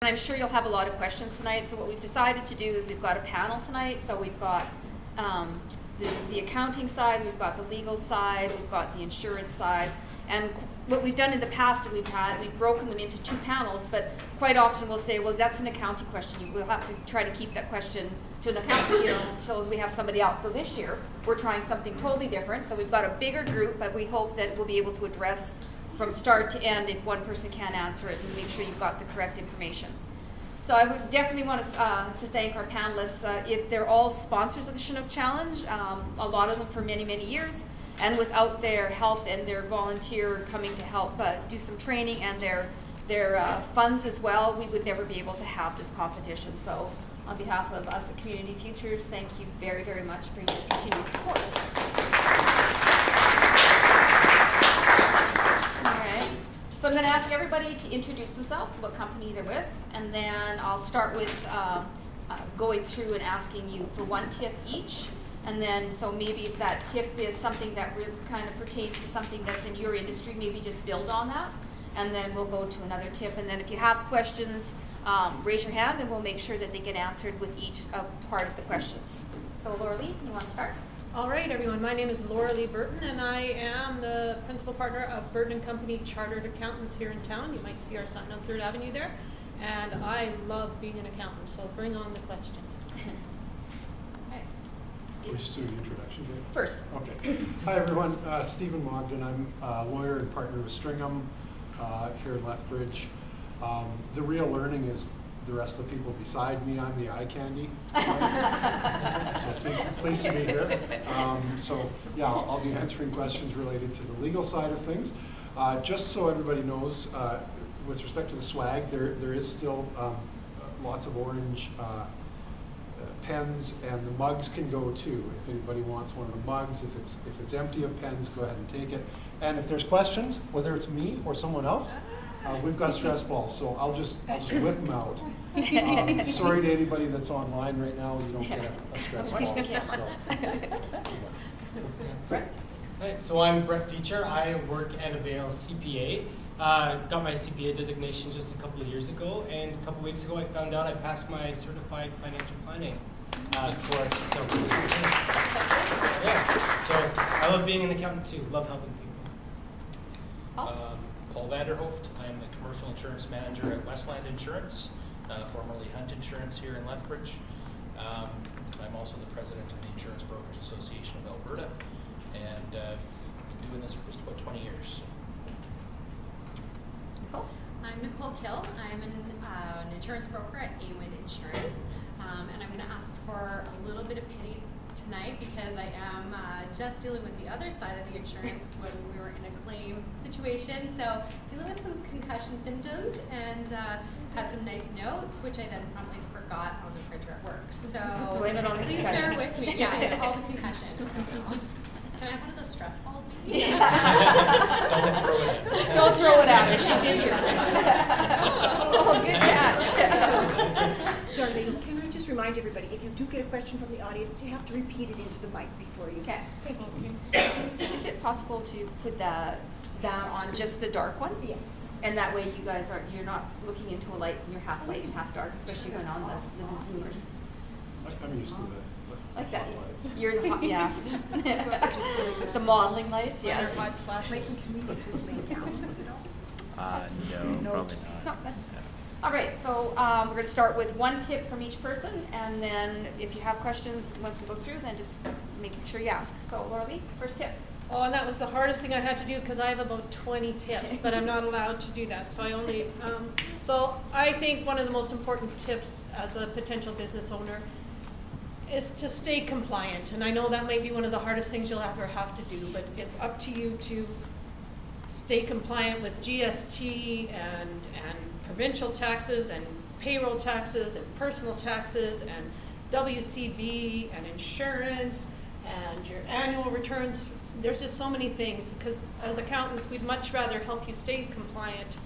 I'm sure you'll have a lot of questions tonight, so what we've decided to do is we've got a panel tonight. So we've got the accounting side, we've got the legal side, we've got the insurance side. And what we've done in the past, we've broken them into 2 panels, but quite often we'll say, well, that's an accounting question. You will have to try to keep that question to an accountant, until we have somebody else. So this year, we're trying something totally different. So we've got a bigger group, but we hope that we'll be able to address from start to end if one person can't answer it, and make sure you've got the correct information. So I would definitely want to thank our panelists. If they're all sponsors of the Chinook Challenge, a lot of them for many, many years, and without their help and their volunteer coming to help do some training and their funds as well, we would never be able to have this competition. So on behalf of us at Community Futures, thank you very, very much for your continued support. So I'm going to ask everybody to introduce themselves, what company they're with, and then I'll start with going through and asking you for 1 tip each. And then, so maybe if that tip is something that really kind of pertains to something that's in your industry, maybe just build on that. And then we'll go to another tip. And then if you have questions, raise your hand and we'll make sure that they get answered with each part of the questions. So Laura Lee, you want to start? All right, everyone. My name is Laura Lee Burton, and I am the principal partner of Burton & Company Chartered Accountants here in town. You might see our sign on 3rd Avenue there. And I love being an accountant, so bring on the questions. We just do the introduction, Dave? First. Okay. Hi, everyone. Stephen Mogden. I'm a lawyer and partner with Stringham here in Lethbridge. The real learning is the rest of the people beside me. I'm the eye candy. So pleased to be here. So yeah, I'll be answering questions related to the legal side of things. Just so everybody knows, with respect to the swag, there is still lots of orange pens, and the mugs can go too. If anybody wants one of the mugs, if it's empty of pens, go ahead and take it. And if there's questions, whether it's me or someone else, we've got stress balls, so I'll just whip them out. Sorry to anybody that's online right now, you don't get a stress ball. So. Brett? Right, so I'm Brett Feature. I work at Avail CPA. Got my CPA designation just a couple of years ago, and a couple of weeks ago I found out I passed my certified financial planning course. So, yeah, so I love being an accountant too. Love helping people. Paul Vanderhoeft. I'm the commercial insurance manager at Westland Insurance, formerly Hunt Insurance here in Lethbridge. I'm also the president of the Insurance Brokers Association of Alberta, and I've been doing this for just about 20 years. I'm Nicole Kill. I'm an insurance broker at AWIN Insurance, and I'm going to ask for a little bit of pity tonight because I am just dealing with the other side of the insurance when we were in a claim situation. So dealing with some concussion symptoms and had some nice notes, which I then promptly forgot on the printer at work. So blame it on the please concussion. bear with me. Yeah, it's all the concussion. Can I have one of those stress balls, maybe? Don't throw it at me. Don't throw it at her. She's injured. Oh, good catch. Darlene, can I just remind everybody, if you do get a question from the audience, you have to repeat it into the mic before you. Okay. Thank you. Is it possible to put that on just the dark one? Yes. And that way you guys you're not looking into a light and you're half light and half dark, especially when on the Zoomers. I'm used to the Like that. hot lights. You're the yeah. The modeling lights, yes. Clayton, can we make this laid down? No, probably not. No, that's all right. So we're going to start with 1 tip from each person, and then if you have questions once we go through, then just make sure you ask. So Laura Lee, first tip. Oh, and that was the hardest thing I had to do because I have about 20 tips, but I'm not allowed to do that. So I only, so I think one of the most important tips as a potential business owner is to stay compliant. And I know that might be one of the hardest things you'll ever have to do, but it's up to you to stay compliant with GST and provincial taxes and payroll taxes and personal taxes and WCB and insurance and your annual returns. There's just so many things, because as accountants, we'd much rather help you stay compliant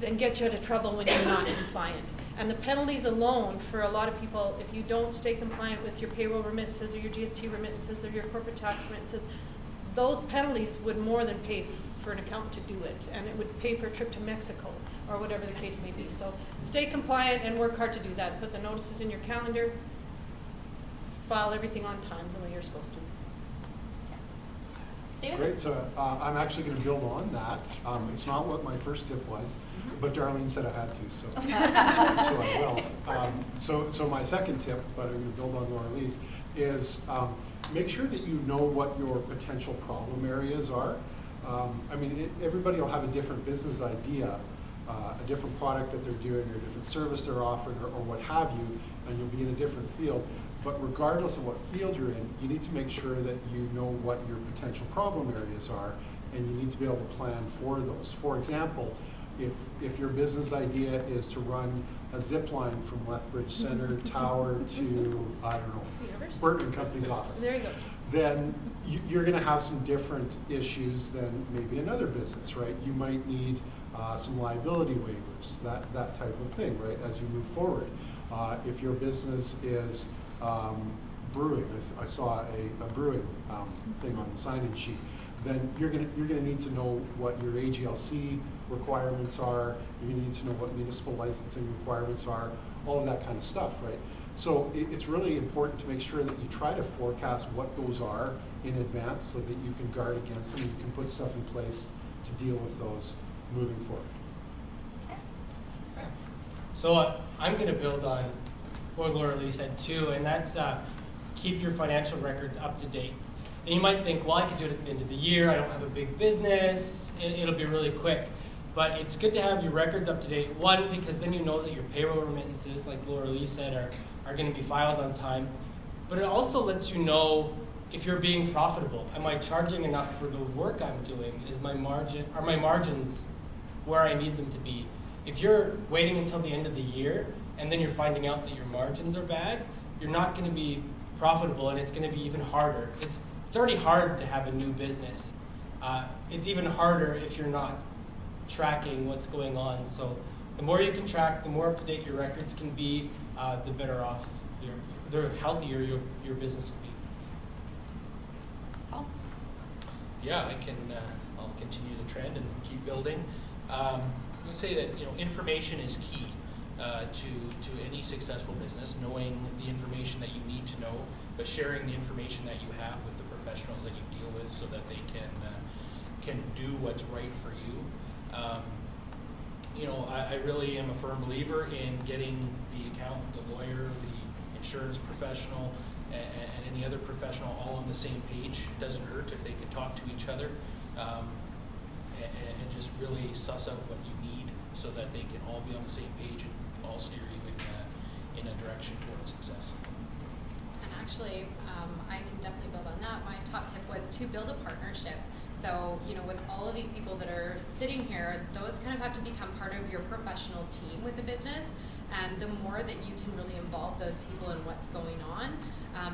than get you out of trouble when you're not compliant. And the penalties alone for a lot of people, if you don't stay compliant with your payroll remittances or your GST remittances or your corporate tax remittances, those penalties would more than pay for an accountant to do it, and it would pay for a trip to Mexico, or whatever the case may be. So stay compliant and work hard to do that. Put the notices in your calendar, file everything on time the way you're supposed to. Stay with Great, it. so I'm actually going to build on that. It's not what my first tip was, but Darlene said I had to, so, so I will. So my second tip, but I'm going to build on Laura Lee's, is make sure that you know what your potential problem areas are. I mean, everybody will have a different business idea, a different product that they're doing, or a different service they're offering, or what have you, and you'll be in a different field. But regardless of what field you're in, you need to make sure that you know what your potential problem areas are, and you need to be able to plan for those. For example, if your business idea is to run a zip line from Lethbridge Center Tower to, I don't know, Burton Company's office, There you go. then you're going to have some different issues than maybe another business, right? You might need some liability waivers, that type of thing, right, as you move forward. If your business is brewing, I saw a brewing thing on the sign-in sheet, then you're gonna need to know what your AGLC requirements are. You're gonna need to know what municipal licensing requirements are, all of that kind of stuff, right? So it's really important to make sure that you try to forecast what those are in advance, so that you can guard against them. You can put stuff in place to deal with those moving forward. So I'm going to build on what Laura Lee said too, and that's keep your financial records up to date. And you might think, well, I could do it at the end of the year. I don't have a big business. It'll be really quick. But it's good to have your records up to date. One, because then you know that your payroll remittances, like Laura Lee said, are going to be filed on time. But it also lets you know if you're being profitable. Am I charging enough for the work I'm doing? Are my margins where I need them to be? If you're waiting until the end of the year and then you're finding out that your margins are bad, you're not going to be profitable, and it's going to be even harder. It's already hard to have a new business. It's even harder if you're not tracking what's going on. So the more you can track, the more up to date your records can be, the better off, the healthier your business will be. Paul? Yeah, I'll continue the trend and keep building. I would say that information is key to any successful business. Knowing the information that you need to know, but sharing the information that you have with the professionals that you deal with, so that they can do what's right for you. I really am a firm believer in getting the accountant, the lawyer, the insurance professional, and any other professional all on the same page. It doesn't hurt if they can talk to each other, and just really suss out what you need, so that they can all be on the same page and all steer you in a direction towards success. And actually, I can definitely build on that. My top tip was to build a partnership. So, with all of these people that are sitting here, those kind of have to become part of your professional team with the business. And the more that you can really involve those people in what's going on,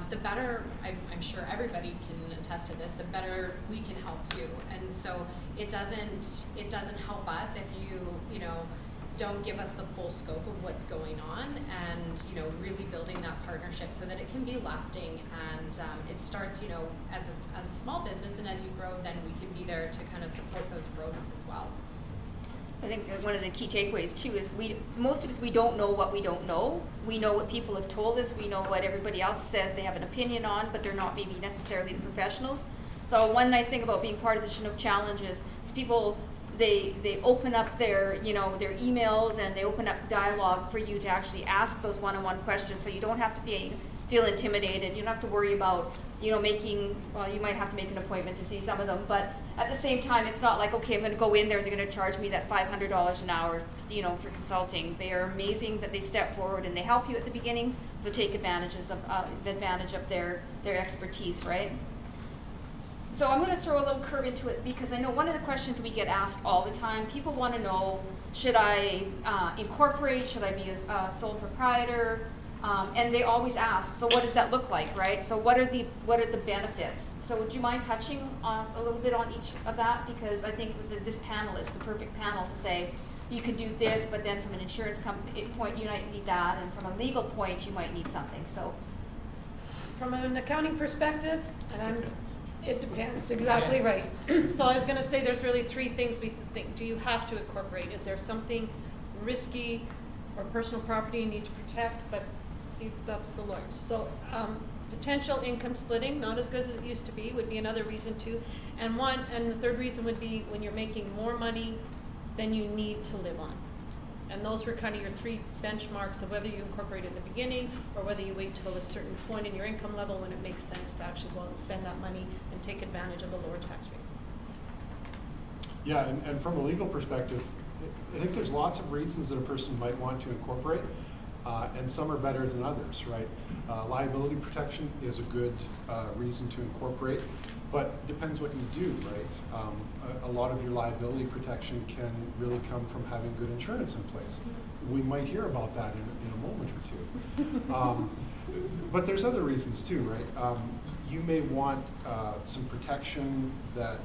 the better, I'm sure everybody can attest to this, the better we can help you. And so it doesn't help us if you don't give us the full scope of what's going on, and really building that partnership so that it can be lasting, and it starts as a small business, and as you grow, then we can be there to kind of support those growths as well. So I think one of the key takeaways too is most of us, we don't know what we don't know. We know what people have told us. We know what everybody else says they have an opinion on, but they're not maybe necessarily the professionals. So one nice thing about being part of the Chinook Challenge is people, they open up their their emails, and they open up dialogue for you to actually ask those one-on-one questions. So you don't have to feel intimidated. You don't have to worry about you might have to make an appointment to see some of them, but at the same time, it's not like, okay, I'm going to go in there, they're going to charge me that $500 an hour, for consulting. They are amazing that they step forward and they help you at the beginning. So take advantage of their expertise, right? So I'm going to throw a little curve into it, because I know one of the questions we get asked all the time, people want to know, should I incorporate, should I be a sole proprietor? And they always ask, so what does that look like, right? So what are the benefits? So would you mind touching on a little bit on each of that? Because I think this panel is the perfect panel to say, you could do this, but then from an insurance company point, you might need that, and from a legal point, you might need something. So From an accounting perspective, and It depends, exactly right. So I was gonna say, there's really three things we think. Do you have to incorporate? Is there something risky or personal property you need to protect? But see, that's the lawyers. So potential income splitting, not as good as it used to be, would be another reason too. And the third reason would be when you're making more money than you need to live on. And those were kind of your three benchmarks of whether you incorporate at the beginning or whether you wait till a certain point in your income level when it makes sense to actually go out and spend that money and take advantage of the lower tax rates. Yeah, and from a legal perspective, I think there's lots of reasons that a person might want to incorporate, and some are better than others, right? Liability protection is a good reason to incorporate, but depends what you do, right? A lot of your liability protection can really come from having good insurance in place. We might hear about that in a moment or two. But there's other reasons too, right? You may want some protection that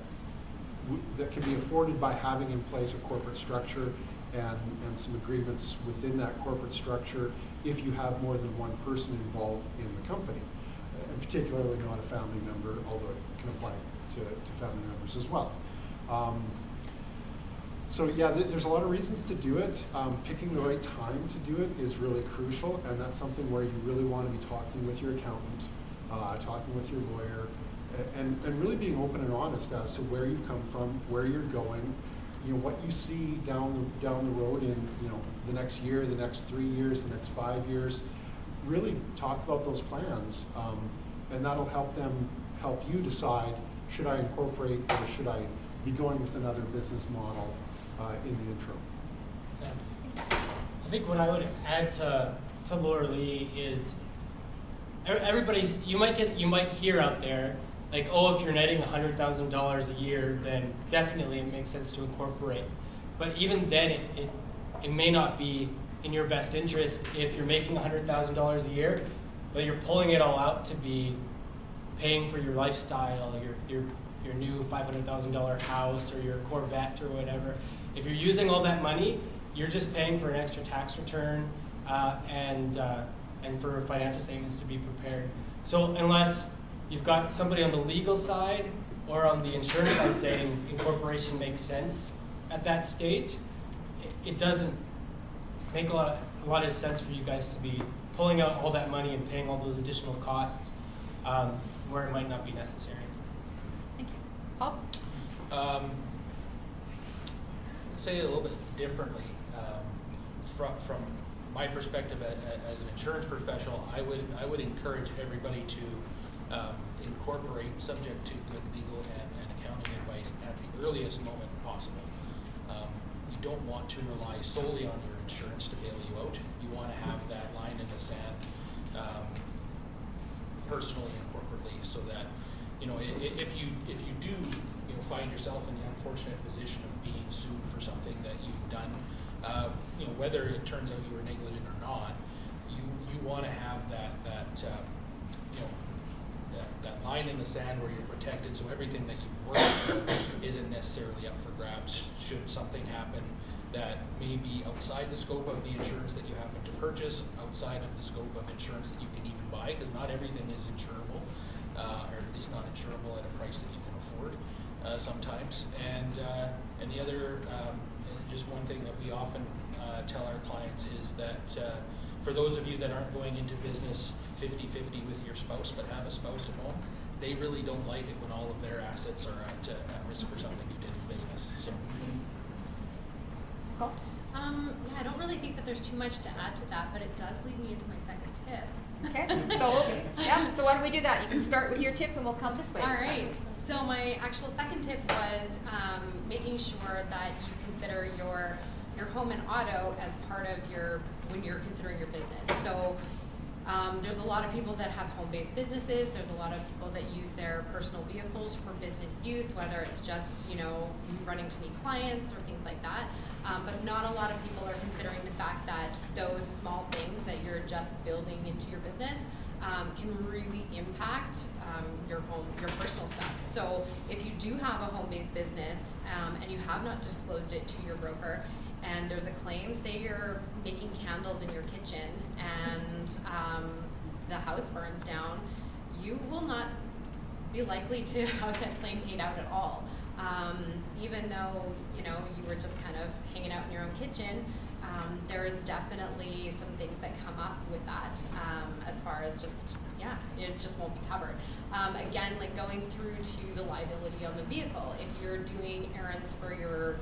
can be afforded by having in place a corporate structure and some agreements within that corporate structure if you have more than one person involved in the company, and particularly not a family member, although it can apply to family members as well. So yeah, there's a lot of reasons to do it. Picking the right time to do it is really crucial, and that's something where you really want to be talking with your accountant, talking with your lawyer, and really being open and honest as to where you've come from, where you're going, you know, what you see down the road in, you know, the next year, the next 3 years, the next 5 years. Really talk about those plans, and that'll help you decide, should I incorporate or should I be going with another business model in the interim. Yeah. I think what I would add to Laura Lee is you might hear out there like, oh, if you're netting $100,000 a year, then definitely it makes sense to incorporate. But even then, it may not be in your best interest if you're making $100,000 a year, but you're pulling it all out to be paying for your lifestyle, your new $500,000 house or your Corvette or whatever. If you're using all that money, you're just paying for an extra tax return and for financial statements to be prepared. So unless you've got somebody on the legal side or on the insurance side saying incorporation makes sense at that stage, it doesn't make a lot of sense for you guys to be pulling out all that money and paying all those additional costs where it might not be necessary. Thank you. Paul? Say it a little bit differently. From my perspective as an insurance professional, I would encourage everybody to incorporate, subject to good legal and accounting advice at the earliest moment possible. You don't want to rely solely on your insurance to bail you out. You want to have that line in the sand personally and corporately, so that, you know, if you do, you know, find yourself in the unfortunate position of being sued for something that you've done, you know, whether it turns out you were negligent or not, you want to have that you know, that line in the sand where you're protected, so everything that you've worked for isn't necessarily up for grabs should something happen that may be outside the scope of the insurance that you happen to purchase, outside of the scope of insurance that you can even buy, because not everything is insurable, or at least not insurable at a price that you can afford sometimes. And the other, just one thing that we often tell our clients is that for those of you that aren't going into business 50-50 with your spouse but have a spouse at home, they really don't like it when all of their assets are at risk for something you did in business. So. Cool. Yeah, I don't really think that there's too much to add to that, but it does lead me into my second tip. Okay. So why don't we do that? You can start with your tip and we'll come this way. All right. So my actual second tip was making sure that you consider your home and auto as part of when you're considering your business. So there's a lot of people that have home-based businesses. There's a lot of people that use their personal vehicles for business use, whether it's just, you know, running to meet clients or things like that. But not a lot of people are considering the fact that those small things that you're just building into your business can really impact your personal stuff. So if you do have a home-based business and you have not disclosed it to your broker, and there's a claim, say you're making candles in your kitchen and the house burns down, you will not be likely to have that claim paid out at all. Even though, you know, you were just kind of hanging out in your own kitchen, there's definitely some things that come up with that, as far as just, yeah, it just won't be covered. Again, like going through to the liability on the vehicle, if you're doing errands for your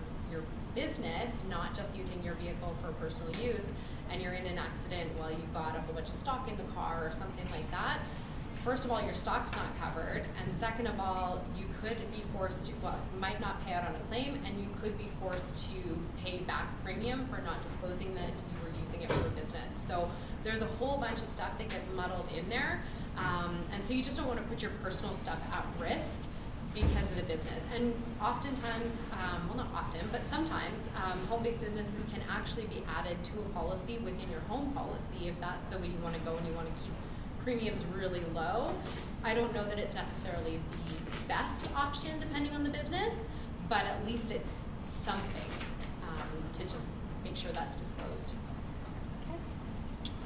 business, not just using your vehicle for personal use, and you're in an accident while you've got a whole bunch of stock in the car or something like that, first of all, your stock's not covered, and second of all, you could be forced to, well, might not pay out on a claim, and you could be forced to pay back premium for not disclosing that you were using it for business. So there's a whole bunch of stuff that gets muddled in there, and so you just don't want to put your personal stuff at risk because of the business. And oftentimes, well, not often, but sometimes, home-based businesses can actually be added to a policy within your home policy if that's the way you want to go and you want to keep premiums really low. I don't know that it's necessarily the best option depending on the business, but at least it's something to just make sure that's disclosed.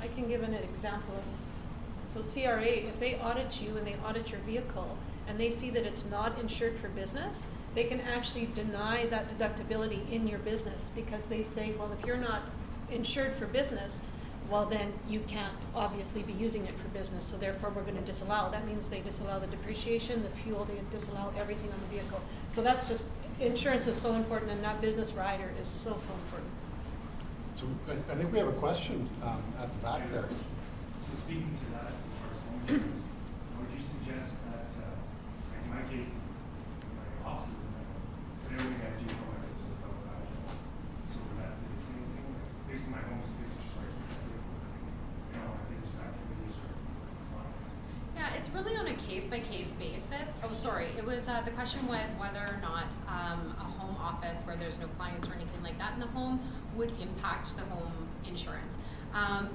I can give an example of, so CRA, if they audit you and they audit your vehicle and they see that it's not insured for business, they can actually deny that deductibility in your business because they say, well, if you're not insured for business, well then you can't obviously be using it for business, so therefore we're going to disallow. That means they disallow the depreciation, the fuel, they disallow everything on the vehicle. So that's just, insurance is so important, and that business rider is so important. So I think we have a question at the back there. So speaking to that, as far as home insurance, would you suggest that, like in my case, my office is in my home, but everything I do for my business is outside of home. So would that be the same thing? Like, basically my home is basically just where I keep my vehicle, you know, my business activities or clients. Yeah, it's really on a case-by-case basis. Oh, sorry, it was, the question was whether or not a home office where there's no clients or anything like that in the home would impact the home insurance.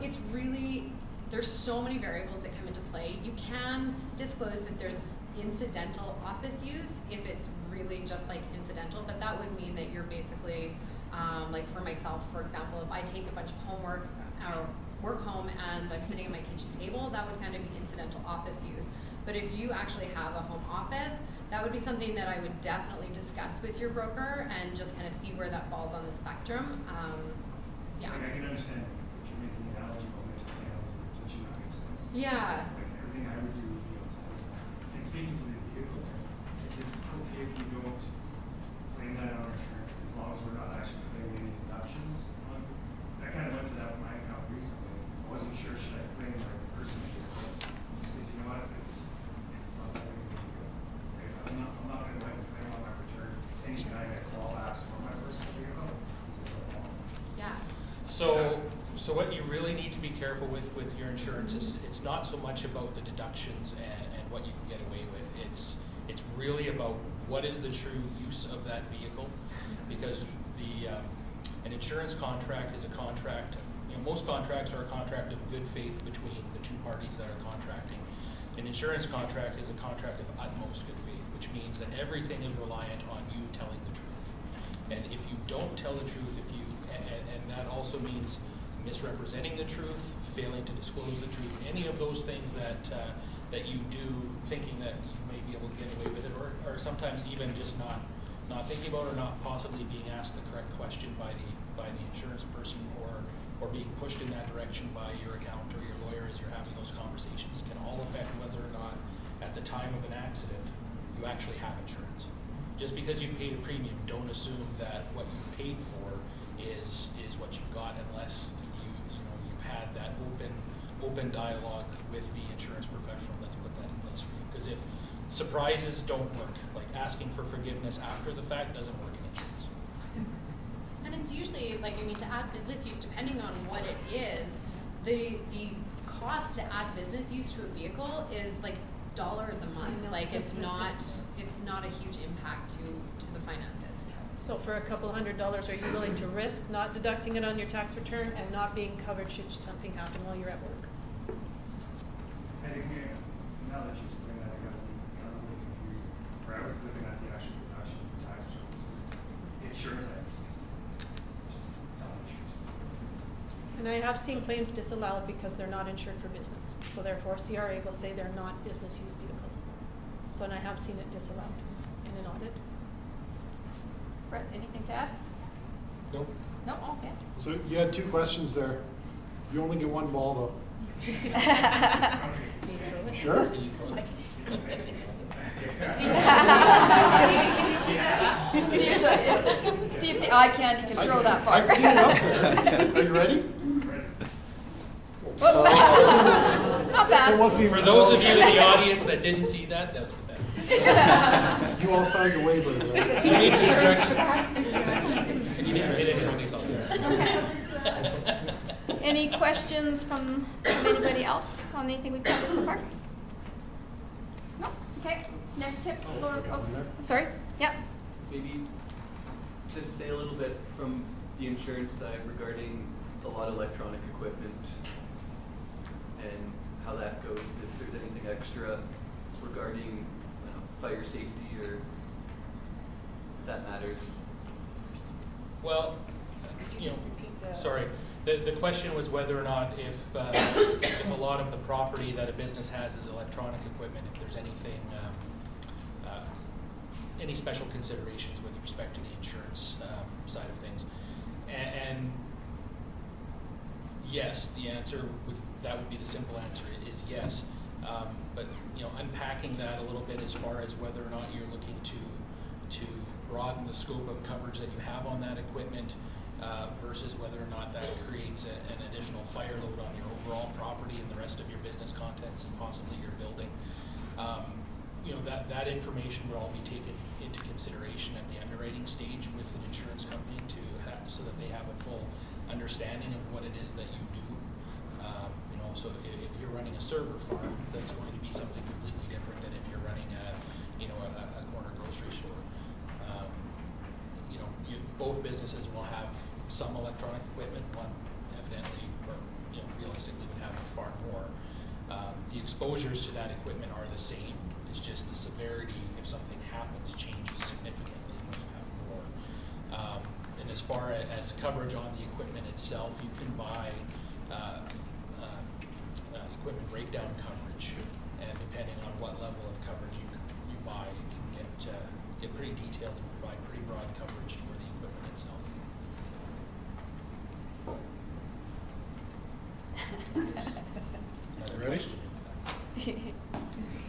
It's really, there's so many variables that come into play. You can disclose that there's incidental office use if it's really just like incidental, but that would mean that you're basically, like for myself, for example, if I take a bunch of homework or work home and I'm sitting at my kitchen table, that would kind of be incidental office use. But if you actually have a home office, that would be something that I would definitely discuss with your broker and just kind of see where that falls on the spectrum. Yeah. Like I can understand what you're making an analogy about mental panels, which should not make sense. Yeah. Like everything I would do would be outside. And speaking to the vehicle thing, is it okay if we don't claim that on our insurance as long as we're not actually claiming any deductions on? Because I kind of went through that with my account recently. I wasn't sure should I claim like the person vehicle. I said, you know what, if it's not that big of a deal. Like, I'm not going to like claim on my return anything I get clawbacks for my personal vehicle instead of the home. Yeah. So what you really need to be careful with your insurance is it's not so much about the deductions and what you can get away with. It's really about what is the true use of that vehicle, because an insurance contract is a contract. You know, most contracts are a contract of good faith between the two parties that are contracting. An insurance contract is a contract of utmost good faith, which means that everything is reliant on you telling the truth. And if you don't tell the truth, and that also means misrepresenting the truth, failing to disclose the truth, any of those things that you do thinking that you may be able to get away with it, or sometimes even just not thinking about or not possibly being asked the correct question by the insurance person, or being pushed in that direction by your accountant or your lawyer as you're having those conversations, can all affect whether or not at the time of an accident you actually have insurance. Just because you've paid a premium, don't assume that what you've paid for is what you've got, unless you've had that open dialogue with the insurance professional that's put that in place for you. Because if surprises don't work, like asking for forgiveness after the fact doesn't work in insurance. And it's usually, like, I mean, to add business use, depending on what it is, the cost to add business use to a vehicle is like dollars a month. Like, it's not a huge impact to the finances. So for a couple $100, are you willing to risk not deducting it on your tax return and not being covered should something happen while you're at work? I think now that you explain that, I guess I'm kind of a little confused. Where I was looking at the actual deduction for tax services, the insurance I understand. Just tell the insurance. And I have seen claims disallowed because they're not insured for business. So therefore, CRA will say they're not business use vehicles. So, and I have seen it disallowed in an audit. Brett, anything to add? Nope. No? Okay. So you had 2 questions there. You only get 1 ball though. Sure? See if the eye candy can throw that far. I can get it up there. Are you ready? Not bad. It wasn't even For those of close. you in the audience that didn't see that, that was pathetic. You all signed the waiver, right? You need to stretch. And you need to hit it on these on there. Any questions from anybody else on anything we've covered so far? No? Okay, next tip. Laura, got one there. sorry? Yep. Maybe just say a little bit from the insurance side regarding a lot of electronic equipment and how that goes, if there's anything extra regarding fire safety or if that matters. Well, Could you you know, just repeat the? sorry. The question was whether or not if a lot of the property that a business has is electronic equipment, if there's anything, any special considerations with respect to the insurance side of things. And yes, the answer that would be the simple answer is yes. But you know, unpacking that a little bit as far as whether or not you're looking to broaden the scope of coverage that you have on that equipment versus whether or not that creates an additional fire load on your overall property and the rest of your business contents and possibly your building. You know, that information would all be taken into consideration at the underwriting stage with an insurance company so that they have a full understanding of what it is that you do. You know, so if you're running a server farm, that's going to be something completely different than if you're running a corner grocery store. You know, both businesses will have some electronic equipment. One evidently, or you know, realistically, would have far more. The exposures to that equipment are the same. It's just the severity, if something happens, changes significantly when you have more. And as far as coverage on the equipment itself, you can buy equipment breakdown coverage, and depending on what level of coverage you buy, it can get pretty detailed and provide pretty broad coverage for the equipment itself. Another Ready? question?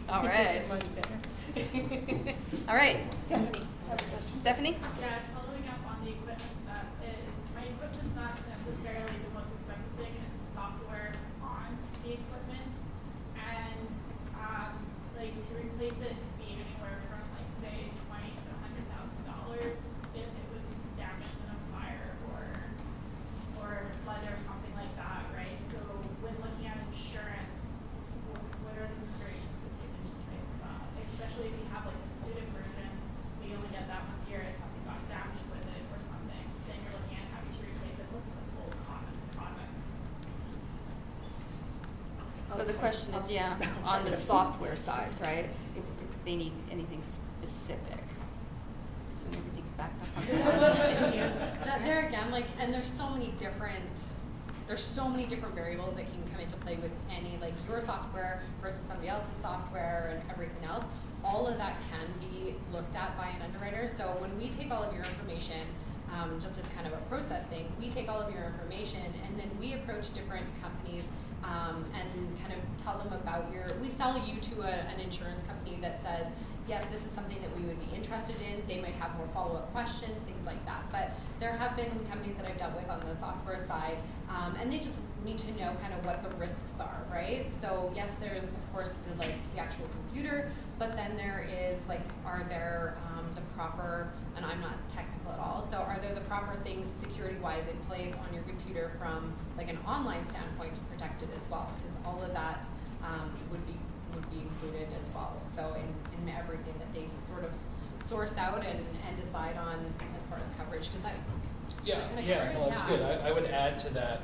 All right. Money better. All right. Stephanie has a question. Stephanie? Yeah, following up on the equipment stuff is, my equipment's not necessarily the most expensive thing, it's the software on the equipment. And, like, to replace it could be anywhere from, like, say, $20,000 to $100,000 if it was damaged in a fire or flood or something like that, right? So when looking at insurance, what are the considerations to take into account? Especially if you have like the student version, we only get that once a year if something got damaged with it or something, then you're looking at having to replace it with the full cost of the product. So the question is, yeah, on the software side, right? If they need anything specific. Assume everything's backed up on There again, like, and there's so many different variables that can come into play with any, like, your software versus somebody else's software and everything else. All of that can be looked at by an underwriter. So when we take all of your information, just as kind of a process thing, we take all of your information and then we approach different companies and kind of tell them about we sell you to an insurance company that says, yes, this is something that we would be interested in. They might have more follow-up questions, things like that. But there have been companies that I've dealt with on the software side, and they just need to know kind of what the risks are, right? So yes, there's of course the actual computer, but then there is like, are there the proper, and I'm not technical at all, so are there the proper things security-wise in place on your computer from like an online standpoint to protect it as well? Because all of that would be included as well. So in everything that they sort of source out and decide on as far as coverage. Does that Yeah, kinda yeah, cover it? no, that's Yeah. good. I would add to that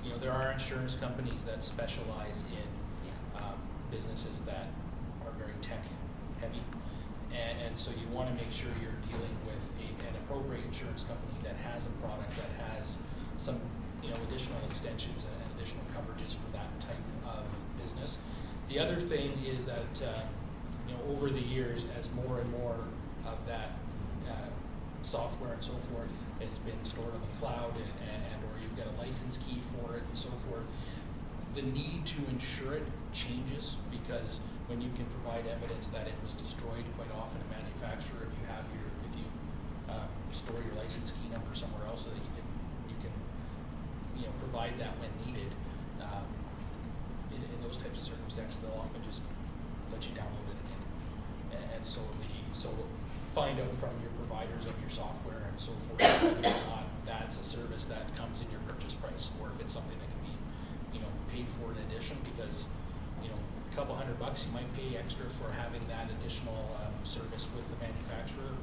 you know, there are insurance companies that specialize in businesses that are very tech heavy, and so you want to make sure you're dealing with an appropriate insurance company that has a product that has some additional extensions and additional coverages for that type of business. The other thing is that over the years, as more and more of that software and so forth has been stored on the cloud and or you get a license key for it and so forth, the need to insure it changes, because when you can provide evidence that it was destroyed, quite often a manufacturer, if you store your license key number somewhere else so that you can provide that when needed, in those types of circumstances, they'll often just let you download it again. And so find out from your providers of your software and so forth whether or not that's a service that comes in your purchase price, or if it's something that can be paid for in addition, because a couple $100 you might pay extra for having that additional service with the manufacturer.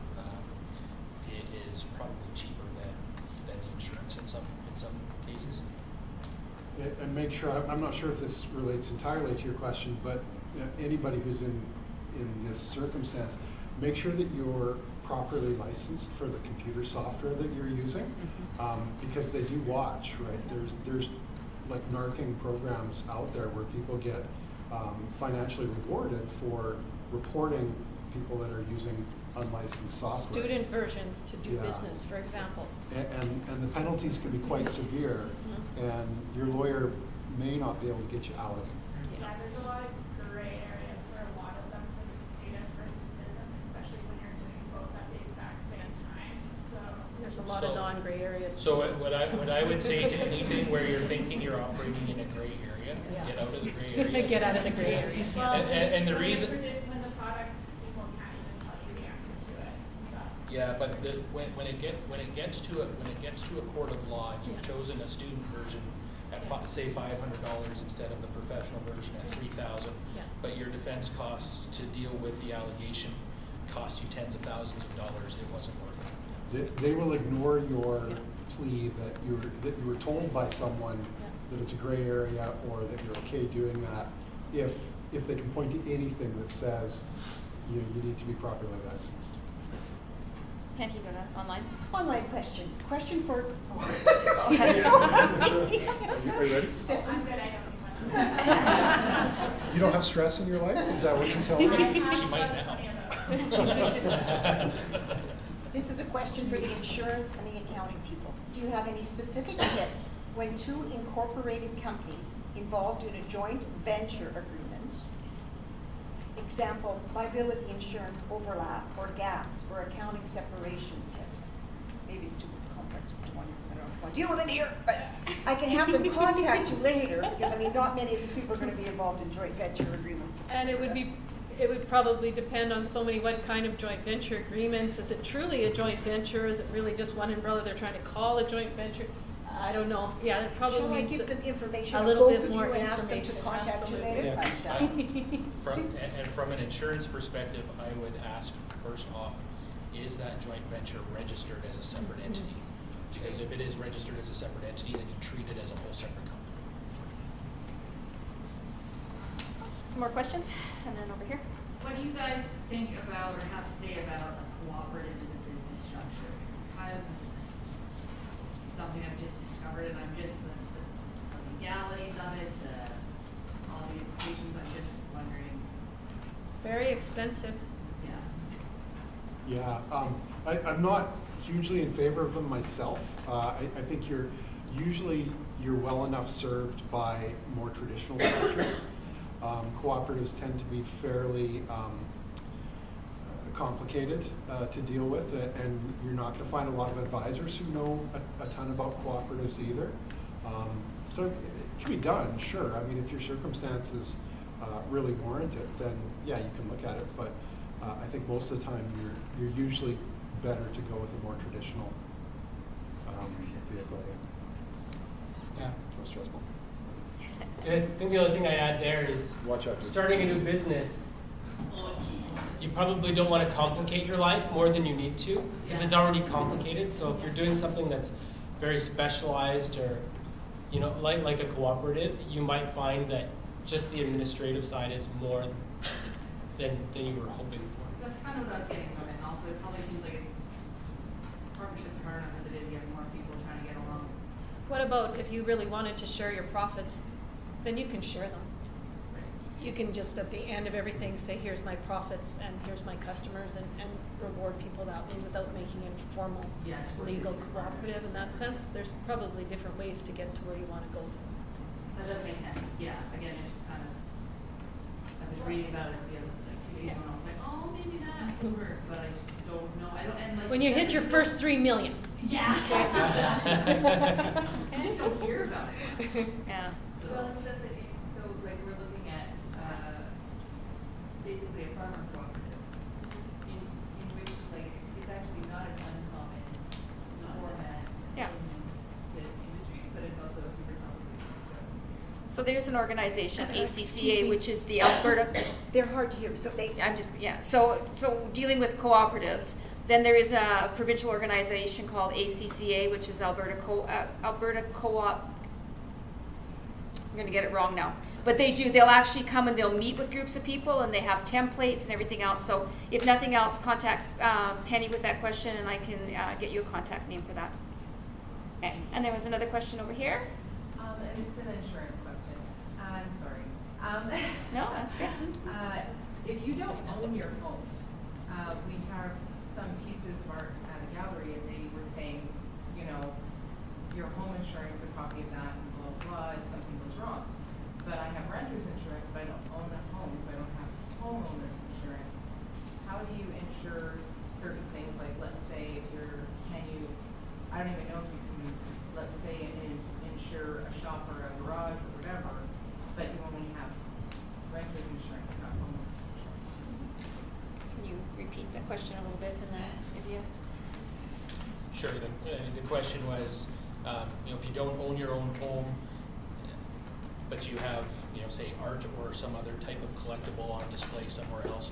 It is probably cheaper than the insurance in some cases. And make sure, I'm not sure if this relates entirely to your question, but anybody who's in this circumstance, make sure that you're properly licensed for the computer software that you're using, because they do watch, right? There's like narking programs out there where people get financially rewarded for reporting people that are using unlicensed software. Student versions to do business, for example. And the penalties can be quite severe, and your lawyer may not be able to get you out of it. Yeah, there's a lot of gray areas for a lot of them for the student versus business, especially when you're doing both at the exact same time. So There's a lot of non-gray areas. So what I would say to anything where you're thinking you're operating in a gray area, get out of the gray area. Get out of the gray area. Well, And the when reason. when the product, people can't even tell you the answer to it. That's Yeah, but when it gets to a court of law, and you've chosen a student version at say $500 instead of the professional version at $3,000, but your defense costs to deal with the allegation cost you tens of thousands of dollars, it wasn't worth it. They will ignore your plea that you were told by someone that it's a gray area, or that you're okay doing that, if they can point to anything that says you need to be properly licensed. Penny, you got an online? Online question. Question for. Are you ready? Steph, I'm good, I don't need one. You don't have stress in your life? Is that what you're telling me? She might now. This is a question for the insurance and the accounting people. Do you have any specific tips when two incorporated companies involved in a joint venture agreement? Example, liability insurance overlap or gaps for accounting separation tips. Maybe it's too complex for one. I don't know if I want to deal with it here, but I can have them contact you later, because I mean, not many of these people are going to be involved in joint venture agreements. And it would probably depend on so many, what kind of joint venture agreements. Is it truly a joint venture? Is it really just one umbrella they're trying to call a joint venture? I don't know. Yeah, it probably Shall I needs give them information a on little both bit of more you and ask them to information, contact you absolutely. later? And from an insurance perspective, I would ask first off, is that joint venture registered as a separate entity? Because if it is registered as a separate entity, then you treat it as a whole separate company. Some more questions? And then over here. What do you guys think about or have to say about a cooperative as a business structure? It's kind of something I've just discovered, and I'm just the legalities of it, all the implications. I'm just wondering. It's very expensive. Yeah, I'm not hugely in favor of them myself. I think you're well enough served by more traditional structures. Cooperatives tend to be fairly complicated to deal with, and you're not going to find a lot of advisors who know a ton about cooperatives either. So it can be done, sure. I mean, if your circumstances really warrant it, then yeah, you can look at it. But I think most of the time you're usually better to go with a more traditional vehicle. Yeah. Less stressful. I think the only thing I'd add there is Watch out. starting a new business. You probably don't want to complicate your life more than you need to, because it's already complicated. So if you're doing something that's very specialized, or like a cooperative, you might find that just the administrative side is more than you were hoping for. That's kind of what I was getting from it. And also, it probably seems like it's partnerships hard enough as it is. You have more people trying to get along. What about if you really wanted to share your profits, then you can share them. you can just at the end of everything say, here's my profits and here's my customers, and reward people that way without making it a formal Yeah, just work legal with your cooperative in that sense. There's probably different ways to get to where you want to go. That does make sense, yeah, again, I just kind of, I was reading about it the other, like, 2 days ago, and I was like, oh, maybe that could work, but I just don't know, I don't, and like. When you hit your first 3 million. Yeah. I just don't hear about it. Yeah. So, so like we're looking at, basically a farmer cooperative, in which like, it's actually not an uncommon format Yeah. in this industry, but it's also super complicated, so. So there's an organization, Excuse ACCA, me. which is the Alberta, They're hard to hear, so they, so dealing with cooperatives, then there is a provincial organization called ACCA, which is Alberta Co-op. I'm gonna get it wrong now, but they'll actually come and they'll meet with groups of people, and they have templates and everything else. So if nothing else, contact Penny with that question, and I can get you a contact name for that. Okay. And there was another question over here. And it's an insurance question. I'm sorry. No, that's good. If you don't own your home, we have some pieces of art at a gallery, and they were saying, you know, your home insurance, a copy of that, and blah, blah, blah, if something goes wrong. But I have renter's insurance, but I don't own a home, so I don't have homeowner's insurance. How do you insure certain things, like, let's say, if you're, I don't even know if you can, let's say, insure a shop or a garage or whatever, but you only have renter's insurance, not homeowner's insurance. Can you repeat that question a little bit in the video? Sure. The question was, you know, if you don't own your own home, but you have, you know, say art or some other type of collectible on display somewhere else,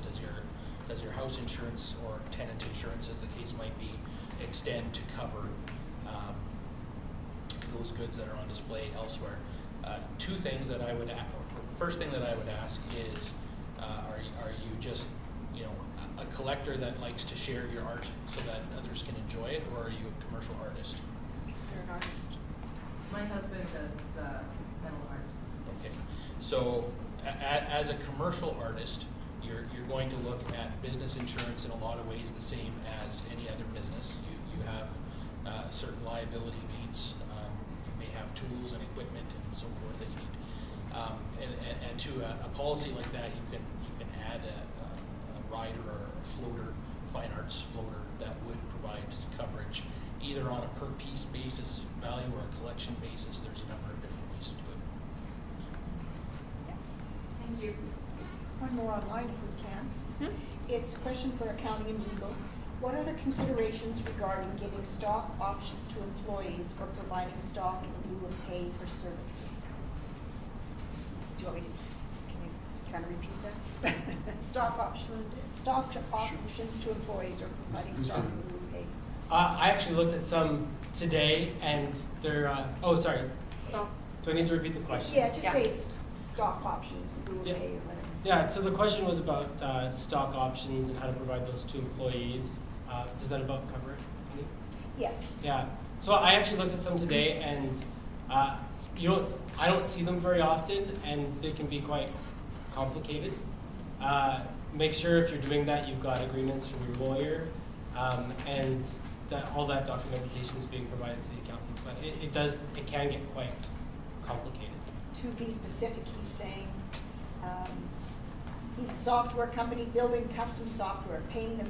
does your house insurance or tenant insurance, as the case might be, extend to cover those goods that are on display elsewhere? Two things that I would first thing that I would ask is, are you just, you know, a collector that likes to share your art so that others can enjoy it, or are you a commercial artist? You're an artist. My husband does metal art. Okay, so as a commercial artist, you're going to look at business insurance in a lot of ways the same as any other business. You have certain liability needs. You may have tools and equipment and so forth that you need. And to a policy like that, you can add a rider or a floater, fine arts floater, that would provide coverage either on a per piece basis value or a collection basis. There's a number of different ways to do it. thank you. One more online if we can. It's a question for accounting and legal. What are the considerations regarding giving stock options to employees or providing stock in lieu of pay for services? Do you want me to, can you kind of repeat that? Stock options to employees or providing stock in lieu of pay. I actually looked at some today, and they're, oh, sorry. Stop. Do I need to repeat the question? Yeah, just say it's stock options in lieu of Yeah. pay or whatever. Yeah, so the question was about stock options and how to provide those to employees. Does that about cover it? Penny? Yes. Yeah. So I actually looked at some today, and I don't see them very often, and they can be quite complicated. Make sure if you're doing that, you've got agreements from your lawyer, and that all that documentation is being provided to the accountant. But it can get quite complicated. To be specific, he's saying he's a software company building custom software, paying them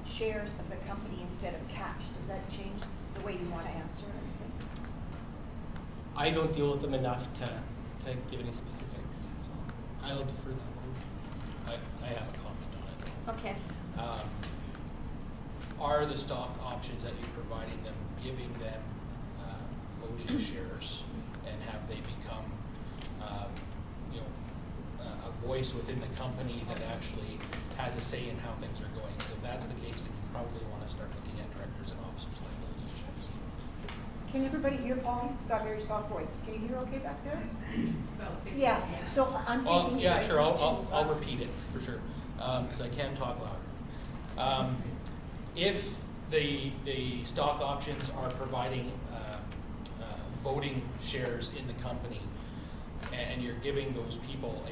shares of the company instead of cash. Does that change the way you want to answer anything? I don't deal with them enough to give any specifics, so I'll defer that one. I have a comment on it. Okay. Are the stock options that you're providing them, giving them voting shares, and have they become, you know, a voice within the company that actually has a say in how things are going? So if that's the case, then you probably want to start looking at directors and officers liability insurance. Can everybody hear Paul? He's got a very soft voice. Can you hear okay back there? About 6 Yeah, years. so I'm thinking you Yeah, guys sure. need to, I'll repeat it for sure, because I can talk louder. If the stock options are providing voting shares in the company, and you're giving those people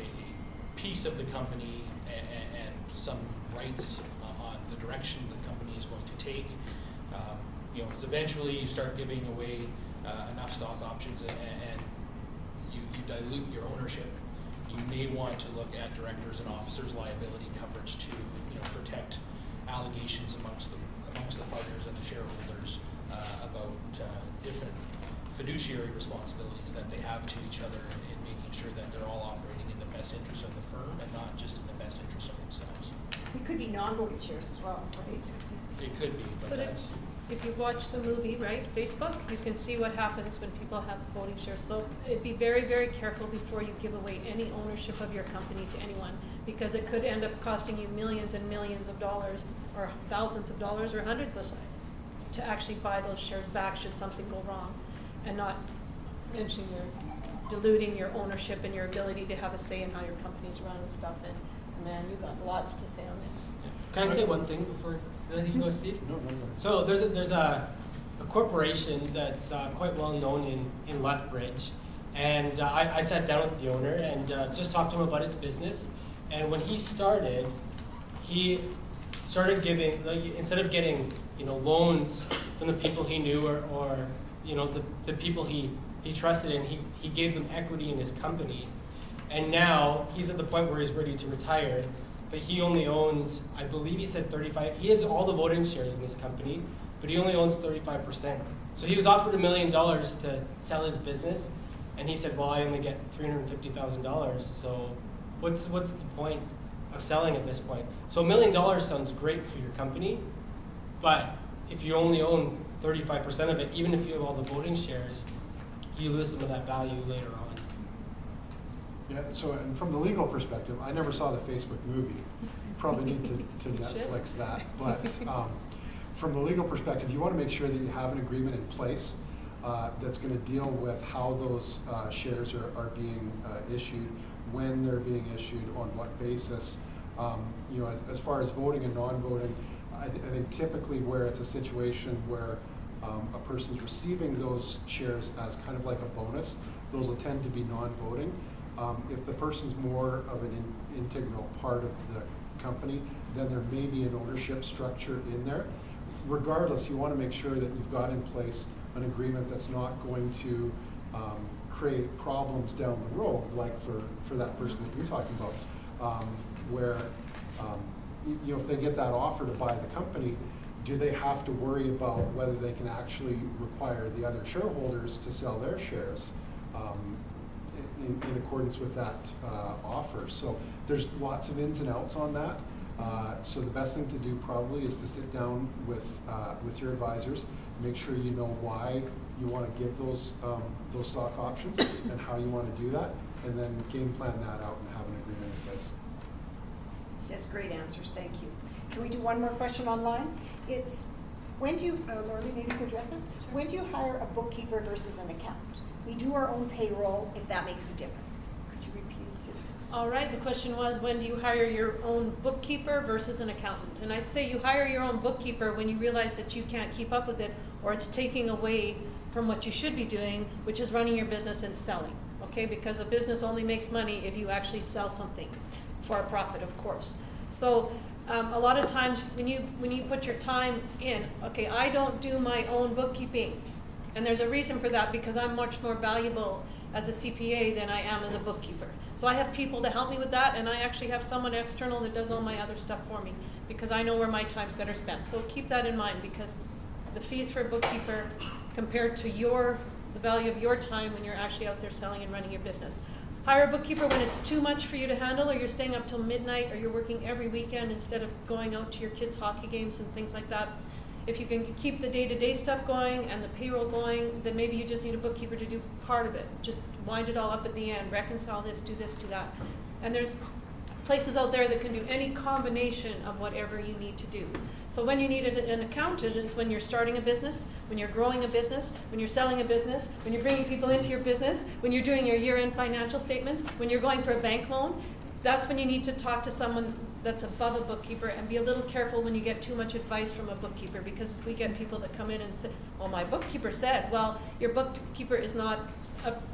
piece of the company and some rights on the direction the company is going to take. You know, because eventually you start giving away enough stock options and you dilute your ownership. You may want to look at directors and officers' liability coverage to, you know, protect allegations amongst the partners and the shareholders about different fiduciary responsibilities that they have to each other in making sure that they're all operating in the best interest of the firm and not just in the best interest of themselves. It could be non-voting shares as well, right? It could be, but So that's. if you watch the movie, right, Facebook, you can see what happens when people have voting shares. So be very, very careful before you give away any ownership of your company to anyone, because it could end up costing you millions and millions of dollars, or thousands of dollars, or hundreds, let's say, to actually buy those shares back should something go wrong, and not mention you're diluting your ownership and your ability to have a say in how your company's run and stuff. And man, you got lots to say on this. Can I say one thing before you go, Steve? No. So there's a corporation that's quite well known in Lethbridge, and I sat down with the owner and just talked to him about his business. And when he started giving, like, instead of getting, you know, loans from the people he knew or you know, the people he trusted in, he gave them equity in his company. And now he's at the point where he's ready to retire, but he only owns, I believe he said 35, he has all the voting shares in his company, but he only owns 35%. So he was offered $1 million to sell his business, and he said, well, I only get $350,000, so what's the point of selling at this point? So $1 million sounds great for your company, but if you only own 35% of it, even if you have all the voting shares, you lose some of that value later on. Yeah, so and from the legal perspective, I never saw the Facebook movie. You probably need to Netflix that. But from the legal perspective, you want to make sure that you have an agreement in place that's going to deal with how those shares are being issued, when they're being issued, on what basis. You know, as far as voting and non-voting, I think typically where it's a situation where a person's receiving those shares as kind of like a bonus, those will tend to be non-voting. If the person's more of an integral part of the company, then there may be an ownership structure in there. Regardless, you want to make sure that you've got in place an agreement that's not going to create problems down the road, like for that person that you're talking about, where you know, if they get that offer to buy the company, do they have to worry about whether they can actually require the other shareholders to sell their shares in accordance with that offer? So there's lots of ins and outs on that. So the best thing to do probably is to sit down with your advisors, make sure you know why you want to give those stock options and how you want to do that, and then game plan that out and have an agreement in place. Says great answers, thank you. Can we do one more question online? It's, when do you, Lori, maybe you can address this? When do you hire a bookkeeper versus an accountant? We do our own payroll, if that makes a difference. Could you repeat it too? All right, the question was, when do you hire your own bookkeeper versus an accountant? And I'd say you hire your own bookkeeper when you realize that you can't keep up with it, or it's taking away from what you should be doing, which is running your business and selling, okay? Because a business only makes money if you actually sell something, for a profit, of course. So a lot of times when you put your time in, okay, I don't do my own bookkeeping. And there's a reason for that, because I'm much more valuable as a CPA than I am as a bookkeeper. So I have people to help me with that, and I actually have someone external that does all my other stuff for me, because I know where my time's better spent. So keep that in mind, because the fees for a bookkeeper compared to the value of your time when you're actually out there selling and running your business. Hire a bookkeeper when it's too much for you to handle, or you're staying up till midnight, or you're working every weekend instead of going out to your kids' hockey games and things like that. If you can keep the day-to-day stuff going and the payroll going, then maybe you just need a bookkeeper to do part of it. Just wind it all up at the end, reconcile this, do that. And there's places out there that can do any combination of whatever you need to do. So when you need an accountant is when you're starting a business, when you're growing a business, when you're selling a business, when you're bringing people into your business, when you're doing your year-end financial statements, when you're going for a bank loan. That's when you need to talk to someone that's above a bookkeeper, and be a little careful when you get too much advice from a bookkeeper, because we get people that come in and say, well, my bookkeeper said, well, your bookkeeper is not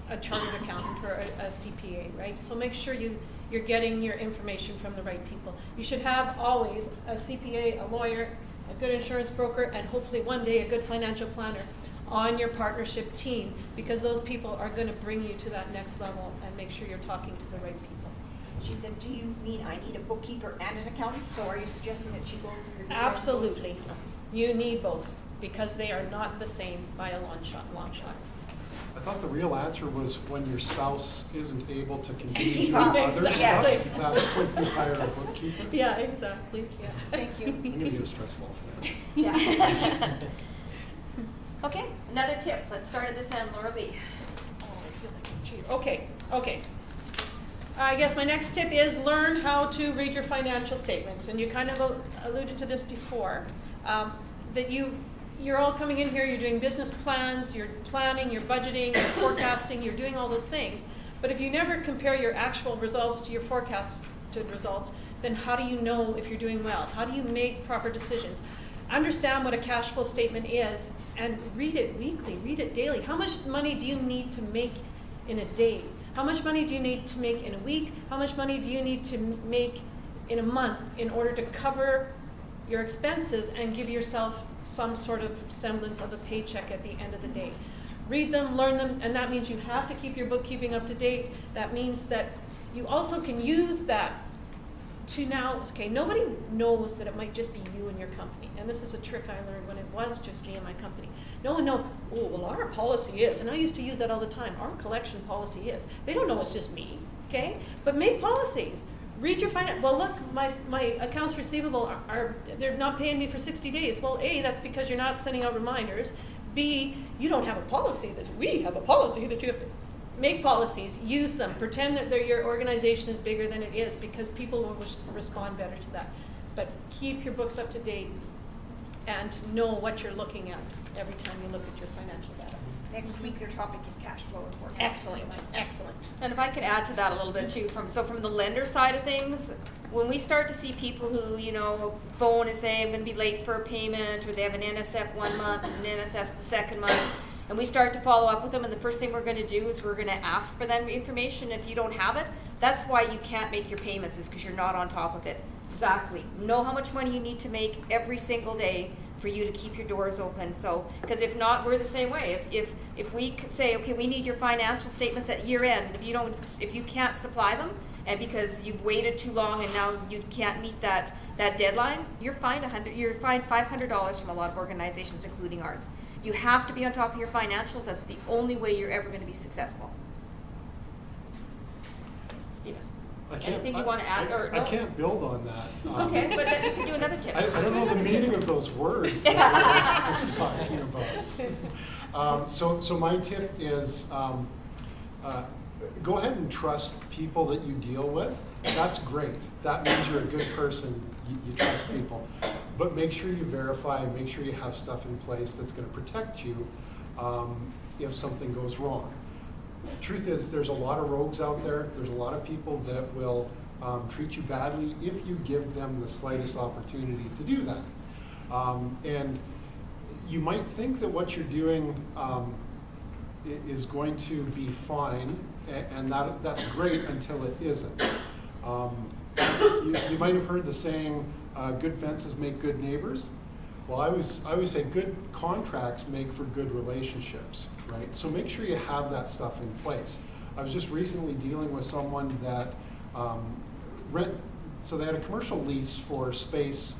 a chartered accountant or a CPA, right? So make sure you you're getting your information from the right people. You should have always a CPA, a lawyer, a good insurance broker, and hopefully one day a good financial planner on your partnership team, because those people are going to bring you to that next level and make sure you're talking to the right people. She said, do you mean I need a bookkeeper and an accountant? So are you suggesting that she goes? Absolutely. You need both, because they are not the same by a long shot. I thought the real answer was when your spouse isn't able to continue doing Yeah, other exactly. stuff, that's when you hire a bookkeeper. Yeah, exactly, yeah. Thank you. I'm gonna get a stress ball for that. Yeah. Okay, another tip. Let's start at this end, Laura Lee. Oh, I feel like a cheater. Okay. I guess my next tip is learn how to read your financial statements. And you kind of alluded to this before, that you're all coming in here, you're doing business plans, you're planning, you're budgeting, you're forecasting, you're doing all those things. But if you never compare your actual results to your forecasted results, then how do you know if you're doing well? How do you make proper decisions? Understand what a cash flow statement is and read it weekly, read it daily. How much money do you need to make in a day? How much money do you need to make in a week? How much money do you need to make in a month in order to cover your expenses and give yourself some sort of semblance of a paycheck at the end of the day? Read them, learn them, and that means you have to keep your bookkeeping up to date. That means that you also can use that to now, okay, nobody knows that it might just be you and your company. And this is a trick I learned when it was just me and my company. No one knows, oh, well, our policy is, and I used to use that all the time, our collection policy is. They don't know it's just me, okay? But make policies. Read your finance. Well, look, my accounts receivable they're not paying me for 60 days. Well, A, that's because you're not sending out reminders. B, you don't have a policy we have a policy that you have to make policies, use them, pretend that your organization is bigger than it is, because people will respond better to that. But keep your books up to date and know what you're looking at every time you look at your financial data. Next week, their topic is cash flow and forecast. Excellent. And if I could add to that a little bit too, from the lender side of things, when we start to see people who, phone and say, I'm gonna be late for a payment, or they have an NSF 1 month and an NSF the second month, and we start to follow up with them, and the first thing we're gonna do is we're gonna ask for that information. If you don't have it, that's why you can't make your payments, is because you're not on top of it. Exactly. Know how much money you need to make every single day for you to keep your doors open. So, because if not, we're the same way. If we say, okay, we need your financial statements at year end, and if you can't supply them, and because you've waited too long and now you can't meet that deadline, you're fined $500 from a lot of organizations, including ours. You have to be on top of your financials. That's the only way you're ever going to be successful. Stephen, anything you want to add? I can't build on that. Okay, but then you can do another tip. I don't know the meaning of those words that I was talking about. So my tip is go ahead and trust people that you deal with. That's great. That means you're a good person. You trust people. But make sure you verify and make sure you have stuff in place that's going to protect you if something goes wrong. Truth is, there's a lot of rogues out there. There's a lot of people that will treat you badly if you give them the slightest opportunity to do that. And you might think that what you're doing is going to be fine, and that's great until it isn't. You might have heard the saying, good fences make good neighbors. Well, I always say good contracts make for good relationships, right? So make sure you have that stuff in place. I was just recently dealing with someone that so they had a commercial lease for space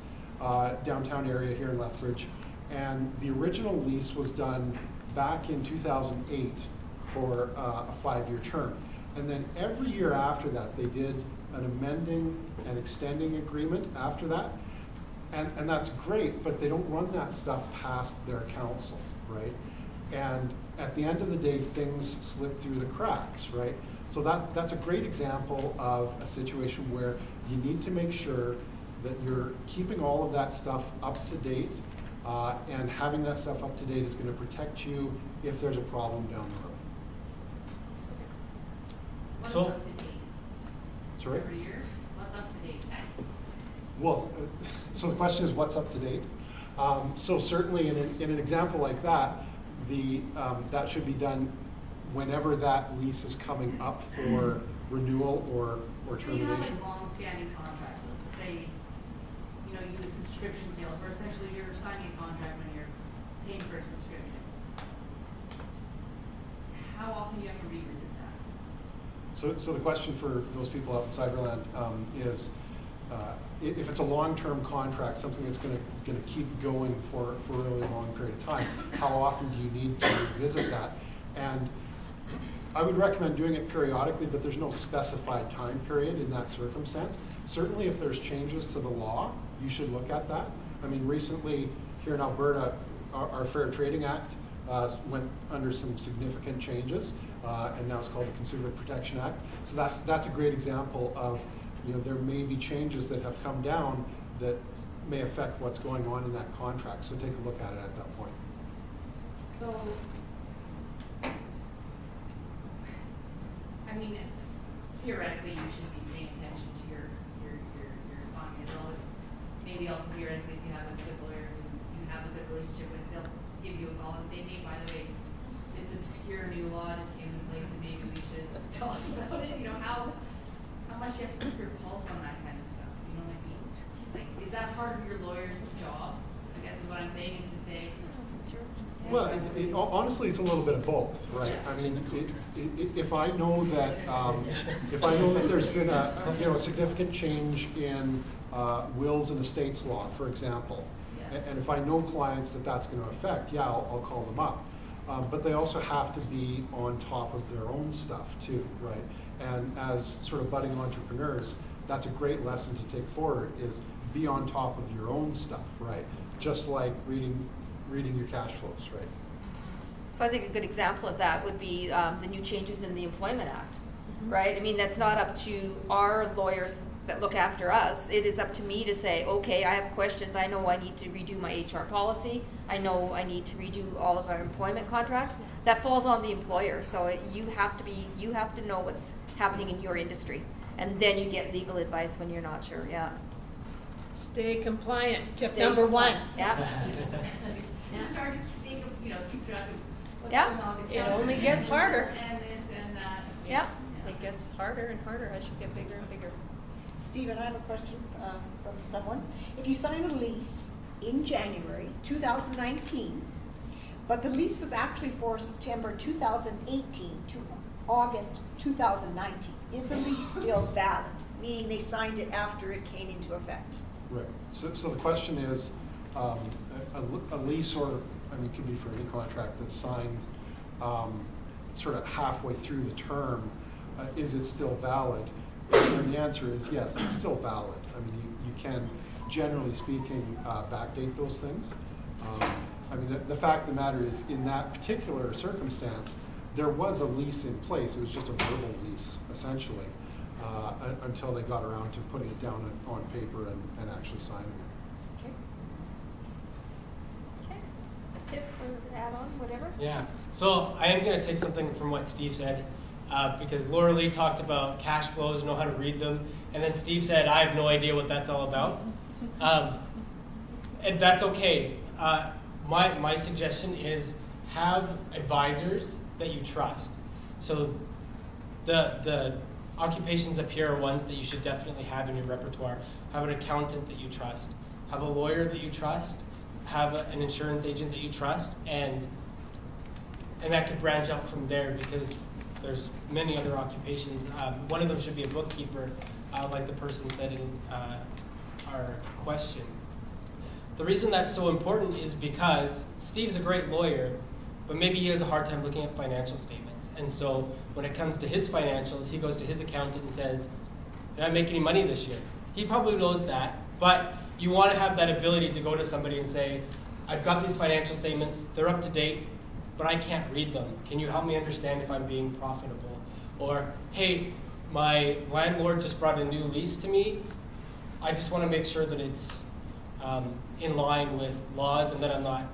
downtown area here in Lethbridge, and the original lease was done back in 2008 for a 5-year term. And then every year after that, they did an amending and extending agreement after that. And that's great, but they don't run that stuff past their council, right? And at the end of the day, things slip through the cracks, right? So that's a great example of a situation where you need to make sure that you're keeping all of that stuff up to date, and having that stuff up to date is going to protect you if there's a problem down the road. What's So- up to date? Sorry? Every year? What's up to date? Well, so the question is, what's up to date? So certainly in an example like that, that should be done whenever that lease is coming up for renewal or So you have termination. like long-standing contracts, let's say, you know, you do subscription sales, where essentially you're signing a contract when you're paying for a subscription. How often do you have to revisit that? So the question for those people out in Cyberland is, if it's a long-term contract, something that's gonna keep going for a really long period of time, how often do you need to revisit that? And I would recommend doing it periodically, but there's no specified time period in that circumstance. Certainly if there's changes to the law, you should look at that. I mean, recently here in Alberta, our Fair Trading Act went under some significant changes, and now it's called the Consumer Protection Act. So that's a great example of, you know, there may be changes that have come down that may affect what's going on in that contract. So take a look at it at that point. So, I mean, theoretically, you should be paying attention to your economy as well. Maybe also theoretically, if you have a good lawyer who you have a good relationship with, they'll give you a call and say, hey, by the way, this obscure new law just came into place and maybe we should talk about it. You know, how much you have to keep your pulse on that kind of stuff. You know what I mean? Like, is that part of your lawyer's job? I guess is what I'm saying, is to say, It's yours. Well, honestly, it's a little bit of both, right? I mean, if I know that there's been a significant change in wills and estates law, for example, Yes. and if I know clients that's going to affect, yeah, I'll call them up. But they also have to be on top of their own stuff too, right? And as sort of budding entrepreneurs, that's a great lesson to take forward, is be on top of your own stuff, right? Just like reading your cash flows, right? So I think a good example of that would be the new changes in the Employment Act, right? I mean, that's not up to our lawyers that look after us. It is up to me to say, okay, I have questions. I know I need to redo my HR policy. I know I need to redo all of our employment contracts. That falls on the employer. So you have to know what's happening in your industry, and then you get legal advice when you're not sure. Yeah. Stay compliant, tip Stay number compliant. one. Yeah. just start staying, you know, keep track of what's Yeah. going on. It only gets harder. And this and that. Yeah. It gets harder and harder as you get bigger and bigger. Stephen, I have a question from someone. If you sign a lease in January 2019, but the lease was actually for September 2018 to August 2019, is the lease still valid? Meaning they signed it after it came into effect? Right. So the question is, a lease, or I mean, it could be for any contract that's signed sort of halfway through the term, is it still valid? And the answer is yes, it's still valid. I mean, you can, generally speaking, backdate those things. I mean, the fact of the matter is, in that particular circumstance, there was a lease in place. It was just a verbal lease, essentially, until they got around to putting it down on paper and actually signing it. Okay. A tip or add on, whatever. Yeah, so I am going to take something from what Steve said, because Laura Lee talked about cash flows, know how to read them, and then Steve said, I have no idea what that's all about. And that's okay. My suggestion is have advisors that you trust. So the occupations up here are ones that you should definitely have in your repertoire. Have an accountant that you trust. Have a lawyer that you trust. Have an insurance agent that you trust, and that could branch out from there, because there's many other occupations. One of them should be a bookkeeper, like the person said in our question. The reason that's so important is because Steve's a great lawyer, but maybe he has a hard time looking at financial statements. And so when it comes to his financials, he goes to his accountant and says, did I make any money this year? He probably knows that, but you want to have that ability to go to somebody and say, I've got these financial statements, they're up to date, but I can't read them. Can you help me understand if I'm being profitable? Or, hey, my landlord just brought a new lease to me. I just want to make sure that it's in line with laws, and that I'm not,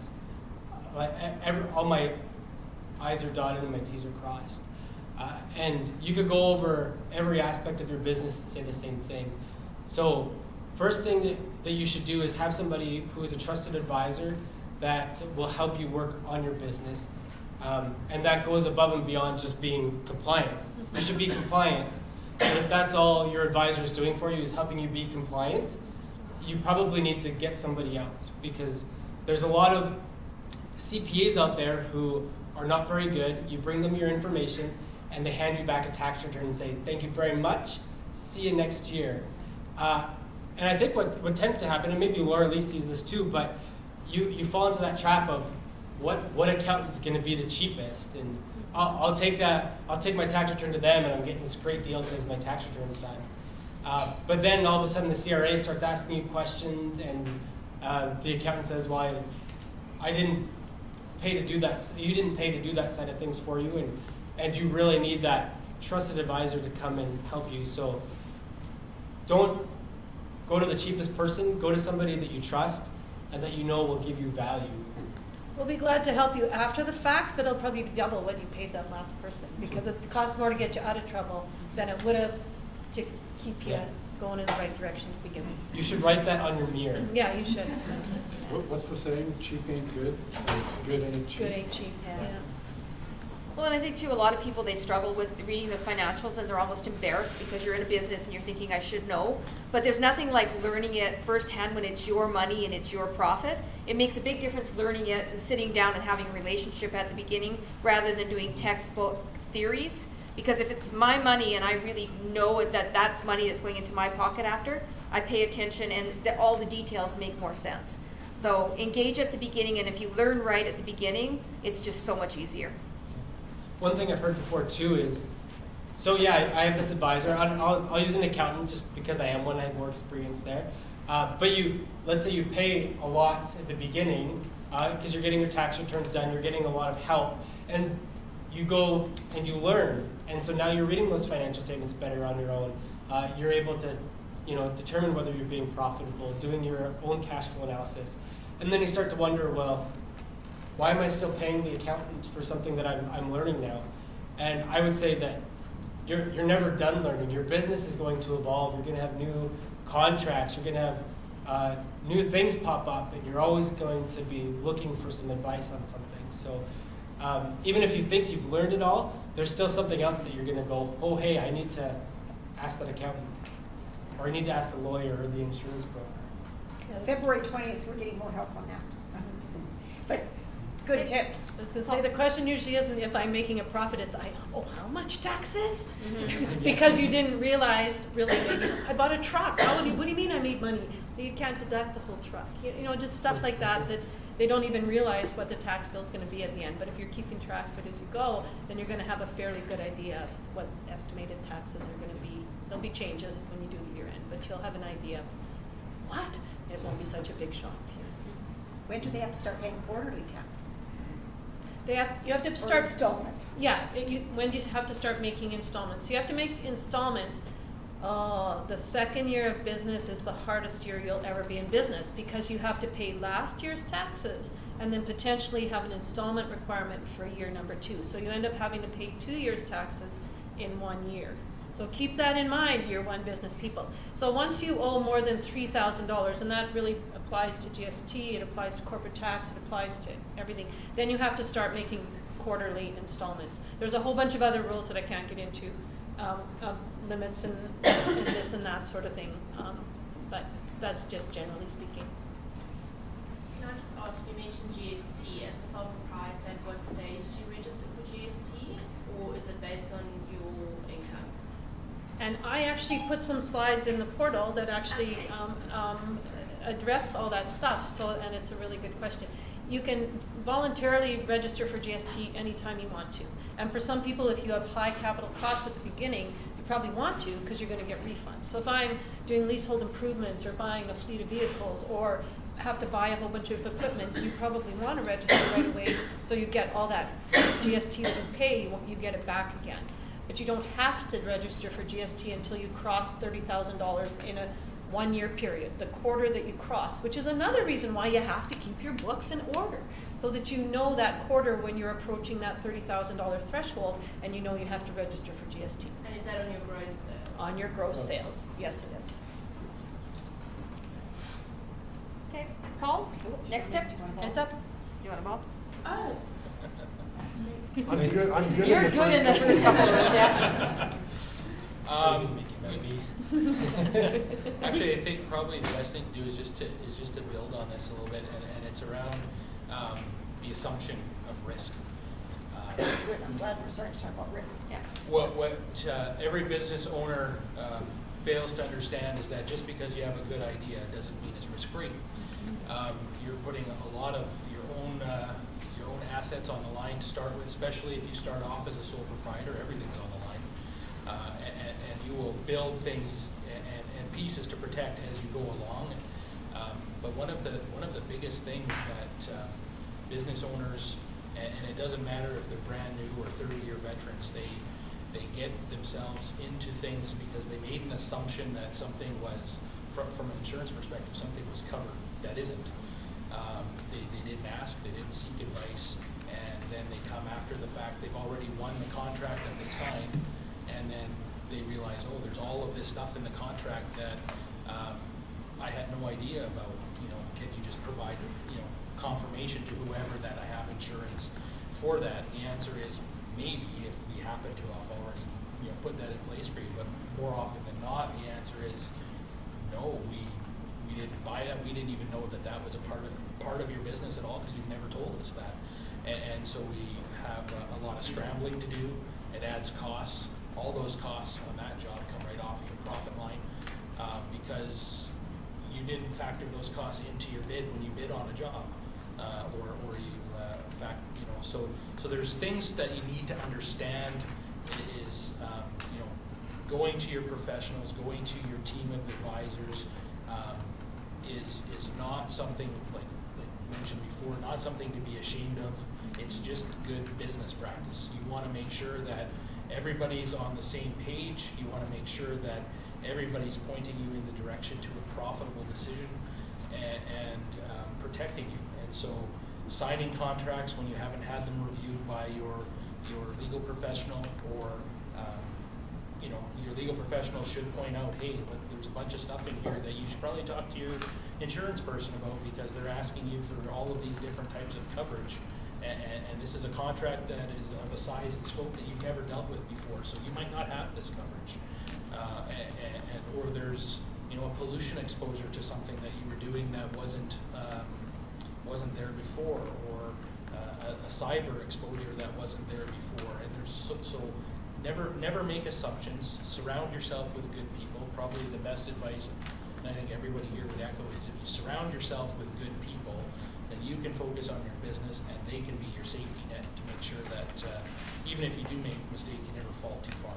all my I's are dotted and my T's are crossed. And you could go over every aspect of your business and say the same thing. So first thing that you should do is have somebody who is a trusted advisor that will help you work on your business. And that goes above and beyond just being compliant. You should be compliant. And if that's all your advisor is doing for you is helping you be compliant, you probably need to get somebody else, because there's a lot of CPAs out there who are not very good. You bring them your information and they hand you back a tax return and say, thank you very much, see you next year. And I think what tends to happen, and maybe Laura Lee sees this too, but you fall into that trap of what accountant's going to be the cheapest, and I'll take my tax return to them and I'm getting this great deal because my tax return's done. But then all of a sudden the CRA starts asking you questions, and the accountant says, well, I didn't pay to do that. You didn't pay to do that side of things for you, and you really need that trusted advisor to come and help you. So don't go to the cheapest person. Go to somebody that you trust and that you know will give you value. We'll be glad to help you after the fact, but it'll probably be double what you paid that last person, because it costs more to get you out of trouble than it would have to keep you going in the right direction to begin with. You should write that on your mirror. Yeah, you should. What's the saying? Cheap ain't good. Good ain't cheap. Good ain't cheap, yeah. Well, and I think too, a lot of people, they struggle with reading the financials and they're almost embarrassed because you're in a business and you're thinking, I should know. But there's nothing like learning it firsthand when it's your money and it's your profit. It makes a big difference learning it and sitting down and having a relationship at the beginning rather than doing textbook theories. Because if it's my money and I really know that that's money that's going into my pocket after, I pay attention and all the details make more sense. So engage at the beginning, and if you learn right at the beginning, it's just so much easier. One thing I've heard before too is, so yeah, I have this advisor. I'll use an accountant just because I am one. I have more experience there. But let's say you pay a lot at the beginning because you're getting your tax returns done. You're getting a lot of help, and you go and you learn. And so now you're reading those financial statements better on your own. You're able to, determine whether you're being profitable, doing your own cash flow analysis, and then you start to wonder, well, why am I still paying the accountant for something that I'm learning now? And I would say that you're never done learning. Your business is going to evolve. You're going to have new contracts. You're going to have new things pop up, and you're always going to be looking for some advice on something. So even if you think you've learned it all, there's still something else that you're going to go, oh, hey, I need to ask that accountant, or I need to ask the lawyer or the insurance broker. February 20th, we're getting more help on that. But good tips. I was going to say, the question usually isn't if I'm making a profit, it's how much taxes? Mm-hmm. Because you didn't realize, really, maybe, I bought a truck. What do you mean I made money? You can't deduct the whole truck. Just stuff like that they don't even realize what the tax bill is going to be at the end. But if you're keeping track of it as you go, then you're going to have a fairly good idea of what estimated taxes are going to be. There'll be changes when you do the year end, but you'll have an idea of what? It won't be such a big shock to you. When do they have to start paying quarterly taxes? You have to Or start installments? Yeah, when do you have to start making installments? So you have to make installments. The second year of business is the hardest year you'll ever be in business, because you have to pay last year's taxes and then potentially have an installment requirement for year number 2. So you end up having to pay 2 years' taxes in 1 year. So keep that in mind, year 1 business people. So once you owe more than $3,000, and that really applies to GST, it applies to corporate tax, it applies to everything, then you have to start making quarterly installments. There's a whole bunch of other rules that I can't get into, limits and this and that sort of thing, but that's just generally speaking. Can I just ask, you mentioned GST as a sole proprietor, at what stage do you register for GST, or is it based on your income? And I actually put some slides in the portal that actually address all that stuff, and it's a really good question. You can voluntarily register for GST anytime you want to. And for some people, if you have high capital costs at the beginning, you probably want to because you're going to get refunds. So if I'm doing leasehold improvements or buying a fleet of vehicles or have to buy a whole bunch of equipment, you probably want to register right away so you get all that GST that you pay, you get it back again. But you don't have to register for GST until you cross $30,000 in a 1-year period, the quarter that you cross, which is another reason why you have to keep your books in order, so that you know that quarter when you're approaching that $30,000 threshold, and you know you have to register for GST. And is that on your gross sales? On your gross sales, yes it is. Okay, Paul, next tip. Heads up. You want a ball? Oh. I'm good, I'm good You're in the good in the first couple of words, yeah. Actually, I think probably the best thing to do is just to build on this a little bit, and it's around the assumption of risk. Good, I'm glad we're starting to talk about risk. Yeah. What every business owner fails to understand is that just because you have a good idea doesn't mean it's risk-free. You're putting a lot of your own assets on the line to start with, especially if you start off as a sole proprietor. Everything's on the line, and you will build things and pieces to protect as you go along. But one of the biggest things that business owners, and it doesn't matter if they're brand new or 30-year veterans, they get themselves into things because they made an assumption that something was, from an insurance perspective, something was covered that isn't. They didn't ask, they didn't seek advice, and then they come after the fact. They've already won the contract that they signed, and then they realize, oh, there's all of this stuff in the contract that I had no idea about. Can you just provide, confirmation to whoever that I have insurance for that? The answer is maybe, if we happen to have already, put that in place for you. But more often than not, the answer is no. We didn't buy that. We didn't even know that was a part of your business at all, because you've never told us that. And so we have a lot of scrambling to do. It adds costs. All those costs on that job come right off of your profit line, because you didn't factor those costs into your bid when you bid on a job, or you so there's things that you need to understand. It is going to your professionals, going to your team of advisors, is not something like mentioned before, not something to be ashamed of. It's just good business practice. You want to make sure that everybody's on the same page. You want to make sure that everybody's pointing you in the direction to a profitable decision and protecting you. And so signing contracts when you haven't had them reviewed by your legal professional, or your legal professional should point out, hey, look, there's a bunch of stuff in here that you should probably talk to your insurance person about, because they're asking you for all of these different types of coverage. And this is a contract that is of a size and scope that you've never dealt with before, so you might not have this coverage. Or there's a pollution exposure to something that you were doing that wasn't there before, or a cyber exposure that wasn't there before. And there's so never make assumptions. Surround yourself with good people. Probably the best advice, and I think everybody here would echo, is if you surround yourself with good people, then you can focus on your business, and they can be your safety net to make sure that even if you do make a mistake, you never fall too far.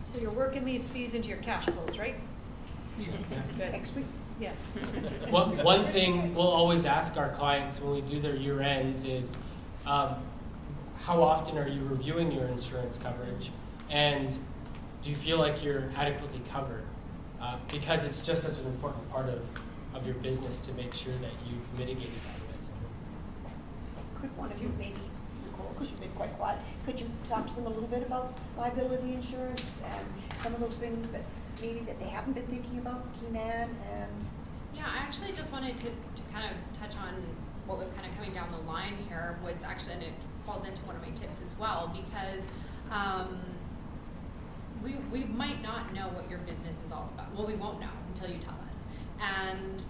So you're working these fees into your cash flows, right? Good. Next week. Yeah. One thing we'll always ask our clients when we do their year ends is, how often are you reviewing your insurance coverage, and do you feel like you're adequately covered? Because it's just such an important part of your business to make sure that you've mitigated that risk. Could one of you, maybe Nicole, because you've been quite quiet, could you talk to them a little bit about liability insurance and some of those things that maybe that they haven't been thinking about, key man and... Yeah, I actually just wanted to kind of touch on what was kind of coming down the line here, was actually, and it falls into one of my tips as well, because we might not know what your business is all about. Well, we won't know until you tell us. And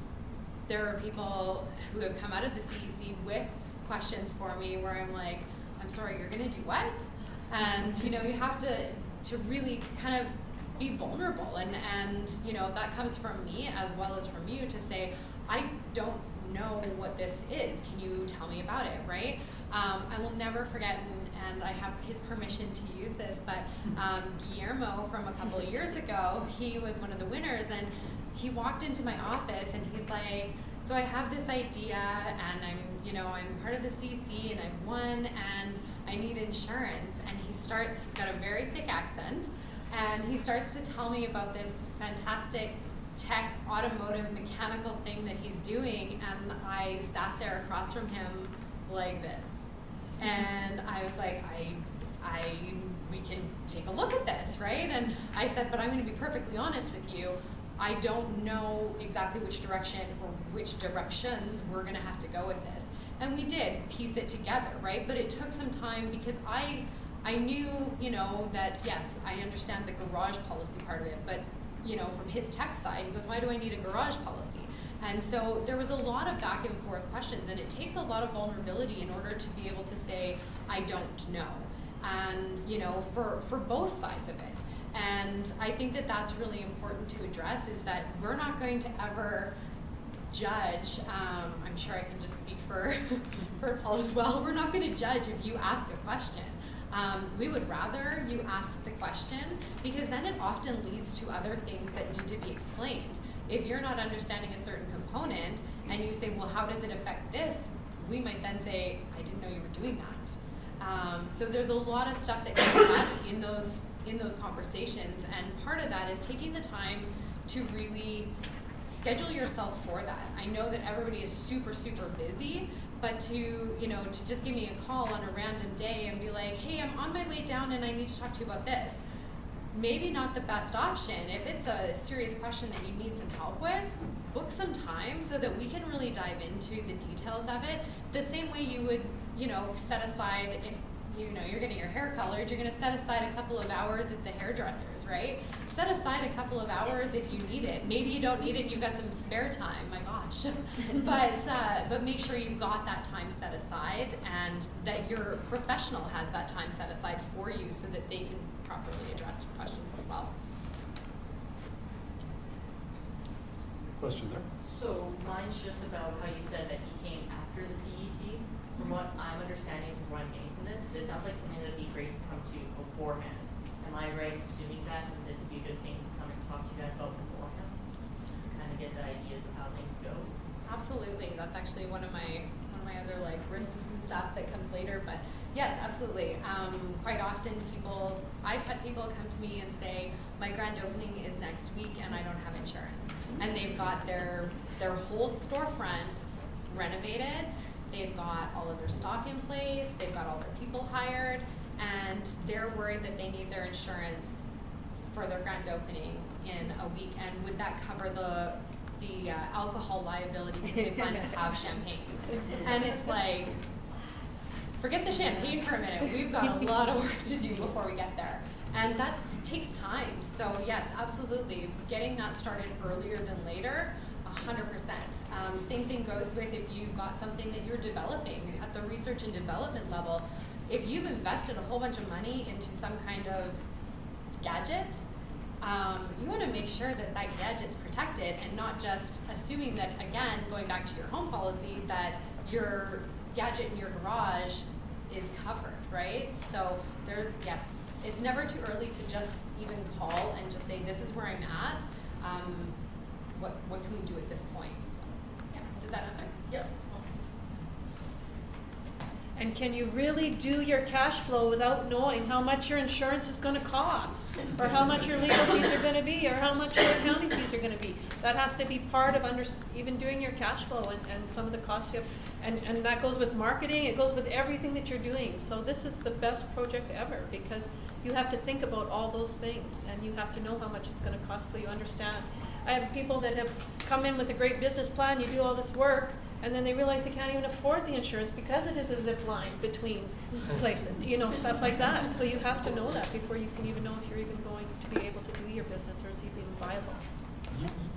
there are people who have come out of the CEC with questions for me where I'm like, I'm sorry, you're gonna do what? And you have to really kind of be vulnerable, and that comes from me as well as from you to say, I don't know what this is. Can you tell me about it, right? I will never forget, and I have his permission to use this, but Guillermo from a couple of years ago, he was one of the winners, and he walked into my office and he's like, so I have this idea, and I'm part of the CC, and I've won, and I need insurance. And he's got a very thick accent, and he starts to tell me about this fantastic tech, automotive, mechanical thing that he's doing, and I sat there across from him like this. And I was like, we can take a look at this, right? And I said, but I'm going to be perfectly honest with you. I don't know exactly which direction or which directions we're going to have to go with this. And we did piece it together, right? But it took some time because I knew, you know, that yes, I understand the garage policy part of it, but you know, from his tech side, he goes, why do I need a garage policy? And so there was a lot of back and forth questions, and it takes a lot of vulnerability in order to be able to say, I don't know. And, you know, for both sides of it. And I think that that's really important to address, is that we're not going to ever judge, I'm sure I can just speak for Paul as well, we're not going to judge if you ask a question. We would rather you ask the question, because then it often leads to other things that need to be explained. If you're not understanding a certain component and you say, well, how does it affect this? We might then say, I didn't know you were doing that. So there's a lot of stuff that comes up in those conversations, and part of that is taking the time to really schedule yourself for that. I know that everybody is super, super busy, but to just give me a call on a random day and be like, hey, I'm on my way down and I need to talk to you about this. Maybe not the best option. If it's a serious question that you need some help with, book some time so that we can really dive into the details of it. The same way you would, set aside, if you're getting your hair colored, you're going to set aside a couple of hours at the hairdressers, right? Set aside a couple of hours if you need it. Maybe you don't need it, you've got some spare time, my gosh. But make sure you've got that time set aside, and that your professional has that time set aside for you so that they can properly address your questions as well. Question there? So mine's just about how you said that he came after the CEC. From what I'm understanding from what I'm getting from this sounds like something that'd be great to come to beforehand. Am I right assuming that this would be a good thing to come and talk to you guys about beforehand? Kind of get the ideas of how things go? Absolutely. That's actually one of my other risks and stuff that comes later. But yes, absolutely. Quite often I've had people come to me and say, my grand opening is next week and I don't have insurance. And they've got their whole storefront renovated. They've got all of their stock in place. They've got all their people hired, and they're worried that they need their insurance for their grand opening in a week. And would that cover the alcohol liability because they plan to have champagne? And it's like, forget the champagne for a minute. We've got a lot of work to do before we get there. And that takes time. So yes, absolutely. Getting that started earlier than later, 100%. Same thing goes with if you've got something that you're developing at the research and development level. If you've invested a whole bunch of money into some kind of gadget, you want to make sure that that gadget's protected, and not just assuming that, again, going back to your home policy, that your gadget in your garage is covered, right? So yes, it's never too early to just even call and just say, this is where I'm at. What can we do at this point? So, yeah, does that answer? Yep. And can you really do your cash flow without knowing how much your insurance is going to cost, or how much your legal fees are going to be, or how much your accounting fees are going to be? That has to be part of even doing your cash flow and some of the costs you have. And that goes with marketing. It goes with everything that you're doing. So this is the best project ever, because you have to think about all those things, and you have to know how much it's going to cost so you understand. I have people that have come in with a great business plan, you do all this work, and then they realize they can't even afford the insurance because it is a zip line between places, stuff like that. So you have to know that before you can even know if you're even going to be able to do your business, or it's even viable.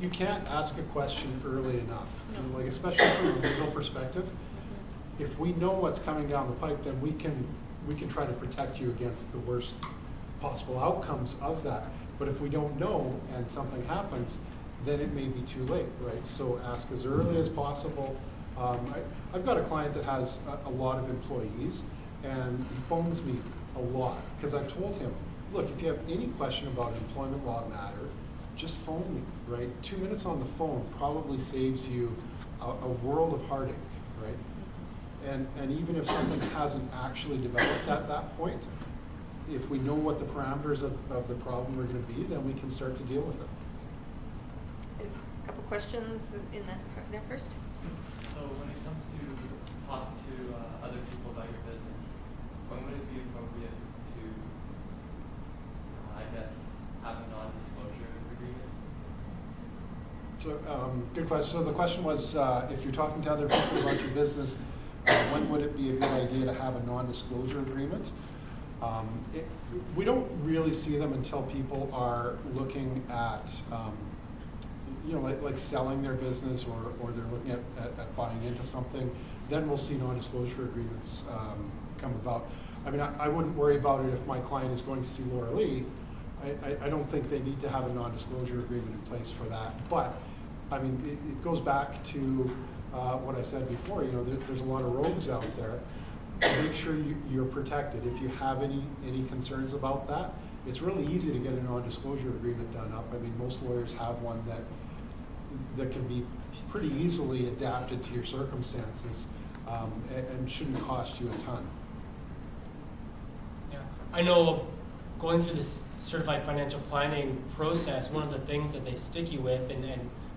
You can't ask a question early enough, especially from a legal perspective. If we know what's coming down the pipe, then we can try to protect you against the worst possible outcomes of that. But if we don't know and something happens, then it may be too late, right? So ask as early as possible. I've got a client that has a lot of employees, and he phones me a lot because I've told him, look, if you have any question about an employment law matter, just phone me, right? 2 minutes on the phone probably saves you a world of heartache, right? And even if something hasn't actually developed at that point, if we know what the parameters of the problem are going to be, then we can start to deal with it. There's a couple questions in there first. So when it comes to talking to other people about your business, when would it be appropriate to, have a non-disclosure agreement? So, good question. So the question was, if you're talking to other people about your business, when would it be a good idea to have a non-disclosure agreement? We don't really see them until people are looking at, like selling their business or they're looking at buying into something. Then we'll see non-disclosure agreements come about. I mean, I wouldn't worry about it if my client is going to see Laura Lee. I don't think they need to have a non-disclosure agreement in place for that. But, I mean, it goes back to what I said before. There's a lot of rogues out there. Make sure you're protected. If you have any concerns about that, it's really easy to get a non-disclosure agreement done up. I mean, most lawyers have one that can be pretty easily adapted to your circumstances and shouldn't cost you a ton. Yeah, I know going through this certified financial planning process, one of the things that they stick you with and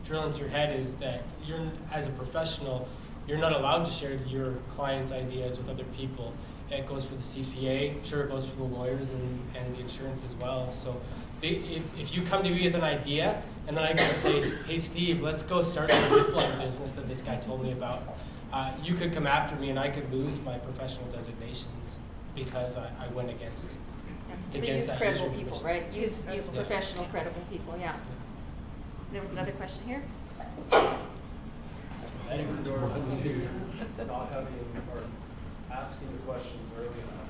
drill into your head is that you're, as a professional, you're not allowed to share your client's ideas with other people. It goes for the CPA, I'm sure it goes for the lawyers and the insurance as well. So if you come to me with an idea and then I can say, hey Steve, let's go start the zipline business that this guy told me about, you could come after me and I could lose my professional designations because I went against So use that credible user people, permission. right? Use professional, credible people, yeah. There was another question here. In regards to not having or asking the questions early enough.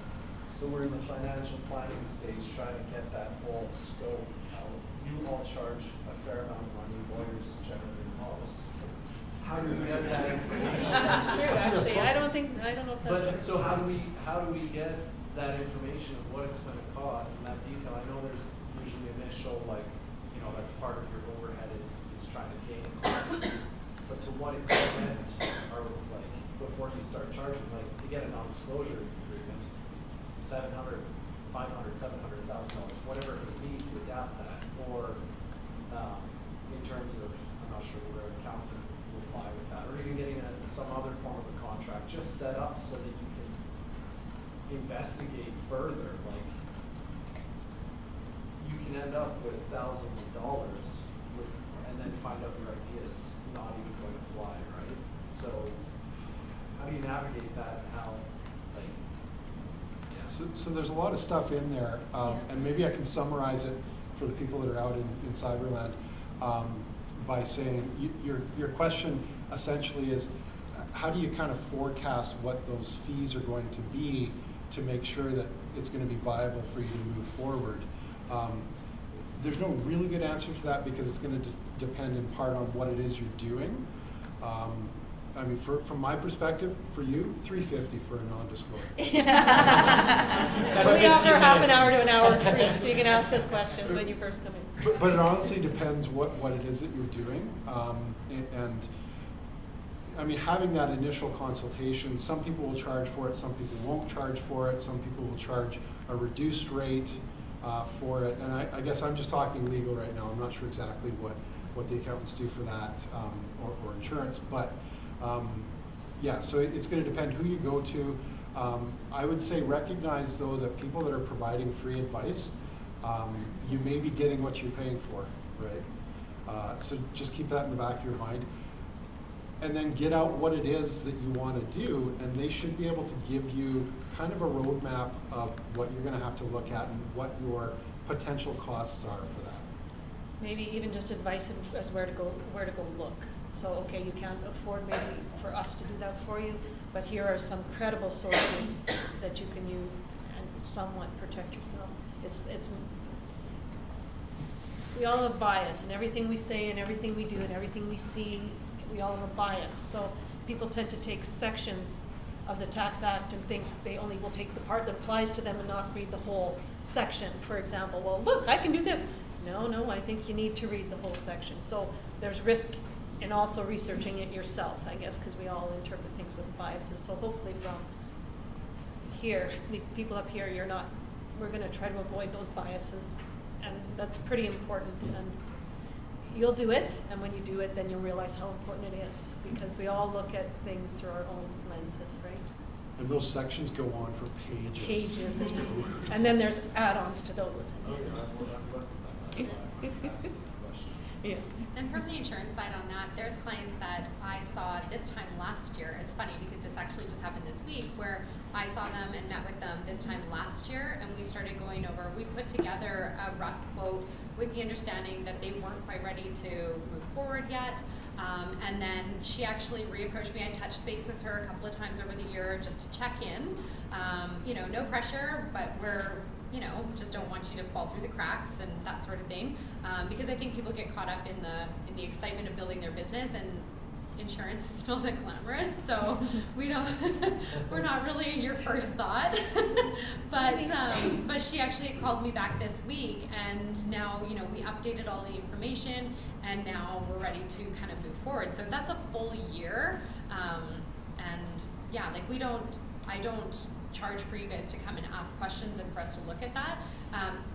So we're in the financial planning stage trying to get that whole scope out. You all charge a fair amount of money, lawyers generally most. How do we get that information? That's true, actually. I don't know if that's But so how do we get that information of what it's going to cost and that detail? I know there's usually initial, that's part of your overhead is trying to gain client. But to what extent are before you start charging, to get a non-disclosure agreement, $700, $500, $700,000, whatever it would be to adapt that, or in terms of, I'm not sure where an accountant will apply with that, or even getting some other form of a contract just set up so that you can investigate further. You can end up with thousands of dollars and then find out your ideas not even going to fly, right? So how do you navigate that and how, So there's a lot of stuff in there, and maybe I can summarize it for the people that are out in Cyberland by saying your question essentially is how do you kind of forecast what those fees are going to be to make sure that it's going to be viable for you to move forward. There's no really good answer to that because it's going to depend in part on what it is you're doing. I mean, from my perspective, for you, $350 for a non-disclosure. We offer half an hour to an hour free, so you can ask us questions when you first come in. But it honestly depends what it is that you're doing. And I mean, having that initial consultation, some people will charge for it, some people won't charge for it, some people will charge a reduced rate for it. And I guess I'm just talking legal right now. I'm not sure exactly what the accountants do for that or insurance. But yeah, so it's going to depend who you go to. I would say recognize, though, that people that are providing free advice, you may be getting what you're paying for, right? So just keep that in the back of your mind. And then get out what it is that you want to do, and they should be able to give you kind of a roadmap of what you're going to have to look at and what your potential costs are for that. Maybe even just advice as where to go look. So, okay, you can't afford maybe for us to do that for you, but here are some credible sources that you can use and somewhat protect yourself. It's we all have bias, and everything we say and everything we do and everything we see, we all have a bias. So people tend to take sections of the Tax Act and think they only will take the part that applies to them and not read the whole section. For example, well, look, I can do this. No, I think you need to read the whole section. So there's risk in also researching it yourself, I guess, because we all interpret things with biases. So hopefully from here, the people up here, we're going to try to avoid those biases, and that's pretty important. And you'll do it, and when you do it, then you'll realize how important it is, because we all look at things through our own lenses, right? And those sections go on for pages. And then there's add-ons to those. Okay, that's why I asked the question. Yeah. Then from the insurance side on that, there's clients that I saw this time last year. It's funny because this actually just happened this week where I saw them and met with them this time last year, and we started going over, we put together a rough quote with the understanding that they weren't quite ready to move forward yet. And then she actually reapproached me. I touched base with her a couple of times over the year just to check in. You know, no pressure, but we're, you know, just don't want you to fall through the cracks and that sort of thing. Because I think people get caught up in the excitement of building their business, and insurance is still that glamorous, so we don't we're not really your first thought. But she actually called me back this week, and now, you know, we updated all the information, and now we're ready to kind of move forward. So that's a full year, and yeah, like I don't charge for you guys to come and ask questions and for us to look at that,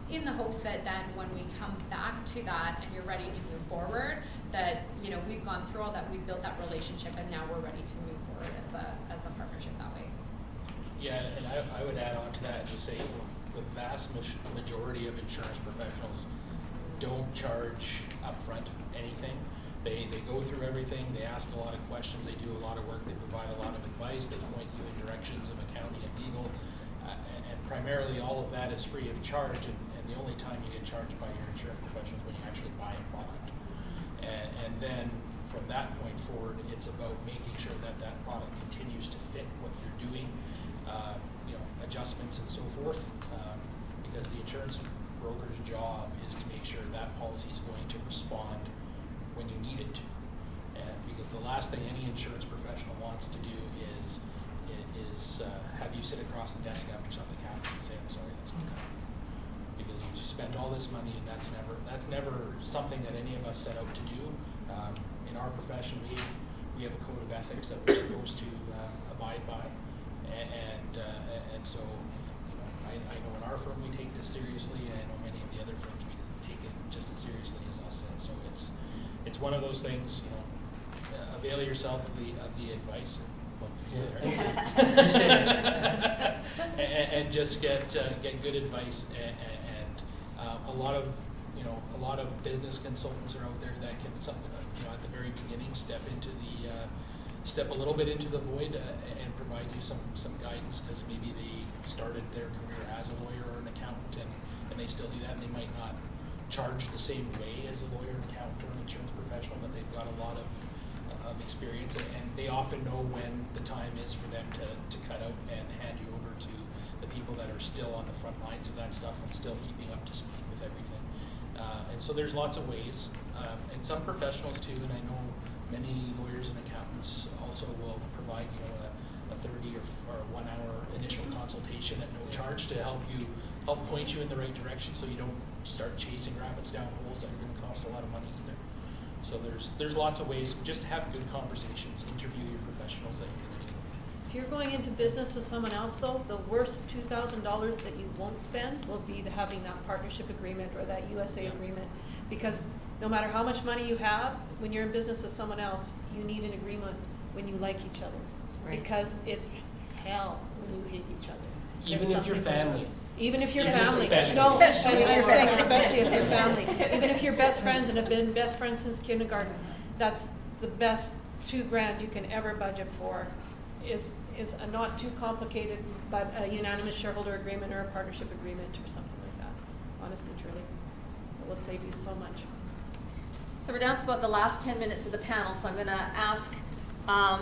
in the hopes that then when we come back to that and you're ready to move forward, that, you know, we've gone through all that, we've built that relationship, and now we're ready to move forward as a partnership that way. Yeah, and I would add on to that and just say the vast majority of insurance professionals don't charge upfront anything. They go through everything, they ask a lot of questions, they do a lot of work, they provide a lot of advice, they point you in directions of accounting and legal, and primarily all of that is free of charge, and the only time you get charged by your insurance professional is when you actually buy a product. And then from that point forward, it's about making sure that that product continues to fit what you're doing, you know, adjustments and so forth, because the insurance broker's job is to make sure that policy is going to respond when you need it to. Because the last thing any insurance professional wants to do is have you sit across the desk after something happens and say, I'm sorry, that's not coming. Because you just spend all this money, and that's never something that any of us set out to do. In our profession, we have a code of ethics that we're supposed to abide by, and so, you know, I know in our firm we take this seriously, and I know many of the other firms we take it just as seriously as us. And so it's one of those things, you know, avail yourself of the advice. Appreciate it. And just get good advice, and a lot of business consultants are out there that can, you know, at the very beginning step a little bit into the void and provide you some guidance, because maybe they started their career as a lawyer or an accountant, and they still do that, and they might not charge the same way as a lawyer, an accountant, or an insurance professional, but they've got a lot of experience, and they often know when the time is for them to cut out and hand you over to the people that are still on the front lines of that stuff and still keeping up to speed with everything. And so there's lots of ways, and some professionals too, and I know many lawyers and accountants also will provide, you know, a 30 or 1 hour initial consultation at no charge to help point you in the right direction, so you don't start chasing rabbits down holes that are going to cost a lot of money either. So there's lots of ways. Just have good conversations. Interview your professionals that you're going to deal with. If you're going into business with someone else, though, the worst $2,000 that you won't spend will be having that partnership agreement or that USA agreement, because no matter how much money you have, when you're in business with someone else, you need an agreement when you like each other, because it's hell when you hate each other. Even if you're family. Even if you're Yes, family. especially. No, Especially if I'm you're saying family. especially if you're family. Even if you're best friends and have been best friends since kindergarten, that's the best $2,000 you can ever budget for, is a not too complicated, but a unanimous shareholder agreement or a partnership agreement or something like that. Honestly, truly, it will save you so much. So we're down to about the last 10 minutes of the panel, so I'm going to ask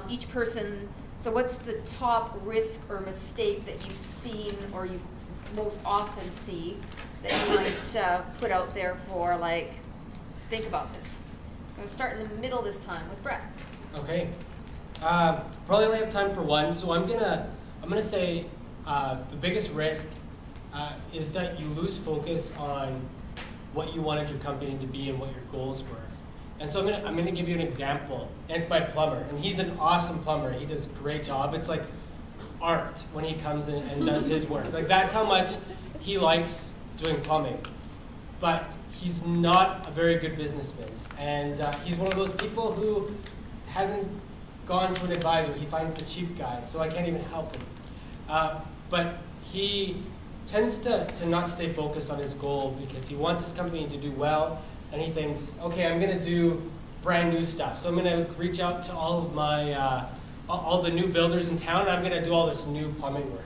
each person, so what's the top risk or mistake that you've seen or you most often see that you might put out there for, like, think about this? So we'll start in the middle this time with Brett. Okay. Probably only have time for one, so I'm gonna say the biggest risk is that you lose focus on what you wanted your company to be and what your goals were. And so I'm gonna give you an example. And it's my plumber, and he's an awesome plumber. He does a great job. It's like art when he comes in and does his work. Like, that's how much he likes doing plumbing. But he's not a very good businessman, and he's one of those people who hasn't gone to an advisor. He finds the cheap guy, so I can't even help him. But he tends to not stay focused on his goal because he wants his company to do well, and he thinks, okay, I'm gonna do brand new stuff. So I'm gonna reach out to all of my, all the new builders in town, and I'm gonna do all this new plumbing work.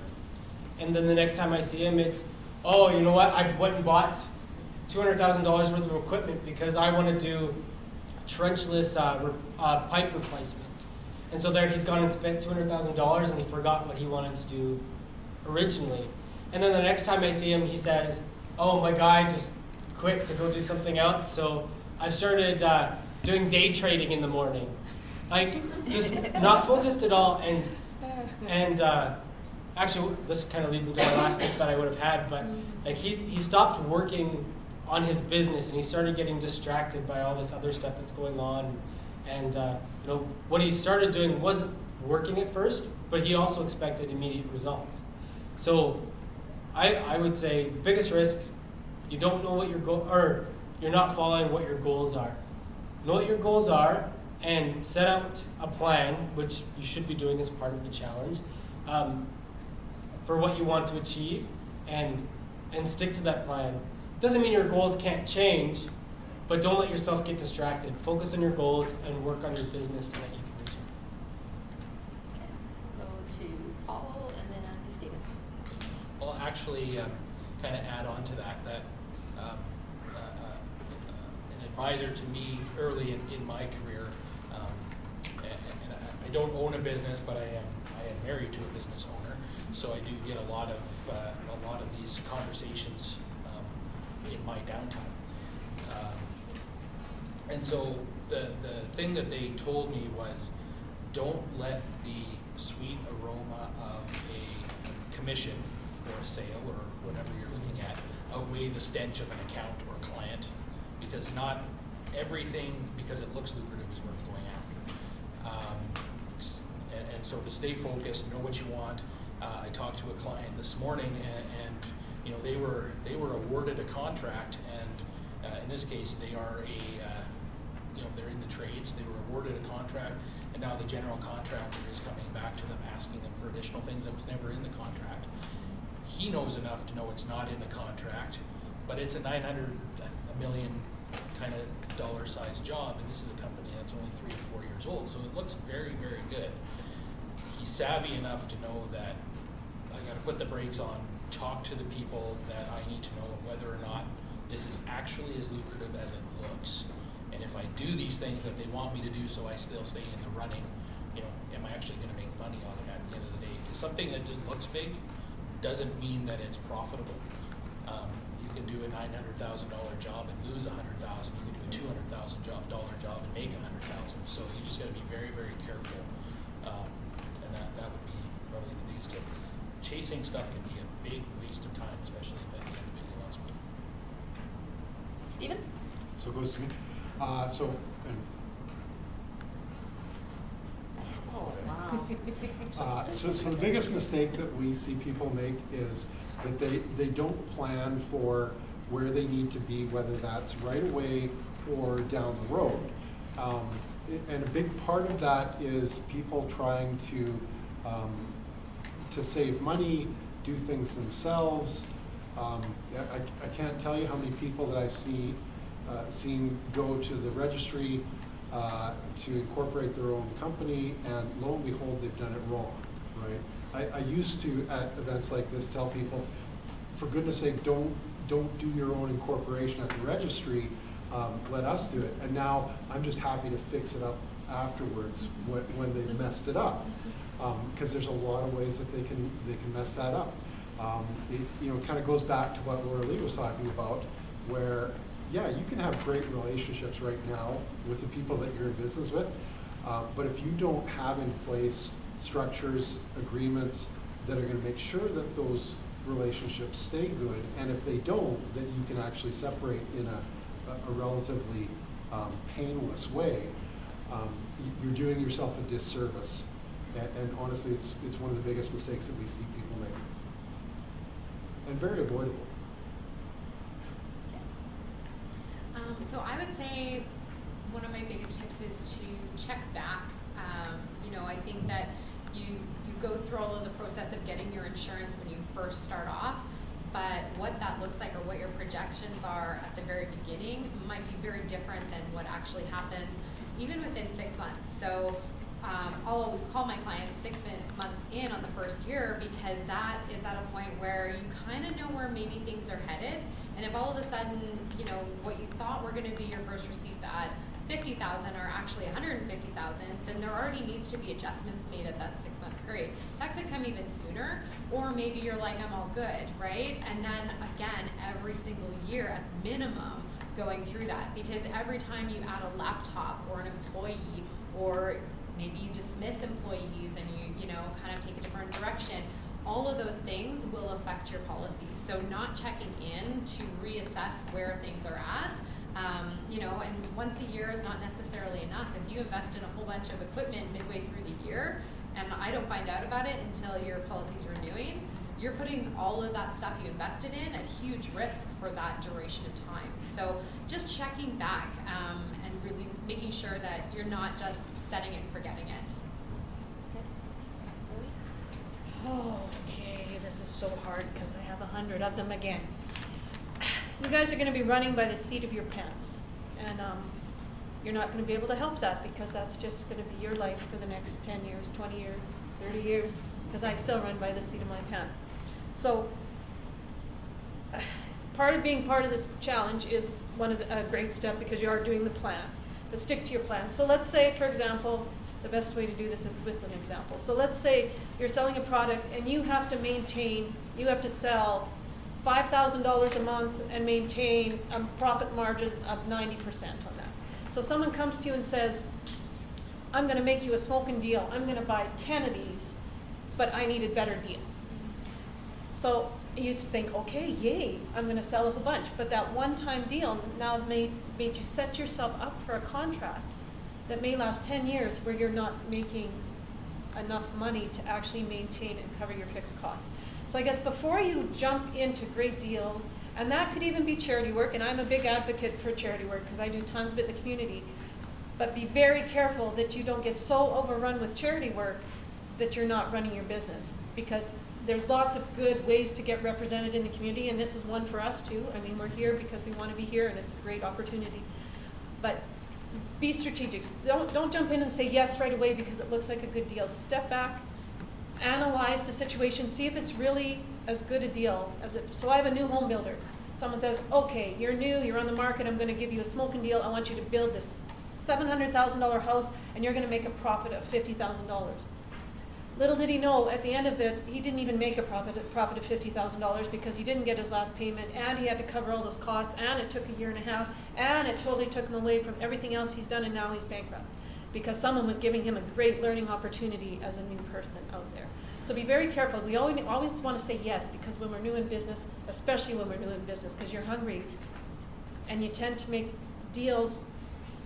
And then the next time I see him, it's, oh, you know what, I went and bought $200,000 worth of equipment because I want to do trenchless pipe replacement. And so there he's gone and spent $200,000 and he forgot what he wanted to do originally. And then the next time I see him, he says, oh, my guy just quit to go do something else. So I've started doing day trading in the morning. Like, just not focused at all. And actually, this kind of leads into my last tip that I would have had, but like he stopped working on his business and he started getting distracted by all this other stuff that's going on. And you know, what he started doing wasn't working at first, but he also expected immediate results. So I would say biggest risk, you don't know what your goal, or you're not following what your goals are. Know what your goals are and set out a plan, which you should be doing as part of the challenge, for what you want to achieve, and stick to that plan. Doesn't mean your goals can't change, but don't let yourself get distracted. Focus on your goals and work on your business so that you can reach them. Okay. Go to Paul and then to Stephen. Well, actually, kind of add on to that, an advisor to me early in my career, and I don't own a business, but I am married to a business owner, so I do get a lot of these conversations in my downtime. And so the thing that they told me was, don't let the sweet aroma of a commission or a sale or whatever you're looking at outweigh the stench of an account or client, because not everything, because it looks lucrative, is worth going after. And so to stay focused, know what you want. I talked to a client this morning, and you know, they were awarded a contract, and in this case they are they're in the trades. They were awarded a contract, and now the general contractor is coming back to them asking them for additional things that was never in the contract. He knows enough to know it's not in the contract, but it's a $900 million kind of dollar size job, and this is a company that's only 3 or 4 years old, so it looks very, very good. He's savvy enough to know that I got to put the brakes on, talk to the people that I need to know whether or not this is actually as lucrative as it looks. And if I do these things that they want me to do so I still stay in the running, you know, am I actually going to make money on it at the end of the day? Because something that just looks big doesn't mean that it's profitable. You can do a $900,000 job and lose $100,000. You can do a $200,000 job and make $100,000. So you just got to be very, very careful. And that would be probably the biggest tip. Chasing stuff can be a big waste of time, especially if the individual wants to. Stephen? So it goes to me. So the biggest mistake that we see people make is that they don't plan for where they need to be, whether that's right away or down the road. And a big part of that is people trying to save money, do things themselves. I can't tell you how many people that I've seen go to the registry to incorporate their own company, and lo and behold, they've done it wrong, right? I used to, at events like this, tell people, for goodness sake, don't do your own incorporation at the registry, let us do it. And now I'm just happy to fix it up afterwards when they've messed it up, because there's a lot of ways that they can mess that up. It kind of goes back to what Laura Lee was talking about, where yeah, you can have great relationships right now with the people that you're in business with, but if you don't have in place structures, agreements that are going to make sure that those relationships stay good, and if they don't, that you can actually separate in a relatively painless way, you're doing yourself a disservice. And honestly, it's one of the biggest mistakes that we see people make, and very avoidable. So I would say one of my biggest tips is to check back. I think that you go through all of the process of getting your insurance when you first start off, but what that looks like or what your projections are at the very beginning might be very different than what actually happens even within 6 months. So I'll always call my clients 6 months in on the first year, because that is at a point where you kind of know where maybe things are headed. And if all of a sudden, you know, what you thought were going to be your gross receipts at 50,000 are actually 150,000, then there already needs to be adjustments made at that 6 month period. That could come even sooner, or maybe you're like, I'm all good, right? And then again, every single year at minimum going through that, because every time you add a laptop or an employee, or maybe you dismiss employees and you know, kind of take a different direction, all of those things will affect your policies. So not checking in to reassess where things are at, you know, and once a year is not necessarily enough. If you invest in a whole bunch of equipment midway through the year, and I don't find out about it until your policy's renewing, you're putting all of that stuff you invested in at huge risk for that duration of time. So just checking back and really making sure that you're not just setting it and forgetting it. Oh, okay, this is so hard because I have 100 of them again. You guys are going to be running by the seat of your pants, and you're not going to be able to help that, because that's just going to be your life for the next 10 years, 20 years, 30 years, because I still run by the seat of my pants. So part of being part of this challenge is a great step, because you are doing the plan, but stick to your plan. So let's say, for example, the best way to do this is with an example. So let's say you're selling a product and you have to sell $5,000 a month and maintain a profit margin of 90% on that. So someone comes to you and says, I'm going to make you a smoking deal. I'm going to buy 10 of these, but I need a better deal. So you think, okay, yay, I'm going to sell a whole bunch. But that one-time deal now made you set yourself up for a contract that may last 10 years, where you're not making enough money to actually maintain and cover your fixed costs. So I guess before you jump into great deals, and that could even be charity work, and I'm a big advocate for charity work because I do tons of it in the community, but be very careful that you don't get so overrun with charity work that you're not running your business, because there's lots of good ways to get represented in the community, and this is one for us too. I mean, we're here because we want to be here, and it's a great opportunity. But be strategic. Don't jump in and say yes right away because it looks like a good deal. Step back, analyze the situation, see if it's really as good a deal as it. So I have a new home builder. Someone says, okay, you're new, you're on the market, I'm going to give you a smoking deal. I want you to build this $700,000 house, and you're going to make a profit of $50,000. Little did he know, at the end of it, he didn't even make a profit of $50,000, because he didn't get his last payment, and he had to cover all those costs, and it took 1.5 years, and it totally took him away from everything else he's done, and now he's bankrupt, because someone was giving him a great learning opportunity as a new person out there. So be very careful. We always want to say yes, because when we're new in business, especially when we're new in business, because you're hungry, and you tend to make deals.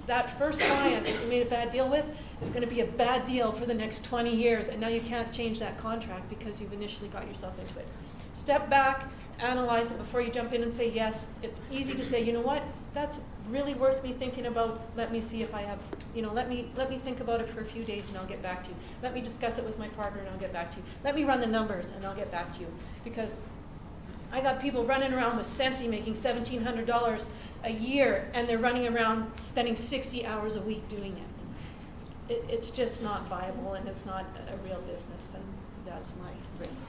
That first client that you made a bad deal with is going to be a bad deal for the next 20 years, and now you can't change that contract because you've initially got yourself into it. Step back, analyze it before you jump in and say yes. It's easy to say, you know what, that's really worth me thinking about. Let me see if I have, let me think about it for a few days, and I'll get back to you. Let me discuss it with my partner, and I'll get back to you. Let me run the numbers, and I'll get back to you. Because I got people running around with Sensi making $1,700 a year, and they're running around spending 60 hours a week doing it. It's just not viable, and it's not a real business, and that's my risk.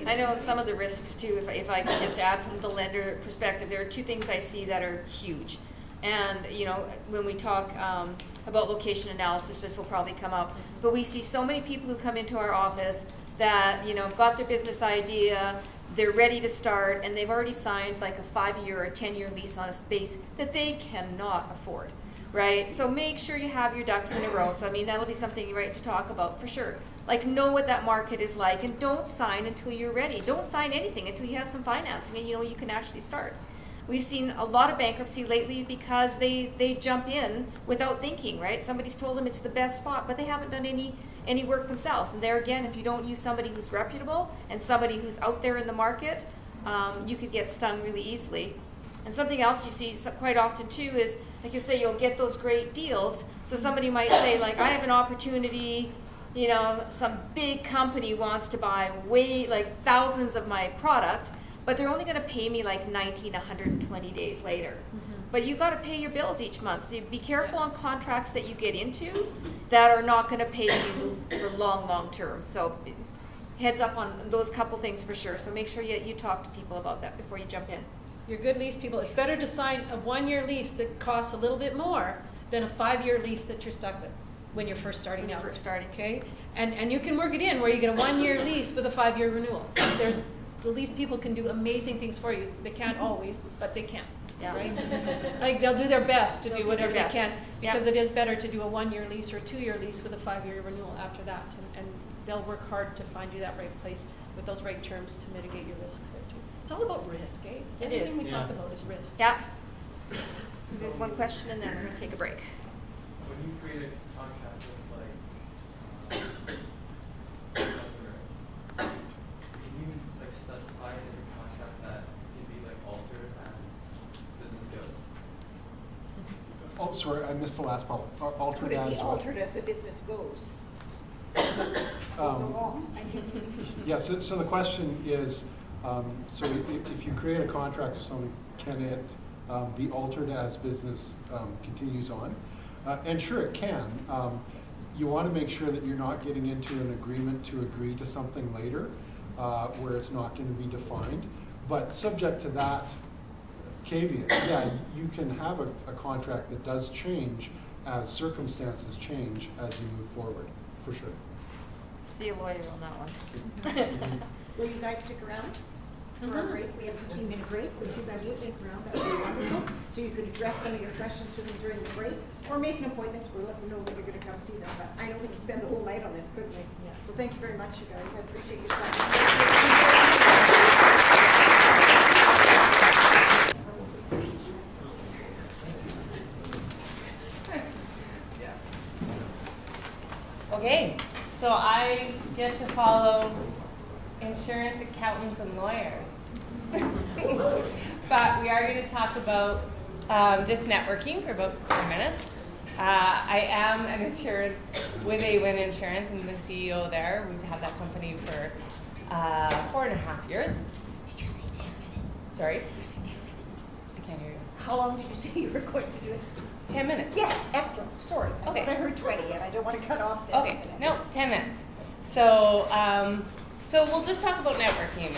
I know some of the risks too, if I can just add from the lender perspective, there are two things I see that are huge. And when we talk about location analysis, this will probably come up, but we see so many people who come into our office that got their business idea, they're ready to start, and they've already signed like a 5-year or 10-year lease on a space that they cannot afford, right? So make sure you have your ducks in a row. So that'll be something you're right to talk about for sure. Like, know what that market is like, and don't sign until you're ready. Don't sign anything until you have some financing and you can actually start. We've seen a lot of bankruptcy lately because they jump in without thinking, right? Somebody's told them it's the best spot, but they haven't done any work themselves. And there again, if you don't use somebody who's reputable and somebody who's out there in the market, you could get stung really easily. And something else you see quite often too is, like you say, you'll get those great deals. So somebody might say, like, I have an opportunity you know, some big company wants to buy like thousands of my product, but they're only gonna pay me like 90 to 120 days later. But you gotta pay your bills each month, so you be careful on contracts that you get into that are not gonna pay you for long term. So heads up on those couple things for sure. So make sure you talk to people about that before you jump in. You're good lease people. It's better to sign a 1-year lease that costs a little bit more than a 5-year lease that you're stuck with when you're first starting out. Okay? And you can work it in where you get a 1-year lease with a 5-year renewal. The lease people can do amazing things for you. They can't always, but they can. Yeah. Right? Like they'll do their best to They'll do do whatever their they can, best. because Yeah. it is better to do a 1-year lease or a 2-year lease with a 5-year renewal after that. And they'll work hard to find you that right place with those right terms to mitigate your risks there too. It's all about risk, eh? It is. Everything we talk Yeah. about is risk. Yeah. There's one question and then we're gonna take a break. When you create a contract with customer, can you like specify in your contract that it be like altered as business goes? Oh, sorry, I missed the last part. Altered Could it be as what? altered as the business goes? Goes along, I guess. Yeah, so the question is, so if you create a contract with someone, can it be altered as business continues on? And sure, it can. You want to make sure that you're not getting into an agreement to agree to something later where it's not going to be defined. But subject to that caveat, yeah, you can have a contract that does change as circumstances change as you move forward, for sure. See a lawyer on that one. Will you guys stick around for our break? We have a 15-minute break. If you guys will stick around, that would be wonderful. So you could address some of your questions to them during the break, or make an appointment, or let them know that you're going to come see them. But I know we could spend the whole night on this, couldn't we? Yeah. So thank you very much, you guys. I appreciate your time. Okay, so I get to follow insurance accountants and lawyers. But we are going to talk about just networking for about 10 minutes. I am an insurance with A-Win Insurance and the CEO there. We've had that company for 4.5 years. Did you say 10 minutes? Sorry? You said 10 minutes. I can't hear you. How long did you say you were going to do it? 10 minutes. Yes, excellent. Sorry. Okay. I heard 20 and I don't want to cut off the Okay, no, 10 minutes. So, so we'll just talk about networking.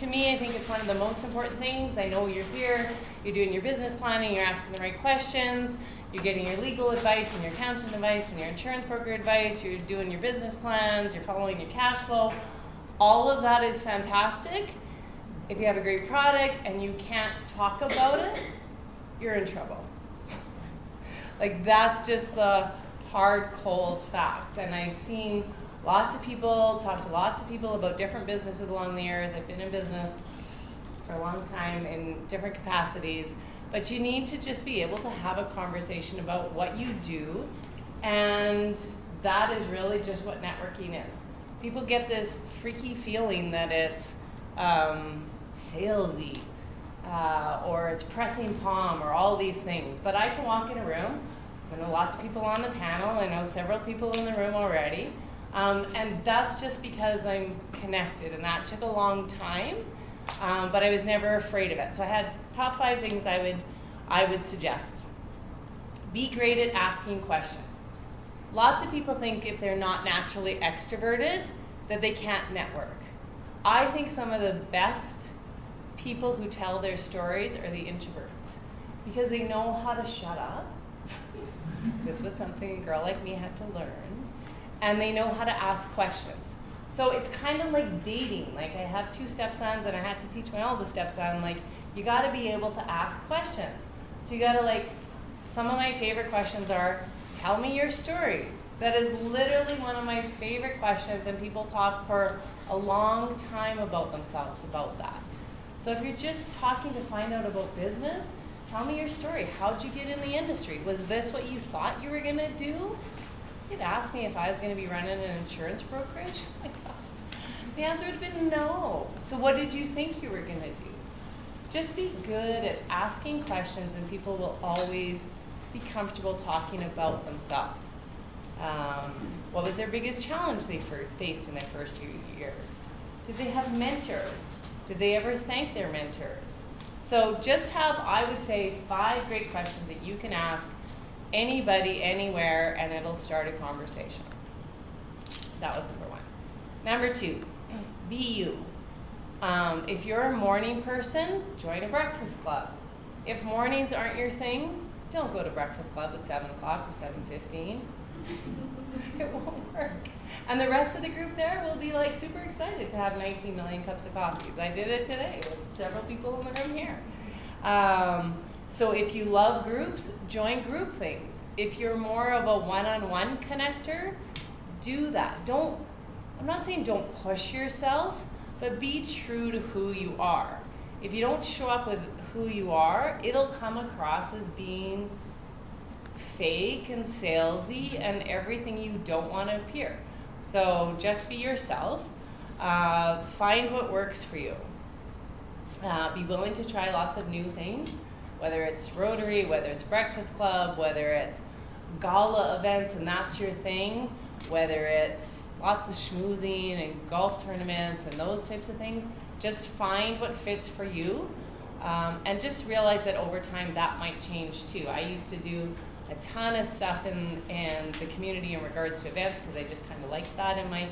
To me, I think it's one of the most important things. I know you're here, you're doing your business planning, you're asking the right questions, you're getting your legal advice and your accountant advice and your insurance broker advice, you're doing your business plans, you're following your cash flow. All of that is fantastic. If you have a great product and you can't talk about it, you're in trouble. Like, that's just the hard, cold facts. And I've seen lots of people, talk to lots of people about different businesses along the years. I've been in business for a long time in different capacities. But you need to just be able to have a conversation about what you do. And that is really just what networking is. People get this freaky feeling that it's salesy, or it's pressing palm, or all these things. But I can walk in a room. I know lots of people on the panel. I know several people in the room already. And that's just because I'm connected, and that took a long time, but I was never afraid of it. So I had top 5 things I would suggest. Be great at asking questions. Lots of people think if they're not naturally extroverted, that they can't network. I think some of the best people who tell their stories are the introverts, because they know how to shut up. This was something a girl like me had to learn. And they know how to ask questions. So it's kind of like dating. Like, I have 2 stepsons and I had to teach my oldest stepson, like, you gotta be able to ask questions. So you gotta, like, some of my favorite questions are, tell me your story. That is literally one of my favorite questions, and people talk for a long time about themselves about that. So if you're just talking to find out about business, tell me your story. How'd you get in the industry? Was this what you thought you were gonna do? You'd ask me if I was going to be running an insurance brokerage. The answer would have been no. So what did you think you were going to do? Just be good at asking questions, and people will always be comfortable talking about themselves. What was their biggest challenge they faced in their first few years? Did they have mentors? Did they ever thank their mentors? So just have, I would say, 5 great questions that you can ask anybody, anywhere, and it'll start a conversation. That was number 1. Number 2, be you. If you're a morning person, join a breakfast club. If mornings aren't your thing, don't go to breakfast club at 7 o'clock or 7:15. It won't work. And the rest of the group there will be like super excited to have 19 million cups of coffees. I did it today with several people in the room here. So if you love groups, join group things. If you're more of a one-on-one connector, do that. I'm not saying don't push yourself, but be true to who you are. If you don't show up with who you are, it'll come across as being fake and salesy and everything you don't want to appear. So just be yourself. Find what works for you. Be willing to try lots of new things, whether it's Rotary, whether it's Breakfast Club, whether it's gala events and that's your thing, whether it's lots of schmoozing and golf tournaments and those types of things. Just find what fits for you, and just realize that over time that might change too. I used to do a ton of stuff in the community in regards to events because I just kind of liked that in my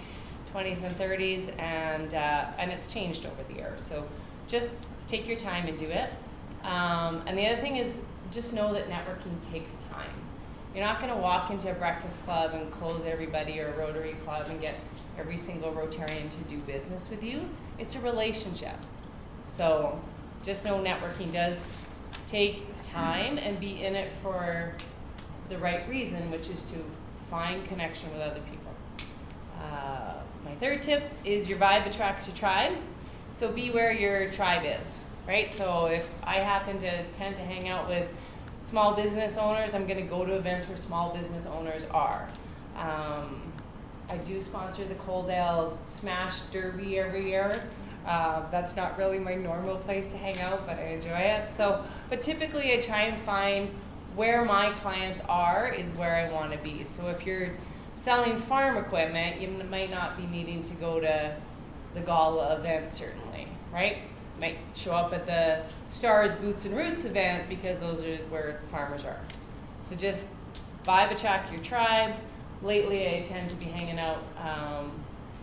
20s and 30s, and it's changed over the years. So just take your time and do it. And the other thing is just know that networking takes time. You're not going to walk into a breakfast club and close everybody, or a Rotary club and get every single Rotarian to do business with you. It's a relationship. So just know networking does take time and be in it for the right reason, which is to find connection with other people. My 3rd tip is your vibe attracts your tribe. So be where your tribe is, right? So if I happen to tend to hang out with small business owners, I'm going to go to events where small business owners are. I do sponsor the Coaldale Smash Derby every year. That's not really my normal place to hang out, but I enjoy it. So, but typically I try and find where my clients are is where I want to be. So if you're selling farm equipment, you might not be needing to go to the gala event, certainly, right? You might show up at the Stars, Boots, and Roots event because those are where farmers are. So just vibe attract your tribe. Lately, I tend to be hanging out,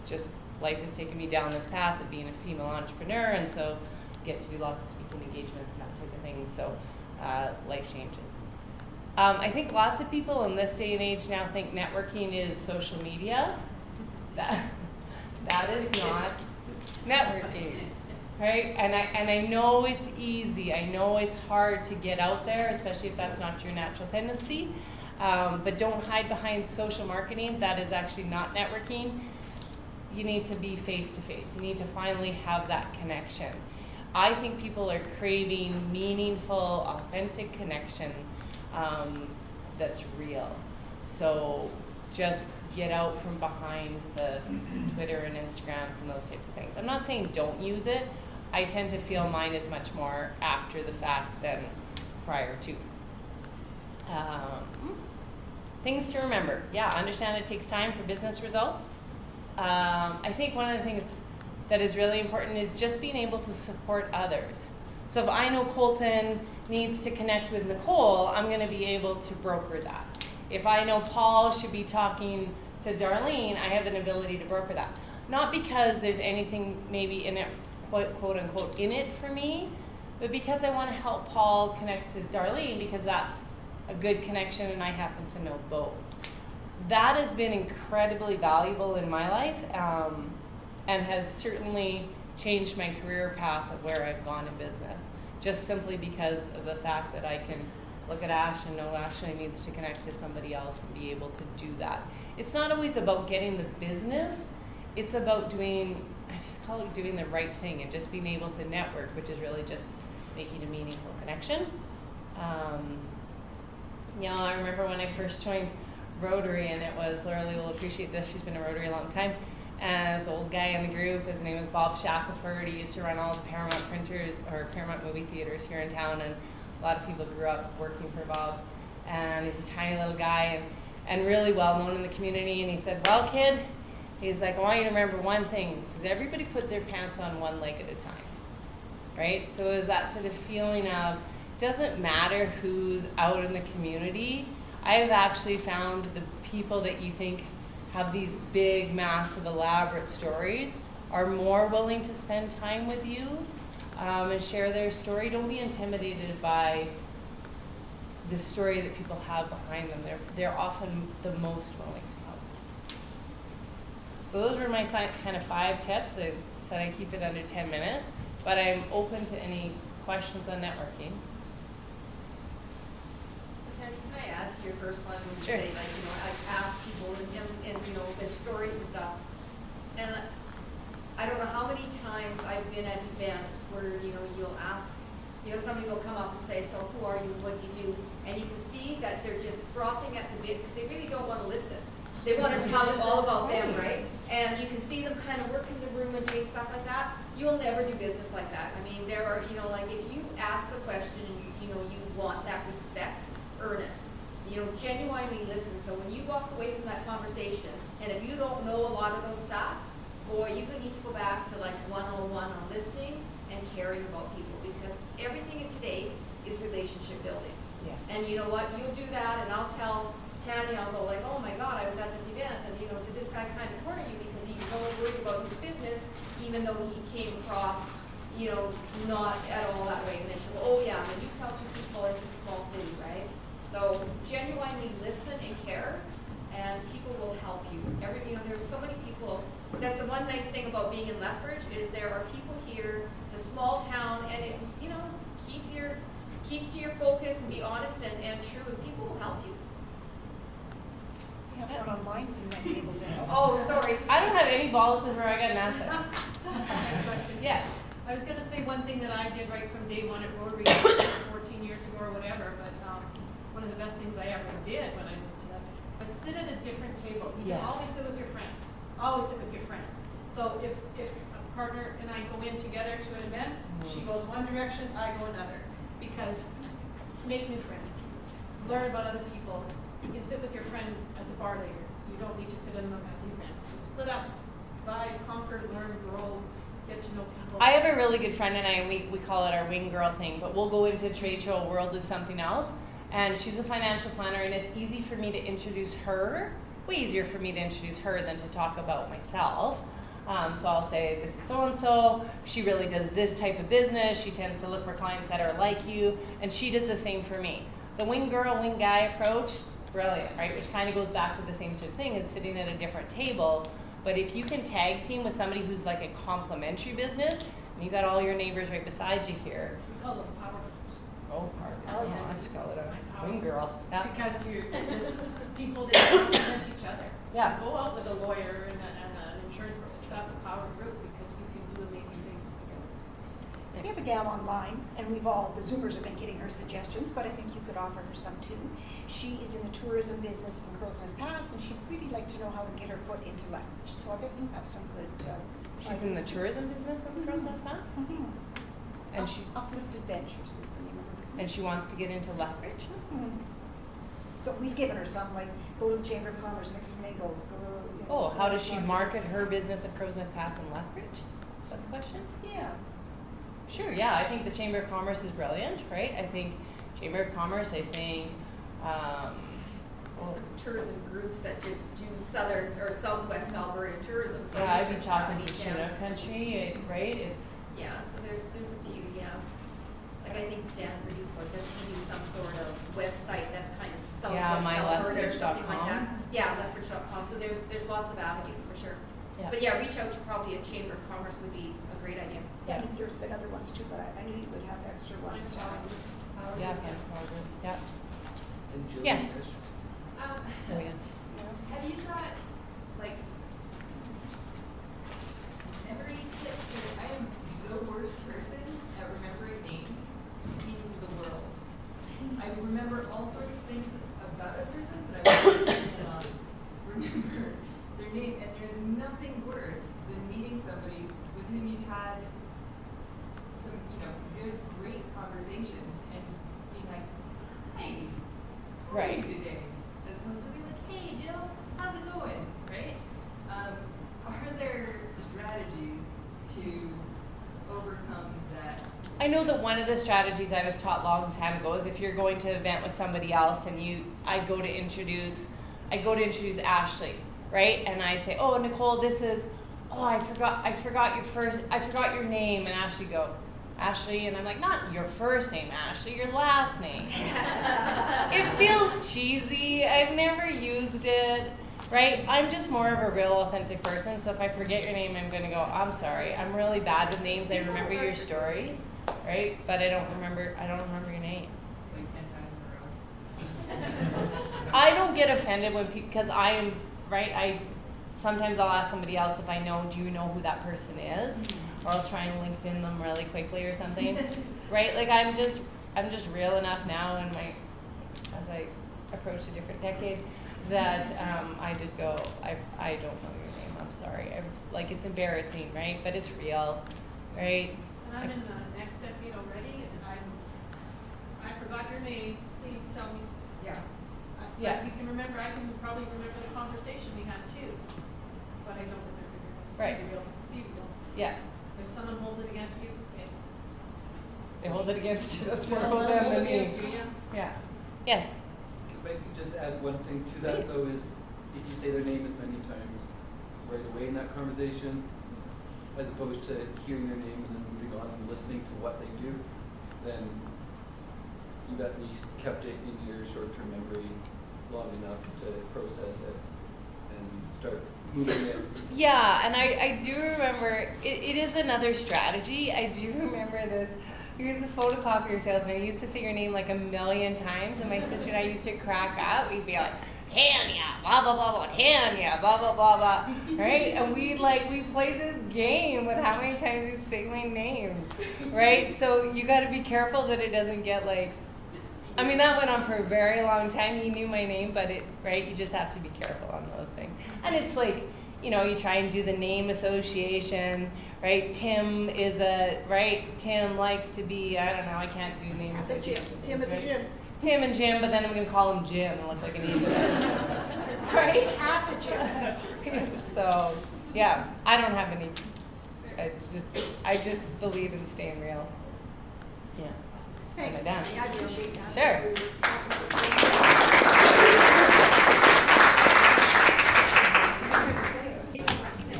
just life has taken me down this path of being a female entrepreneur, and so get to do lots of speaking engagements and that type of thing, so life changes. I think lots of people in this day and age now think networking is social media. That is not networking, right? And I know it's easy. I know it's hard to get out there, especially if that's not your natural tendency. But don't hide behind social marketing. That is actually not networking. You need to be face-to-face. You need to finally have that connection. I think people are craving meaningful, authentic connection that's real. So just get out from behind the Twitter and Instagrams and those types of things. I'm not saying don't use it. I tend to feel mine is much more after the fact than prior to. Things to remember. Yeah, understand it takes time for business results. I think one of the things that is really important is just being able to support others. So if I know Colton needs to connect with Nicole, I'm going to be able to broker that. If I know Paul should be talking to Darlene, I have an ability to broker that. Not because there's anything maybe in it, quote unquote, in it for me, but because I want to help Paul connect to Darlene because that's a good connection and I happen to know both. That has been incredibly valuable in my life and has certainly changed my career path of where I've gone in business, just simply because of the fact that I can look at Ash and know Ashley needs to connect to somebody else and be able to do that. It's not always about getting the business, it's about doing, I just call it doing the right thing and just being able to network, which is really just making a meaningful connection. You know, I remember when I first joined Rotary, and it was, Laura Lee will appreciate this, she's been in Rotary a long time, and this old guy in the group, his name was Bob Shackelford. He used to run all the Paramount printers, or Paramount movie theaters here in town, and a lot of people grew up working for Bob, and he's a tiny little guy, and really well known in the community. And he said, well, kid, he's like, I want you to remember one thing. He says, everybody puts their pants on one leg at a time, right? So it was that sort of feeling of, doesn't matter who's out in the community. I have actually found the people that you think have these big, massive, elaborate stories are more willing to spend time with you and share their story. Don't be intimidated by the story that people have behind them. They're often the most willing to help. So those were my kind of 5 tips. I said I keep it under 10 minutes, but I'm open to any questions on networking. Can I add to your first one when you Sure. say, like, you know, I ask people and you know, their stories and stuff. And I don't know how many times I've been at events where, you know, you'll ask, you know, somebody will come up and say, so who are you, what do you do? And you can see that they're just frothing at the bit because they really don't want to listen. They want to tell you all about them, right? And you can see them kind of working the room and doing stuff like that. You'll never do business like that. I mean, there are, you know, like if you ask a question and you know, you want that respect, earn it. You know, genuinely listen. So when you walk away from that conversation, and if you don't know a lot of those facts, boy, you need to go back to like 101 on listening and caring about people, because everything in today is relationship building. Yes. And you know what? You'll do that, and I'll tell Tanya, I'll go like, oh my God, I was at this event, and you know, did this guy kind of corner you because he was only worried about his business, even though he came across, you know, not at all that way. And then she'll go, oh yeah, and you tell 2 people it's a small city, right? So genuinely listen and care, and people will help you. You know, there's so many people. That's the one nice thing about being in Lethbridge is there are people here. It's a small town, and it, you know, keep to your focus and be honest and true, and people will help you. You have one online, you might be able to help. Oh, sorry. I don't have any balls with her. I got nothing. Question. Yeah. I was gonna say one thing that I did right from day one at Rotary 14 years ago or whatever, but one of the best things I ever did when I moved to Lethbridge. But sit at a different table. You Yes. can always sit with your friends. Always sit with your friend. So if a partner and I go in together to an event, she goes one direction, I go another. Because make new friends. Learn about other people. You can sit with your friend at the bar later. You don't need to sit in them at the event. So split up. Buy, conquer, learn, grow, get to know people. I have a really good friend and we call it our wing girl thing, but we'll go into a trade show, we'll do something else. And she's a financial planner, and it's easy for me to introduce her, way easier for me to introduce her than to talk about myself. So I'll say, this is so-and-so, she really does this type of business, she tends to look for clients that are like you, and she does the same for me. The wing girl, wing guy approach, brilliant, right? Which kind of goes back to the same sort of thing as sitting at a different table. But if you can tag team with somebody who's like a complementary business, and you got all your neighbors right beside you here. We call those power groups. Oh, pardon. I just call it a wing girl. Yeah. Because you're just people that complement each other. Yeah. Go out with a lawyer and an insurance broker. That's a power group because you can do amazing things together. We have a gal online, and the Zoomers have been getting her suggestions, but I think you could offer her some too. She is in the tourism business in Crow's Nest Pass, and she'd really like to know how to get her foot into Lethbridge. So I bet you have some good. She's in the tourism business in the Crow's Nest Pass? Mm-hmm. And she Uplifted Ventures is the name of her business. and she wants to get into Lethbridge? Mm-hmm. So we've given her some, like, go to the Chamber of Commerce, make some mingles, go to, you know. Oh, how does she market her business at Crow's Nest Pass in Lethbridge? Is that the question? Yeah. Sure, yeah, I think the Chamber of Commerce is brilliant, right? I think Chamber of Commerce, There's some tourism groups that just do southern or southwest Alberta tourism. So yeah, I'd be research talking that to when you Chinook can. country, right? It's Yeah, so there's a few, yeah. Like I think Dan Reeves, or does he do some sort of website that's kind of southwest Alberta or something like that? Yeah, Lethbridge.com. So there's lots of avenues for sure. Yeah. But yeah, reach out to probably a Chamber of Commerce would be a great idea. Yeah, there's been other ones too, but I knew you would have extra ones to have. yeah, yeah. And Julie, Yes. Trish? Oh yeah. Have you got, like, memory tips? Because I am the worst person at remembering names in the world. I remember all sorts of things about a person, but I cannot remember their name. And there's nothing worse than meeting somebody with whom you've had some, good, great conversations and being like, hey, how are you Right. today? As opposed to being like, hey, know that one of the strategies I was taught long time ago is if you're going to an event with somebody else and I'd go to introduce Ashley, right? And I'd say, oh, Nicole, this is, oh, I forgot your name. And Ashley go, Ashley, and I'm like, not your first name, Ashley, your last name. It feels cheesy. I've never used it, right? I'm just more of a real authentic person, so if I forget your name, I'm gonna go, I'm sorry, I'm really bad with names. I remember your story, right? But I don't remember your name. Like 10 times in a row. I don't get offended when people, because I am, right, sometimes I'll ask somebody else if I know, do you know who that person is? Or I'll try and LinkedIn them really quickly or something, right? Like I'm just real enough now as I approach a different decade that I just go, I don't know your name, I'm sorry. Like it's embarrassing, right? But it's real, right? And I'm in the next step, already, and I forgot your name, please tell me. Yeah. Yeah. You can remember, I can probably remember the conversation we had too, but I don't remember your name. Right. Be real. Yeah. If someone holds it against you, They hold it against you, that's more they'll about them hold than it me. against you, yeah. Yeah. Yes. If I could just add one thing to that, Please. though, is if you say their name as many times right away in that conversation, as opposed to hearing their name and then moving on and listening to what they do, then you've at least kept it in your short-term memory long enough to process it and start moving it. Yeah, and I do remember, it is another strategy. I do remember this. He was a photocopier salesman. He used to say your name like 1,000,000 times, and my sister and I used to crack up. We'd be like, Tanya, blah, blah, blah, blah, Tanya, blah, blah, blah, blah, right? And we played this game with how many times he'd say my name, right? So you got to be careful that it doesn't get like, I mean, that went on for a very long time. He knew my name, but right, you just have to be careful on those things. And it's like, you try and do the name association, right? Tim likes to be, I don't know, I can't do name association. Tim at the gym. Tim and Jim, but then I'm going to call him Jim and look like an idiot. Right? At the gym. So, yeah, I don't have any, I just believe in staying real. Yeah. Thanks, Am I done? Tiffany. I appreciate that. Sure.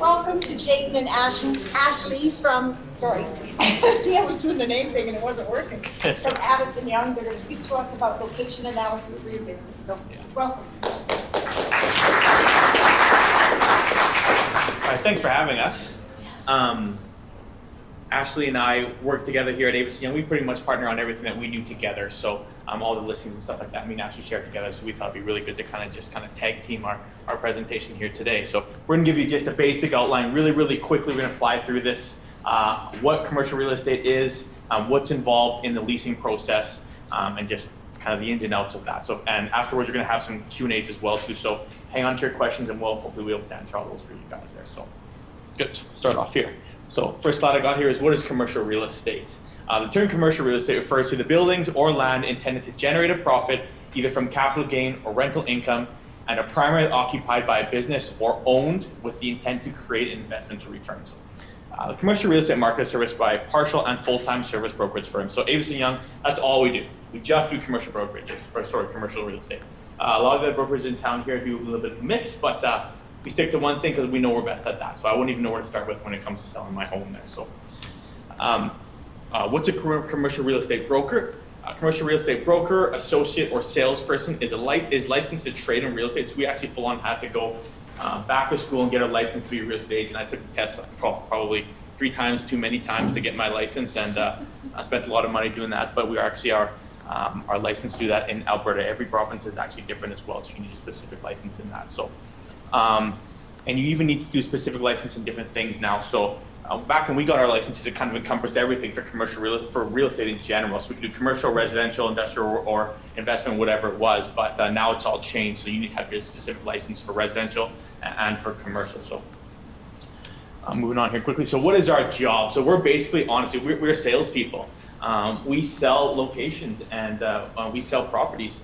Welcome to Jayden and Ashley from, sorry, see, I was doing the name thing and it wasn't working. From Addison Young, they're going to speak to us about location analysis for your business. So, welcome. All right, thanks for having us. Ashley and I work together here at Addison Young. We pretty much partner on everything that we do together. So all the listings and stuff like that, me and Ashley share together. So we thought it'd be really good to kind of tag team our presentation here today. So we're gonna give you just a basic outline really, really quickly. We're gonna fly through this, what commercial real estate is, what's involved in the leasing process, and just kind of the ins and outs of that. So, and afterwards, we're gonna have some Q&As as well too. So hang on to your questions and hopefully we'll be able to answer all those for you guys there. So good, start off here. So first thought I got here is, what is commercial real estate? The term commercial real estate refers to the buildings or land intended to generate a profit either from capital gain or rental income and are primarily occupied by a business or owned with the intent to create investment returns. The commercial real estate market is serviced by partial and full-time service brokerage firms. So Addison Young, that's all we do. We just do commercial brokerages, commercial real estate. A lot of the brokers in town here do a little bit of a mix, but we stick to one thing because we know we're best at that. So I wouldn't even know where to start with when it comes to selling my home there. So what's a commercial real estate broker? A commercial real estate broker, associate, or salesperson is licensed to trade in real estate. So we actually full on had to go back to school and get a license to be a real estate agent. I took the test probably 3 times too many times to get my license, and I spent a lot of money doing that. But we actually are licensed to do that in Alberta. Every province is actually different as well, so you need a specific license in that. So, and you even need to do specific license in different things now. So back when we got our licenses, it kind of encompassed everything for real estate in general. So we could do commercial, residential, industrial, or investment, whatever it was. But now it's all changed. So you need to have your specific license for residential and for commercial. So moving on here quickly. So what is our job? So we're basically, honestly, we're salespeople. We sell locations and we sell properties.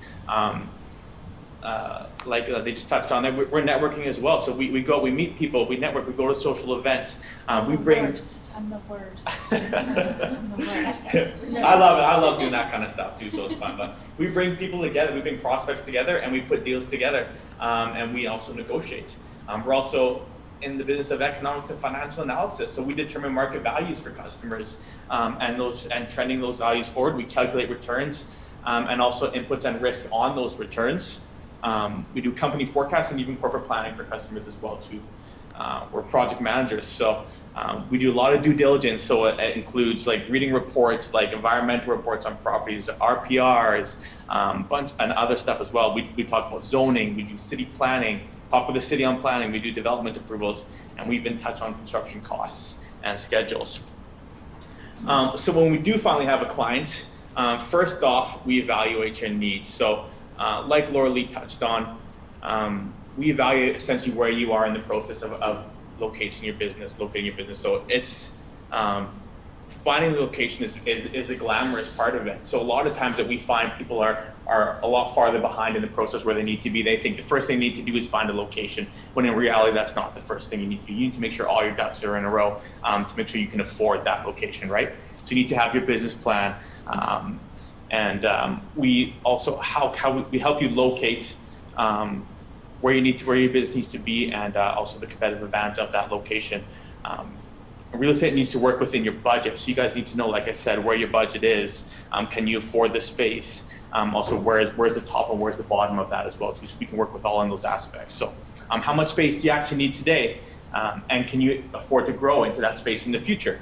they just touched on it, we're networking as well. So we meet people, we network, we go to social events. We bring. I'm the worst. I'm the worst. I love it. I love doing that kind of stuff too. So it's fun. But we bring people together, we bring prospects together, and we put deals together, and we also negotiate. We're also in the business of economics and financial analysis. So we determine market values for customers, and trending those values forward. We calculate returns, and also inputs and risk on those returns. We do company forecasts and even corporate planning for customers as well too. We're project managers, so we do a lot of due diligence. So it includes like reading reports, like environmental reports on properties, RPRs, and other stuff as well. We talk about zoning, we do city planning, talk with the city on planning, we do development approvals, and we even touch on construction costs and schedules. So when we do finally have a client, first off, we evaluate your needs. So like Laura Lee touched on, we evaluate essentially where you are in the process of locating your business. So it's finding the location is the glamorous part of it. So a lot of times that we find people are a lot farther behind in the process where they need to be. They think the first thing they need to do is find a location, when in reality that's not the first thing you need to do. You need to make sure all your ducks are in a row to make sure you can afford that location, right? So you need to have your business plan, and we also we help you locate where your business needs to be, and also the competitive advantage of that location. Real estate needs to work within your budget, so you guys need to know, like I said, where your budget is. Can you afford the space? Also, where's the top and where's the bottom of that as well too, so we can work with all in those aspects. So how much space do you actually need today, and can you afford to grow into that space in the future?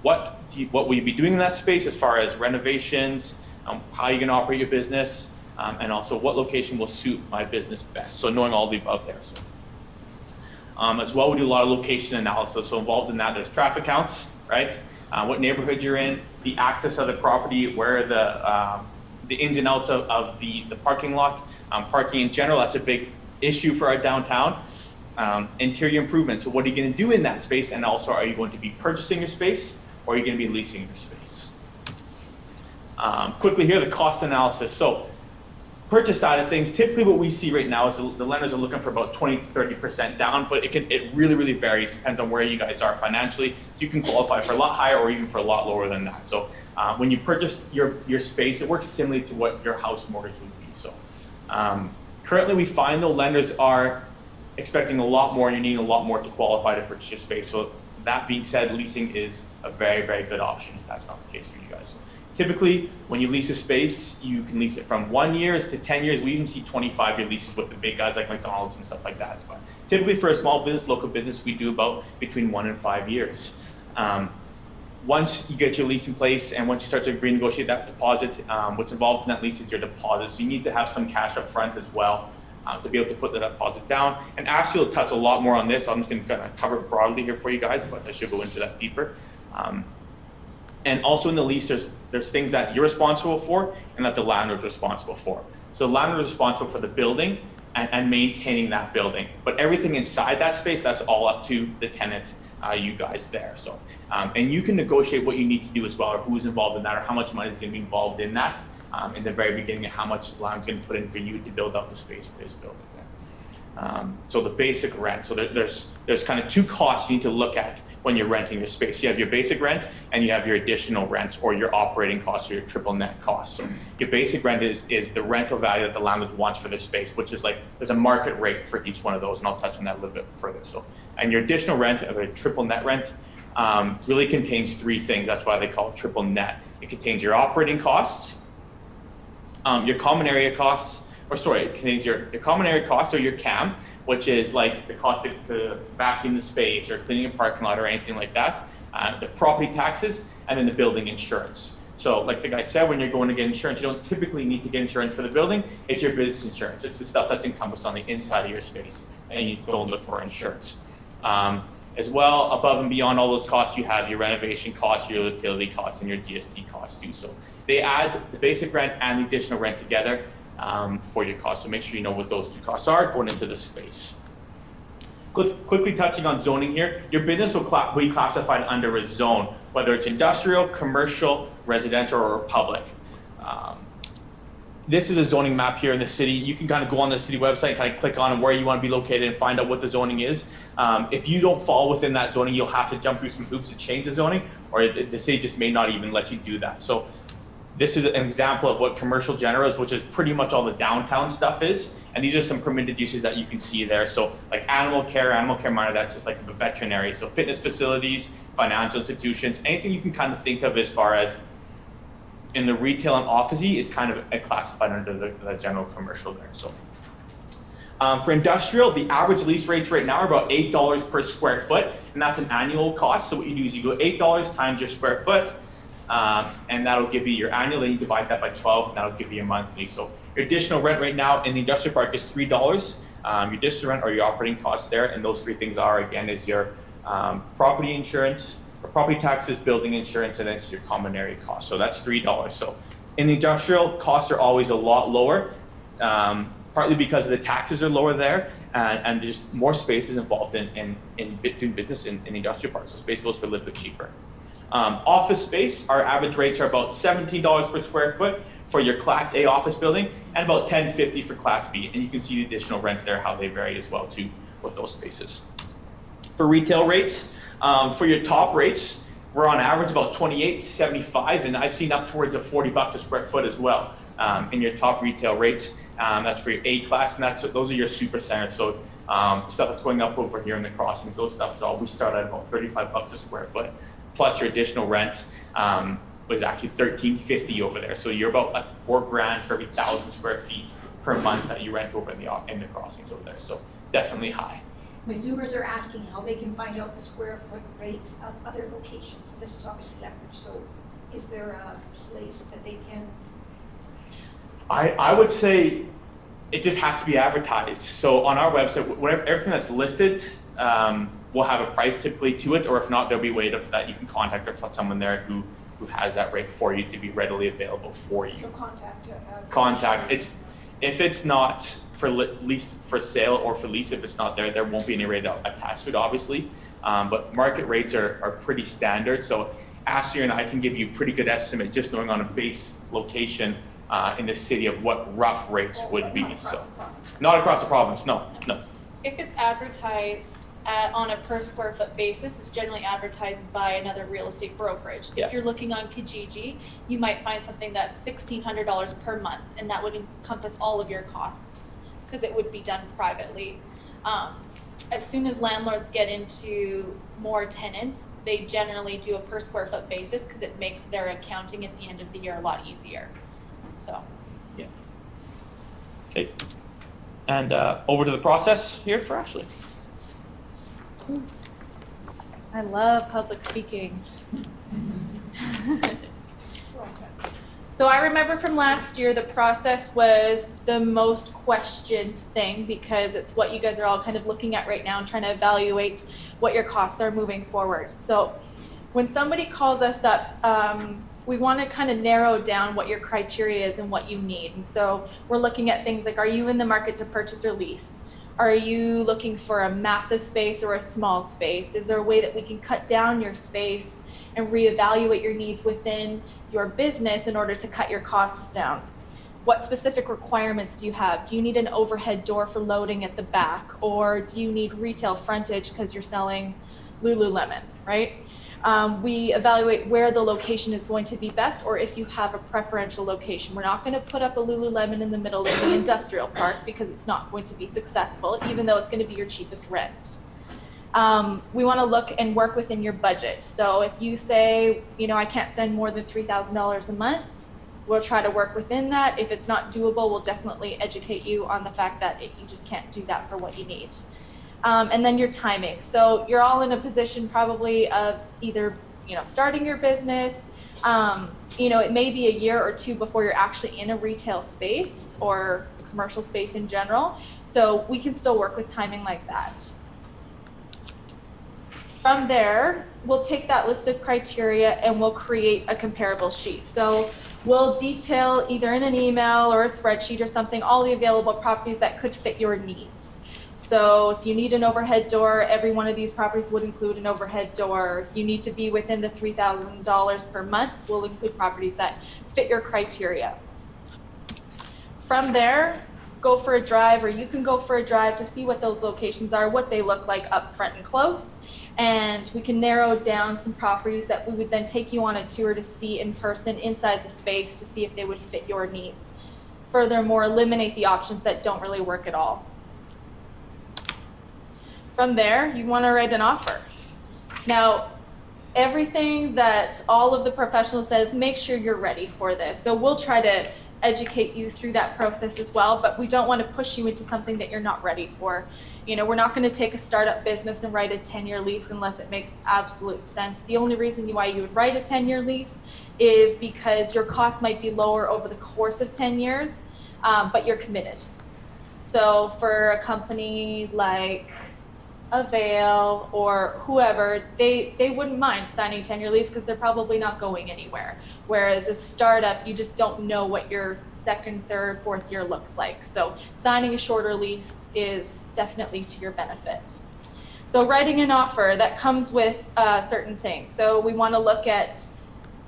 What will you be doing in that space as far as renovations, how are you going to operate your business, and also what location will suit my business best? So knowing all the above there. So. As well, we do a lot of location analysis. So involved in that, there's traffic counts, right? What neighborhood you're in, the access of the property, where the ins and outs of the parking lot, parking in general. That's a big issue for our downtown. Interior improvements. So what are you going to do in that space? And also, are you going to be purchasing your space, or are you going to be leasing your space? Quickly here, the cost analysis. So purchase side of things, typically what we see right now is the lenders are looking for about 20 to 30% down, but it really varies, depends on where you guys are financially. So you can qualify for a lot higher or even for a lot lower than that. So when you purchase your space, it works similarly to what your house mortgage would be. So currently we find the lenders are expecting a lot more, and you're needing a lot more to qualify to purchase your space. So that being said, leasing is a very good option if that's not the case for you guys. Typically, when you lease a space, you can lease it from 1 year to 10 years. We even see 25-year leases with the big guys like McDonald's and stuff like that. But typically for a small business, local business, we do about between 1 and 5 years. Once you get your lease in place and once you start to renegotiate that deposit, what's involved in that lease is your deposit. So you need to have some cash up front as well to be able to put that deposit down. And Ashley will touch a lot more on this. I'm just going to kind of cover it broadly here for you guys, but I should go into that deeper. And also in the lease, there's things that you're responsible for and that the landlord's responsible for. So the landlord is responsible for the building and maintaining that building. But everything inside that space, that's all up to the tenant, you guys there. So, and you can negotiate what you need to do as well, or who's involved in that, or how much money is going to be involved in that in the very beginning, and how much the landlord's going to put in for you to build out the space for his building there. So the basic rent. So there's kind of two costs you need to look at when you're renting your space. You have your basic rent and you have your additional rents, or your operating costs, or your triple net costs. So your basic rent is the rental value that the landlord wants for their space, which is like, there's a market rate for each one of those, and I'll touch on that a little bit further. So, and your additional rent, or triple net rent, really contains three things. That's why they call it triple net. It contains your operating costs, your common area costs, it contains your common area costs, or your CAM, which is like the cost to vacuum the space or cleaning a parking lot or anything like that, the property taxes, and then the building insurance. So like the guy said, when you're going to get insurance, you don't typically need to get insurance for the building. It's your business insurance. It's the stuff that's encompassed on the inside of your space, and you don't look for insurance. As well, above and beyond all those costs, you have your renovation costs, your utility costs, and your GST costs too. So they add the basic rent and the additional rent together for your costs. So make sure you know what those two costs are going into the space. Quickly touching on zoning here, your business will be classified under a zone, whether it's industrial, commercial, residential, or public. this is a zoning map here in the city. You can kind of go on the city website, kind of click on where you want to be located and find out what the zoning is. If you don't fall within that zoning, you'll have to jump through some hoops to change the zoning, or the city just may not even let you do that. So this is an example of what commercial general is, which is pretty much all the downtown stuff is. And these are some permitted uses that you can see there. So like animal care minor, that's just like a veterinary. So fitness facilities, financial institutions, anything you can kind of think of as far as in the retail and office-y is kind of classified under the general commercial there. So for industrial, the average lease rates right now are about $8 per square foot, and that's an annual cost. So what you do is you go $8 times your square foot, and that'll give you your annual, then you divide that by 12, and that'll give you a monthly. So your additional rent right now in the industrial park is $3. Your additional rent or your operating costs there, and those three things are, again, is your property insurance, or property taxes, building insurance, and then it's your common area cost. So that's $3. So in the industrial, costs are always a lot lower, partly because the taxes are lower there, and there's more spaces involved in doing business in industrial parks. So space goes for a little bit cheaper. Office space, our average rates are about $17 per square foot for your Class A office building, and about $10.50 for Class B. And you can see the additional rents there, how they vary as well too with those spaces. For retail rates, for your top rates, we're on average about $28.75, and I've seen up towards of $40 a square foot as well in your top retail rates. That's for your A class, and those are your super centers. So stuff that's going up over here in the crossings, those stuff all we start at about $35 a square foot, plus your additional rent was actually $13.50 over there. So you're about $4,000 for every 1,000 square feet per month that you rent over in the crossings over there. So definitely high. When Zoomers are asking how they can find out the square foot rates of other locations, so this is obviously Lethbridge, so is there a place that they can? I would say it just has to be advertised. So on our website, everything that's listed will have a price typically to it, or if not, there'll be a way that you can contact or find someone there who has that rate for you to be readily available for you. So Contact. If it's not for lease for sale or for lease, if it's not there won't be any rate attached to it, obviously. But market rates are pretty standard. So Asher and I can give you a pretty good estimate just knowing on a base location in the city of what rough rates would be. Not across the province, no. If it's advertised on a per square foot basis, it's generally advertised by another real estate brokerage. Yeah. If you're looking on Kijiji, you might find something that's $1,600 per month, and that would encompass all of your costs because it would be done privately. As soon as landlords get into more tenants, they generally do a per square foot basis because it makes their accounting at the end of the year a lot easier. So. Yeah. Okay. And over to the process here for Ashley. I love public speaking. So I remember from last year, the process was the most questioned thing because it's what you guys are all kind of looking at right now and trying to evaluate what your costs are moving forward. So when somebody calls us up, we want to kind of narrow down what your criteria is and what you need. And so we're looking at things like, are you in the market to purchase or lease? Are you looking for a massive space or a small space? Is there a way that we can cut down your space and reevaluate your needs within your business in order to cut your costs down? What specific requirements do you have? Do you need an overhead door for loading at the back? Or do you need retail frontage because you're selling Lululemon, right? We evaluate where the location is going to be best, or if you have a preferential location. We're not going to put up a Lululemon in the middle of the industrial park because it's not going to be successful, even though it's going to be your cheapest rent. We want to look and work within your budget. So if you say, I can't spend more than $3,000 a month, we'll try to work within that. If it's not doable, we'll definitely educate you on the fact that you just can't do that for what you need. And then your timing. So you're all in a position probably of either, starting your business, it may be a year or two before you're actually in a retail space or a commercial space in general. So we can still work with timing like that. From there, we'll take that list of criteria and we'll create a comparable sheet. So we'll detail either in an email or a spreadsheet or something, all the available properties that could fit your needs. So if you need an overhead door, every one of these properties would include an overhead door. If you need to be within the $3,000 per month, we'll include properties that fit your criteria. From there, go for a drive, or you can go for a drive to see what those locations are, what they look like up front and close. And we can narrow down some properties that we would then take you on a tour to see in person inside the space to see if they would fit your needs. Furthermore, eliminate the options that don't really work at all. From there, you want to write an offer. Now, everything that all of the professionals says, make sure you're ready for this. So we'll try to educate you through that process as well, but we don't want to push you into something that you're not ready for. You know, we're not going to take a startup business and write a 10-year lease unless it makes absolute sense. The only reason why you would write a 10-year lease is because your cost might be lower over the course of 10 years, but you're committed. So for a company like Avail or whoever, they wouldn't mind signing 10-year lease because they're probably not going anywhere. Whereas a startup, you just don't know what your second, third, fourth year looks like. So signing a shorter lease is definitely to your benefit. So writing an offer, that comes with certain things. So we want to look at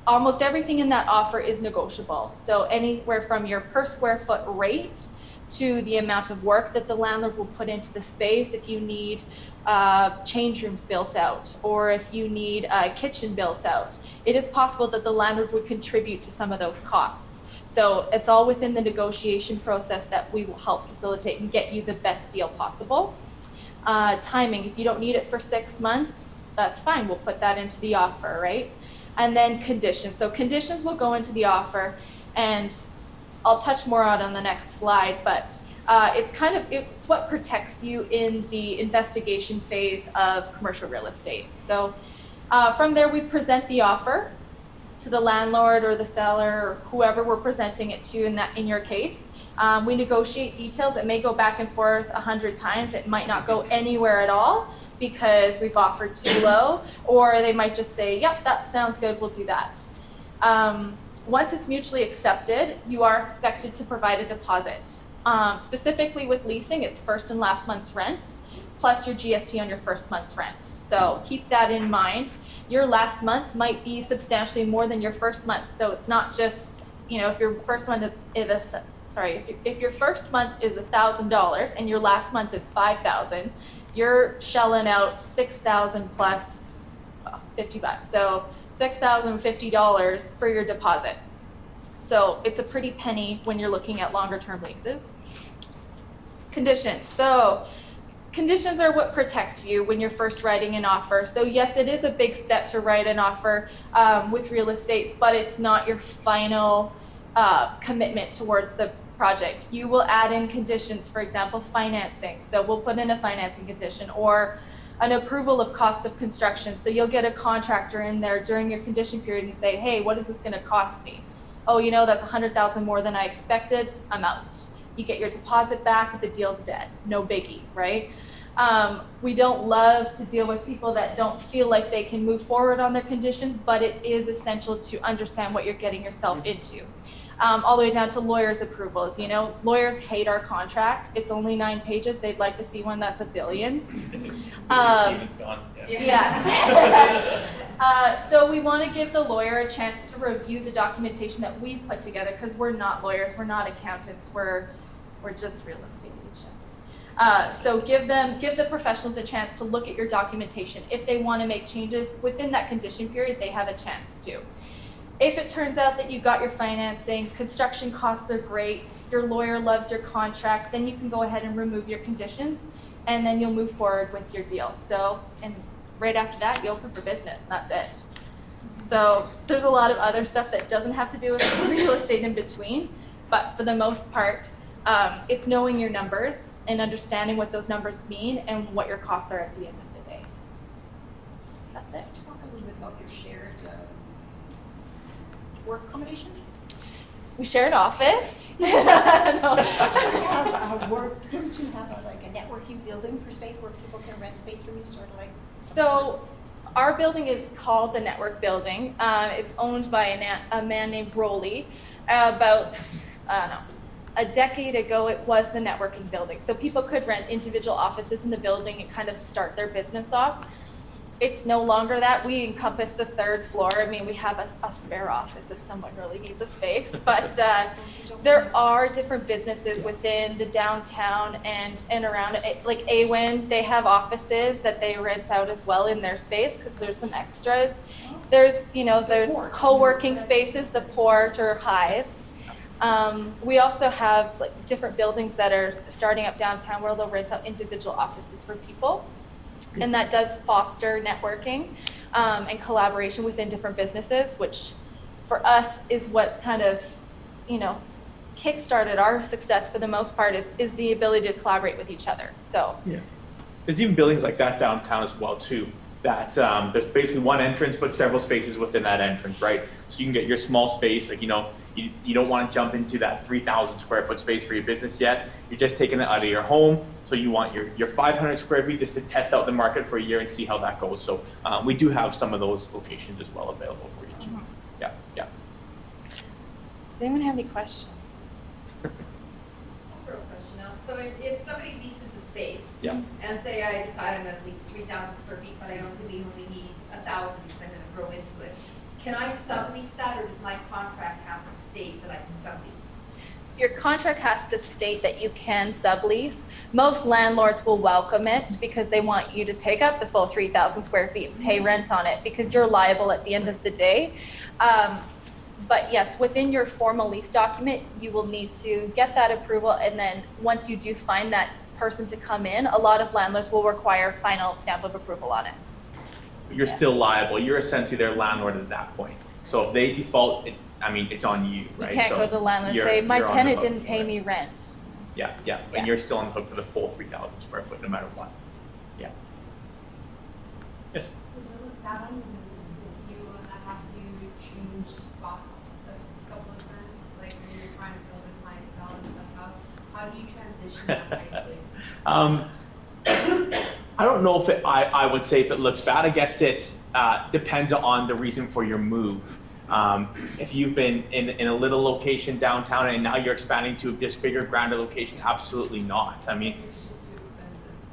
almost everything in that offer is negotiable. So anywhere from your per square foot rate to the amount of work that the landlord will put into the space. If you need change rooms built out, or if you need a kitchen built out, it is possible that the landlord would contribute to some of those costs. So it's all within the negotiation process that we will help facilitate and get you the best deal possible. Timing, if you don't need it for 6 months, that's fine. We'll put that into the offer, right? And then conditions. So conditions will go into the offer, and I'll touch more on the next slide, but it's what protects you in the investigation phase of commercial real estate. So from there, we present the offer to the landlord or the seller or whoever we're presenting it to in your case. We negotiate details. It may go back and forth 100 times. It might not go anywhere at all because we've offered too low, or they might just say, yep, that sounds good, we'll do that. Once it's mutually accepted, you are expected to provide a deposit. Specifically with leasing, it's first and last month's rent, plus your GST on your first month's rent. So keep that in mind. Your last month might be substantially more than your first month. So it's not just, if your first month if your first month is $1,000 and your last month is $5,000, you're shelling out $6,000 plus $50. So $6,050 for your deposit. So it's a pretty penny when you're looking at longer term leases. Conditions. So conditions are what protect you when you're first writing an offer. So yes, it is a big step to write an offer with real estate, but it's not your final commitment towards the project. You will add in conditions, for example, financing. So we'll put in a financing condition, or an approval of cost of construction. So you'll get a contractor in there during your condition period and say, hey, what is this going to cost me? Oh, that's $100,000 more than I expected. I'm out. You get your deposit back, the deal's dead. No biggie, right? We don't love to deal with people that don't feel like they can move forward on their conditions, but it is essential to understand what you're getting yourself into. All the way down to lawyers' approvals. Lawyers hate our contract. It's only 9 pages. They'd like to see one that's a billion. It's gone. Yeah. So we want to give the lawyer a chance to review the documentation that we've put together, because we're not lawyers, we're not accountants, we're just real estate agents. So give the professionals a chance to look at your documentation. If they want to make changes within that condition period, they have a chance to. If it turns out that you got your financing, construction costs are great, your lawyer loves your contract, then you can go ahead and remove your conditions, and then you'll move forward with your deal. So, and right after that, you open for business, and that's it. So there's a lot of other stuff that doesn't have to do with real estate in between, but for the most part, it's knowing your numbers and understanding what those numbers mean and what your costs are at the end of the day. That's it. Talk a little bit about your shared work accommodations. We share an office. Don't you have a networking building per se where people can rent space from you, sort of like? So our building is called the Network Building. It's owned by a man named Rolly. About, a decade ago, it was the networking building. So people could rent individual offices in the building and kind of start their business off. It's no longer that. We encompass the 3rd floor. I mean, we have a spare office if someone really needs a space. But there are different businesses within the downtown and around it. Like Awin, they have offices that they rent out as well in their space because there's some extras. There's, there's co-working spaces, the Port or Hive. We also have like different buildings that are starting up downtown where they'll rent out individual offices for people. And that does foster networking and collaboration within different businesses, which for us is what's kind of, kickstarted our success for the most part is the ability to collaborate with each other. So yeah, there's even buildings like that downtown as well too. That there's basically one entrance, but several spaces within that entrance, right? So you can get your small space, like you don't want to jump into that 3,000 square foot space for your business yet. You're just taking it out of your home. So you want your 500 square feet just to test out the market for a year and see how that goes. So we do have some of those locations as well available for you too. Yeah, yeah. Does anyone have any questions? I'll throw a question out. So if somebody leases a space, yeah, and say I decide I'm going to lease 3,000 square feet, but I only need 1,000 because I'm going to grow into it, can I sublease that, or does my contract have to state that I can sublease? Your contract has to state that you can sublease. Most landlords will welcome it because they want you to take up the full 3,000 square feet and pay rent on it because you're liable at the end of the day. But yes, within your formal lease document, you will need to get that approval, and then once you do find that person to come in, a lot of landlords will require final stamp of approval on it. You're still liable. You're essentially their landlord at that point. So if they default, it's on you, right? You can't so go to the landlord and say, my tenant didn't pay me rent. Yeah, yeah, and you're still on the hook for the full 3,000 square foot, no matter what. Yeah. Yes? Does it look bad on your business if you have to change spots a couple of times, like when you're trying to build a clientele and stuff? How do you transition that nicely? I don't know if I would say if it looks bad. I guess it depends on the reason for your move. If you've been in a little location downtown and now you're expanding to this bigger, grander location, absolutely not. I mean,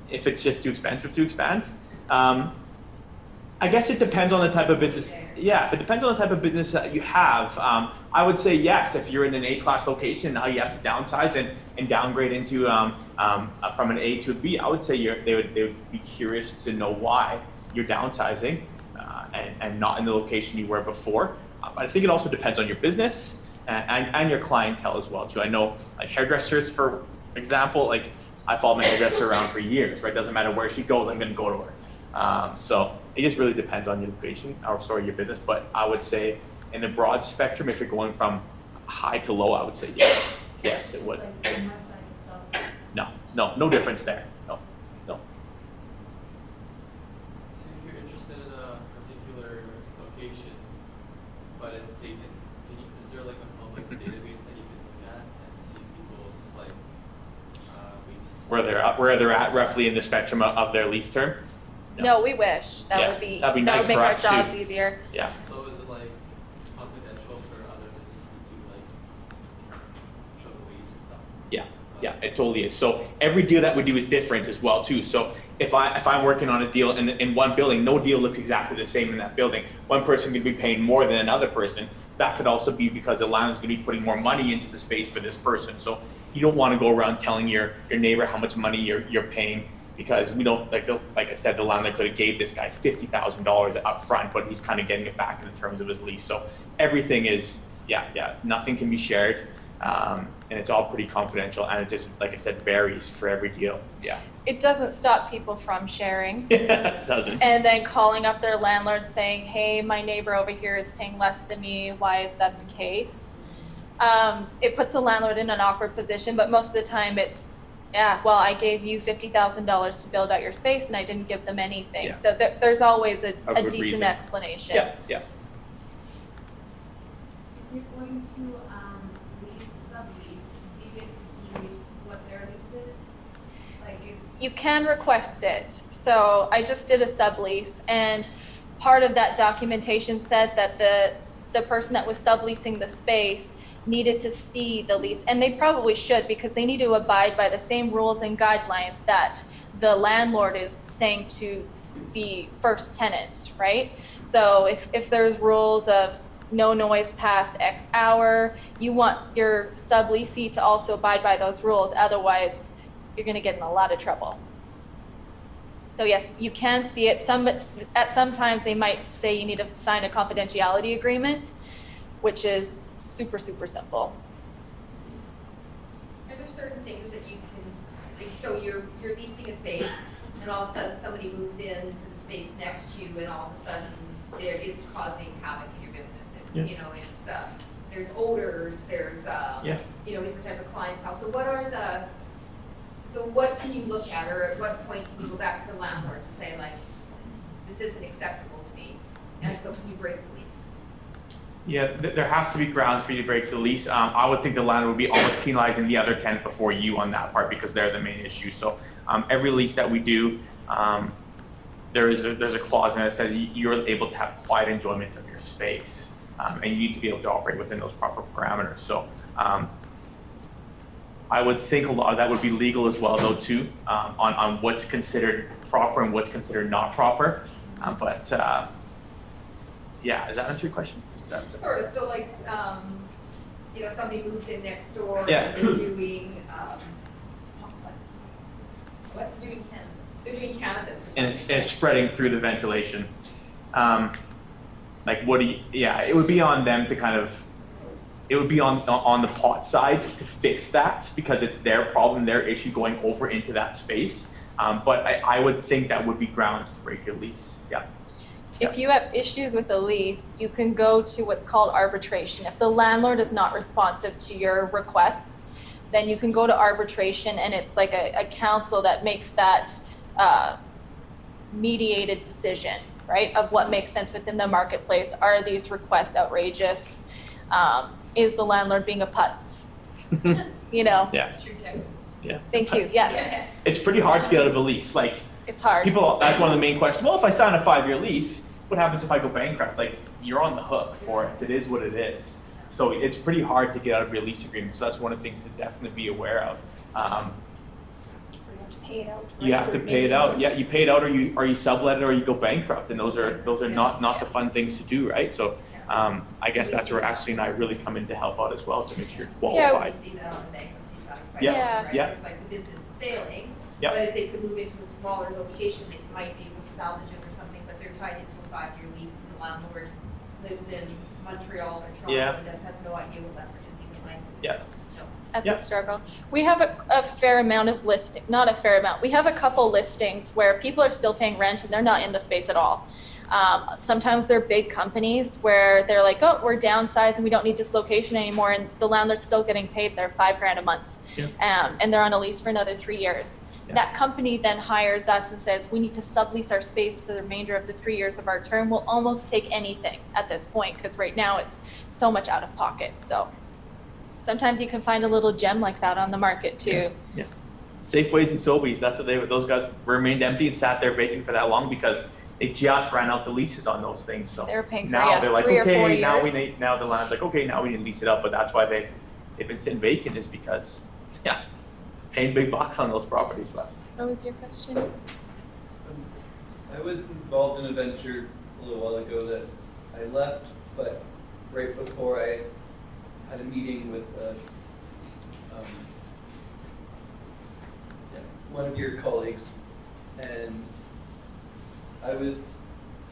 if it's just too expensive to expand, I guess it depends on the type of business. Yeah, if it depends on the type of business that you have, I would say yes. If you're in an A-class location, now you have to downsize and downgrade into from an A to a B. I would say they would be curious to know why you're downsizing and not in the location you were before. But I think it also depends on your business and your clientele as well too. I know like hairdressers, for example, like I followed my hairdresser around for years, right? Doesn't matter where she goes, I'm gonna go to her. So it just really depends on your location or your business. But I would say in the broad spectrum, if you're going from high to low, I would say yes. Yes, it would. No difference there. No. So if you're interested in a particular location, but it's taken, is there like a public database that you can look at and see people's lease? Where they're at roughly in the spectrum of their lease term? No, we wish. That'd be nice that would make for our us jobs too. easier. Yeah. So is it like confidential for other businesses to like show the lease and stuff? Yeah, it totally is. So every deal that we do is different as well too. So if I'm working on a deal in one building, no deal looks exactly the same in that building. One person could be paying more than another person. That could also be because the landlord's going to be putting more money into the space for this person. So you don't want to go around telling your neighbor how much money you're paying, because we don't, like I said, the landlord could have gave this guy $50,000 up front, but he's kind of getting it back in the terms of his lease. So everything is, nothing can be shared. And it's all pretty confidential, and it just, like I said, varies for every deal. Yeah. It doesn't stop people from sharing. It doesn't. And then calling up their landlord saying, hey, my neighbor over here is paying less than me. Why is that the case? It puts the landlord in an awkward position, but most of the time it's, I gave you $50,000 to build out your space and I didn't give them anything. Yeah. So there's always a good decent reason. explanation. Yeah. If you're going to sublease, do you get to see what their lease is? Like if You can request it. So I just did a sublease, and part of that documentation said that the person that was subleasing the space needed to see the lease, and they probably should, because they need to abide by the same rules and guidelines that the landlord is saying to the first tenant, right? So if there's rules of no noise past X hour, you want your subleasee to also abide by those rules, otherwise you're gonna get in a lot of trouble. So yes, you can see it. Sometimes they might say you need to sign a confidentiality agreement, which is super, super simple. Are there certain things that you can, like, so you're leasing a space, and all of a sudden somebody moves into the space next to you, and all of a sudden it's causing havoc in your business. Yeah. You know, it's there's odors, there's you know, different type of clientele. So what can you look at, or at what point can you go back to the landlord and say, like, this isn't acceptable to me, and so can you break the lease? Yeah, there has to be grounds for you to break the lease. I would think the landlord would be almost penalizing the other tenant before you on that part, because they're the main issue. So every lease that we do, there's a clause in it that says you're able to have quiet enjoyment of your space, and you need to be able to operate within those proper parameters. So I would think a lot of that would be legal as well, though, too, on what's considered proper and what's considered not proper. Yeah, does that answer your question? Sort of. So, like, you know, somebody moves in next door, Yeah. and they're doing what? Doing cannabis. They're doing cannabis or something. And it's spreading through the ventilation. Like, what do you? Yeah, it would be on them to kind of. It would be on the pot side to fix that, because it's their problem, their issue going over into that space. But I would think that would be grounds to break your lease. Yeah. If you have issues with the lease, you can go to what's called arbitration. If the landlord is not responsive to your requests, then you can go to arbitration, and it's like a council that makes that mediated decision, right, of what makes sense within the marketplace. Are these requests outrageous? Is the landlord being a putz? You know? Yeah. Yeah. Thank you, yes. It's pretty hard to get out of a lease. Like, It's hard. that's one of the main questions. Well, if I sign a 5-year lease, what happens if I go bankrupt? Like, you're on the hook for it. It is what it is. So it's pretty hard to get out of your lease agreement. So that's one of the things to definitely be aware of. Pay it out. You have to pay it out. Yeah, you pay it out, or you sublet it, or you go bankrupt, and those are not the fun things to do, right? So I guess that's where Ashley and I really come in to help out as well, to make sure you're qualified. We see that on the bankruptcy side, right? Yeah. Right? Yeah. It's like the business is failing, Yeah. but if they could move into a smaller location, they might be able to salvage it or something, but they're tied into a 5-year lease, and the landlord lives in Montreal or Toronto, Yeah. and has no idea what leverage is even like. Yeah. No. That's Yeah. a struggle. We have a fair amount of not a fair amount. We have a couple listings where people are still paying rent and they're not in the space at all. Sometimes they're big companies where they're like, oh, we're downsized and we don't need this location anymore, and the landlord's still getting paid their $5,000 a month, and they're on a lease for another 3 years. Yeah. That company then hires us and says, we need to sublease our space for the remainder of the 3 years of our term. We'll almost take anything at this point, because right now it's so much out of pocket. So sometimes you can find a little gem like that on the market too. Yeah. Safeways and Sobeys, that's what those guys remained empty and sat there vacant for that long, because they just ran out the leases on those things. So They're paying for, now they're like, 3 or 4 okay, years. now the land's like, okay, now we need to lease it up. But that's why they've been sitting vacant, is because, yeah, paying big bucks on those properties. But What was your question? I was involved in a venture a little while ago that I left, but right before I had a meeting with one of your colleagues, and I was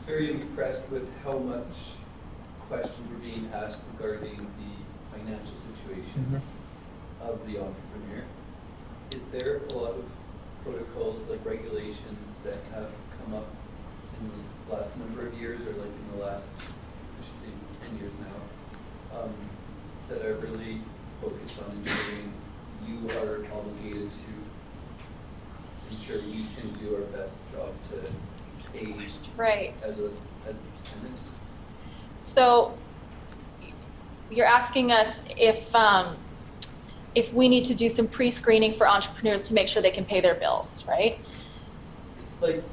very impressed with how much questions were being asked regarding the financial situation of the entrepreneur. Is there a lot of protocols, like regulations, that have come up in the last number of years, or like in the last, I should say, 10 years now, that are really focused on ensuring you are obligated to ensure we can do our best job to aid Right. as a tenant? So you're asking us if we need to do some pre-screening for entrepreneurs to make sure they can pay their bills, right? Like,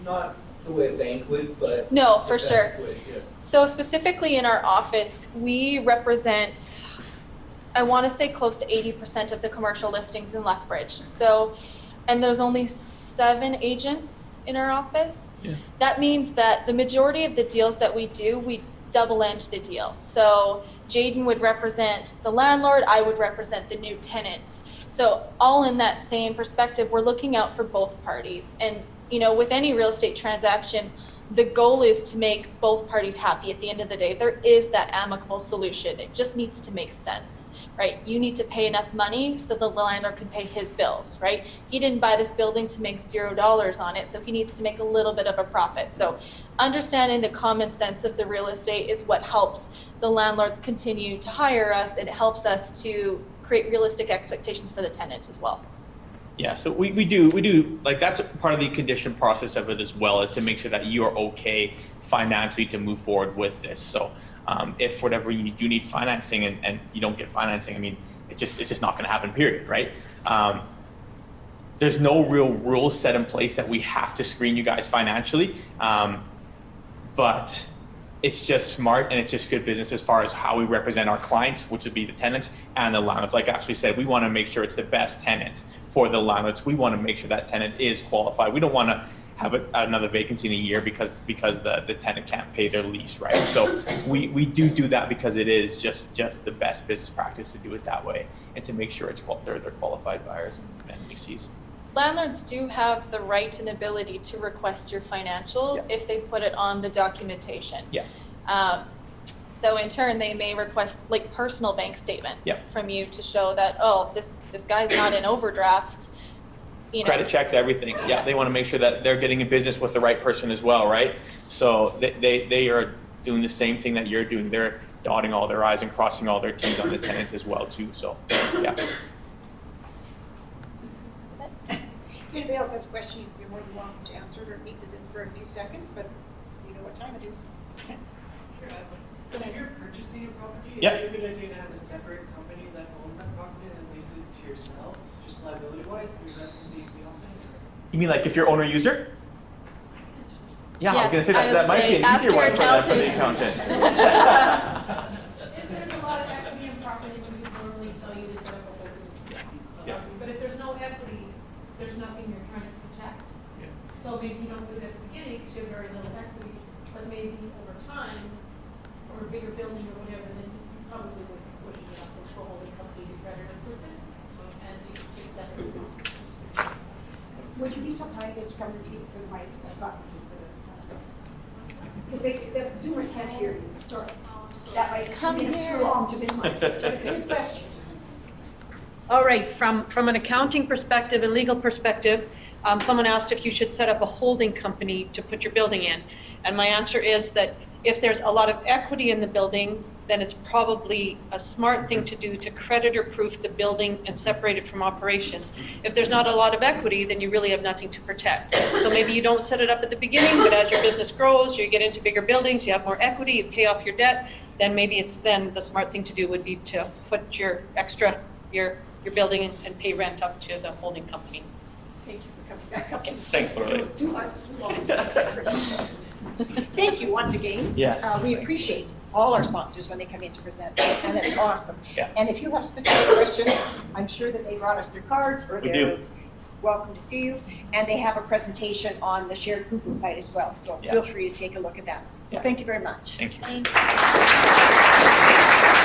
not the way a bank would, but No, the for best sure. way, yeah. So specifically in our office, we represent, I want to say close to 80% of the commercial listings in Lethbridge. So, and there's only 7 agents in our office. Yeah. That means that the majority of the deals that we do, we double end the deal. So Jaden would represent the landlord, I would represent the new tenant. So all in that same perspective, we're looking out for both parties. And with any real estate transaction, the goal is to make both parties happy at the end of the day. There is that amicable solution. It just needs to make sense, right? You need to pay enough money so the landlord can pay his bills, right? He didn't buy this building to make $0 on it, so he needs to make a little bit of a profit. So understanding the common sense of the real estate is what helps the landlords continue to hire us, and it helps us to create realistic expectations for the tenant as well. Yeah, so we do like that's part of the condition process of it as well, is to make sure that you are okay financially to move forward with this. So if for whatever you do need financing and you don't get financing, I mean, it's just not going to happen, period, right? There's no real rules set in place that we have to screen you guys financially, but it's just smart and it's just good business as far as how we represent our clients, which would be the tenants and the landlords. Like Ashley said, we want to make sure it's the best tenant for the landlords. We want to make sure that tenant is qualified. We don't want to have another vacancy in a year because the tenant can't pay their lease, right? So we do that because it is just the best business practice to do it that way and to make sure they're qualified buyers and leases. Landlords do have the right and ability to request your financials if they put it on the documentation. Yeah. So in turn, they may request like personal bank statements from you to show that, oh, this guy's not in overdraft. Credit checks, everything. Yeah, they want to make sure that they're getting in business with the right person as well, right? So they are doing the same thing that you're doing. They're dotting all their I's and crossing all their T's on the tenant as well too. So yeah. If anybody else has a question, you're more than welcome to answer it or meet with them for a few seconds, but you know what time it is. When you're purchasing a property, is Yeah. it a good idea to have a separate company that owns that property and lease it to yourself, just liability-wise? Because that's something you see often. You mean like if you're owner user? Yeah, I was gonna say Yes, that might be an easier one for the accountant. If there's a lot of equity in property, we would normally tell you to set up a holding. But if there's no equity, there's nothing you're trying to protect. So maybe you don't do it at the beginning because you have very little equity, but maybe over time, or a bigger building or whatever, then you probably would put it up with a holding company to credit improvement and to accept it. Would you be so kind as to come repeat for the mic, because I've got because the Zoomers can't hear you, sorry. That might Come be here. too long to minimize, but it's a good question. All right, from an accounting perspective and legal perspective, someone asked if you should set up a holding company to put your building in. And my answer is that if there's a lot of equity in the building, then it's probably a smart thing to do to creditor-proof the building and separate it from operations. If there's not a lot of equity, then you really have nothing to protect. So maybe you don't set it up at the beginning, but as your business grows, you get into bigger buildings, you have more equity, you pay off your debt, then maybe then the smart thing to do would be to put your building and pay rent up to the holding company. Thank you for coming back up. Thanks, Lorraine. It was too long. Thank you once again. Yes. We appreciate all our sponsors when they come in to present, and that's awesome. Yeah. And if you have specific questions, I'm sure that they brought us their cards, or We they're do. welcome to see you. And they have a presentation on the shared Google site as well, so Yeah. feel free to take a look at that. So thank you very much. Thank you. Thank you.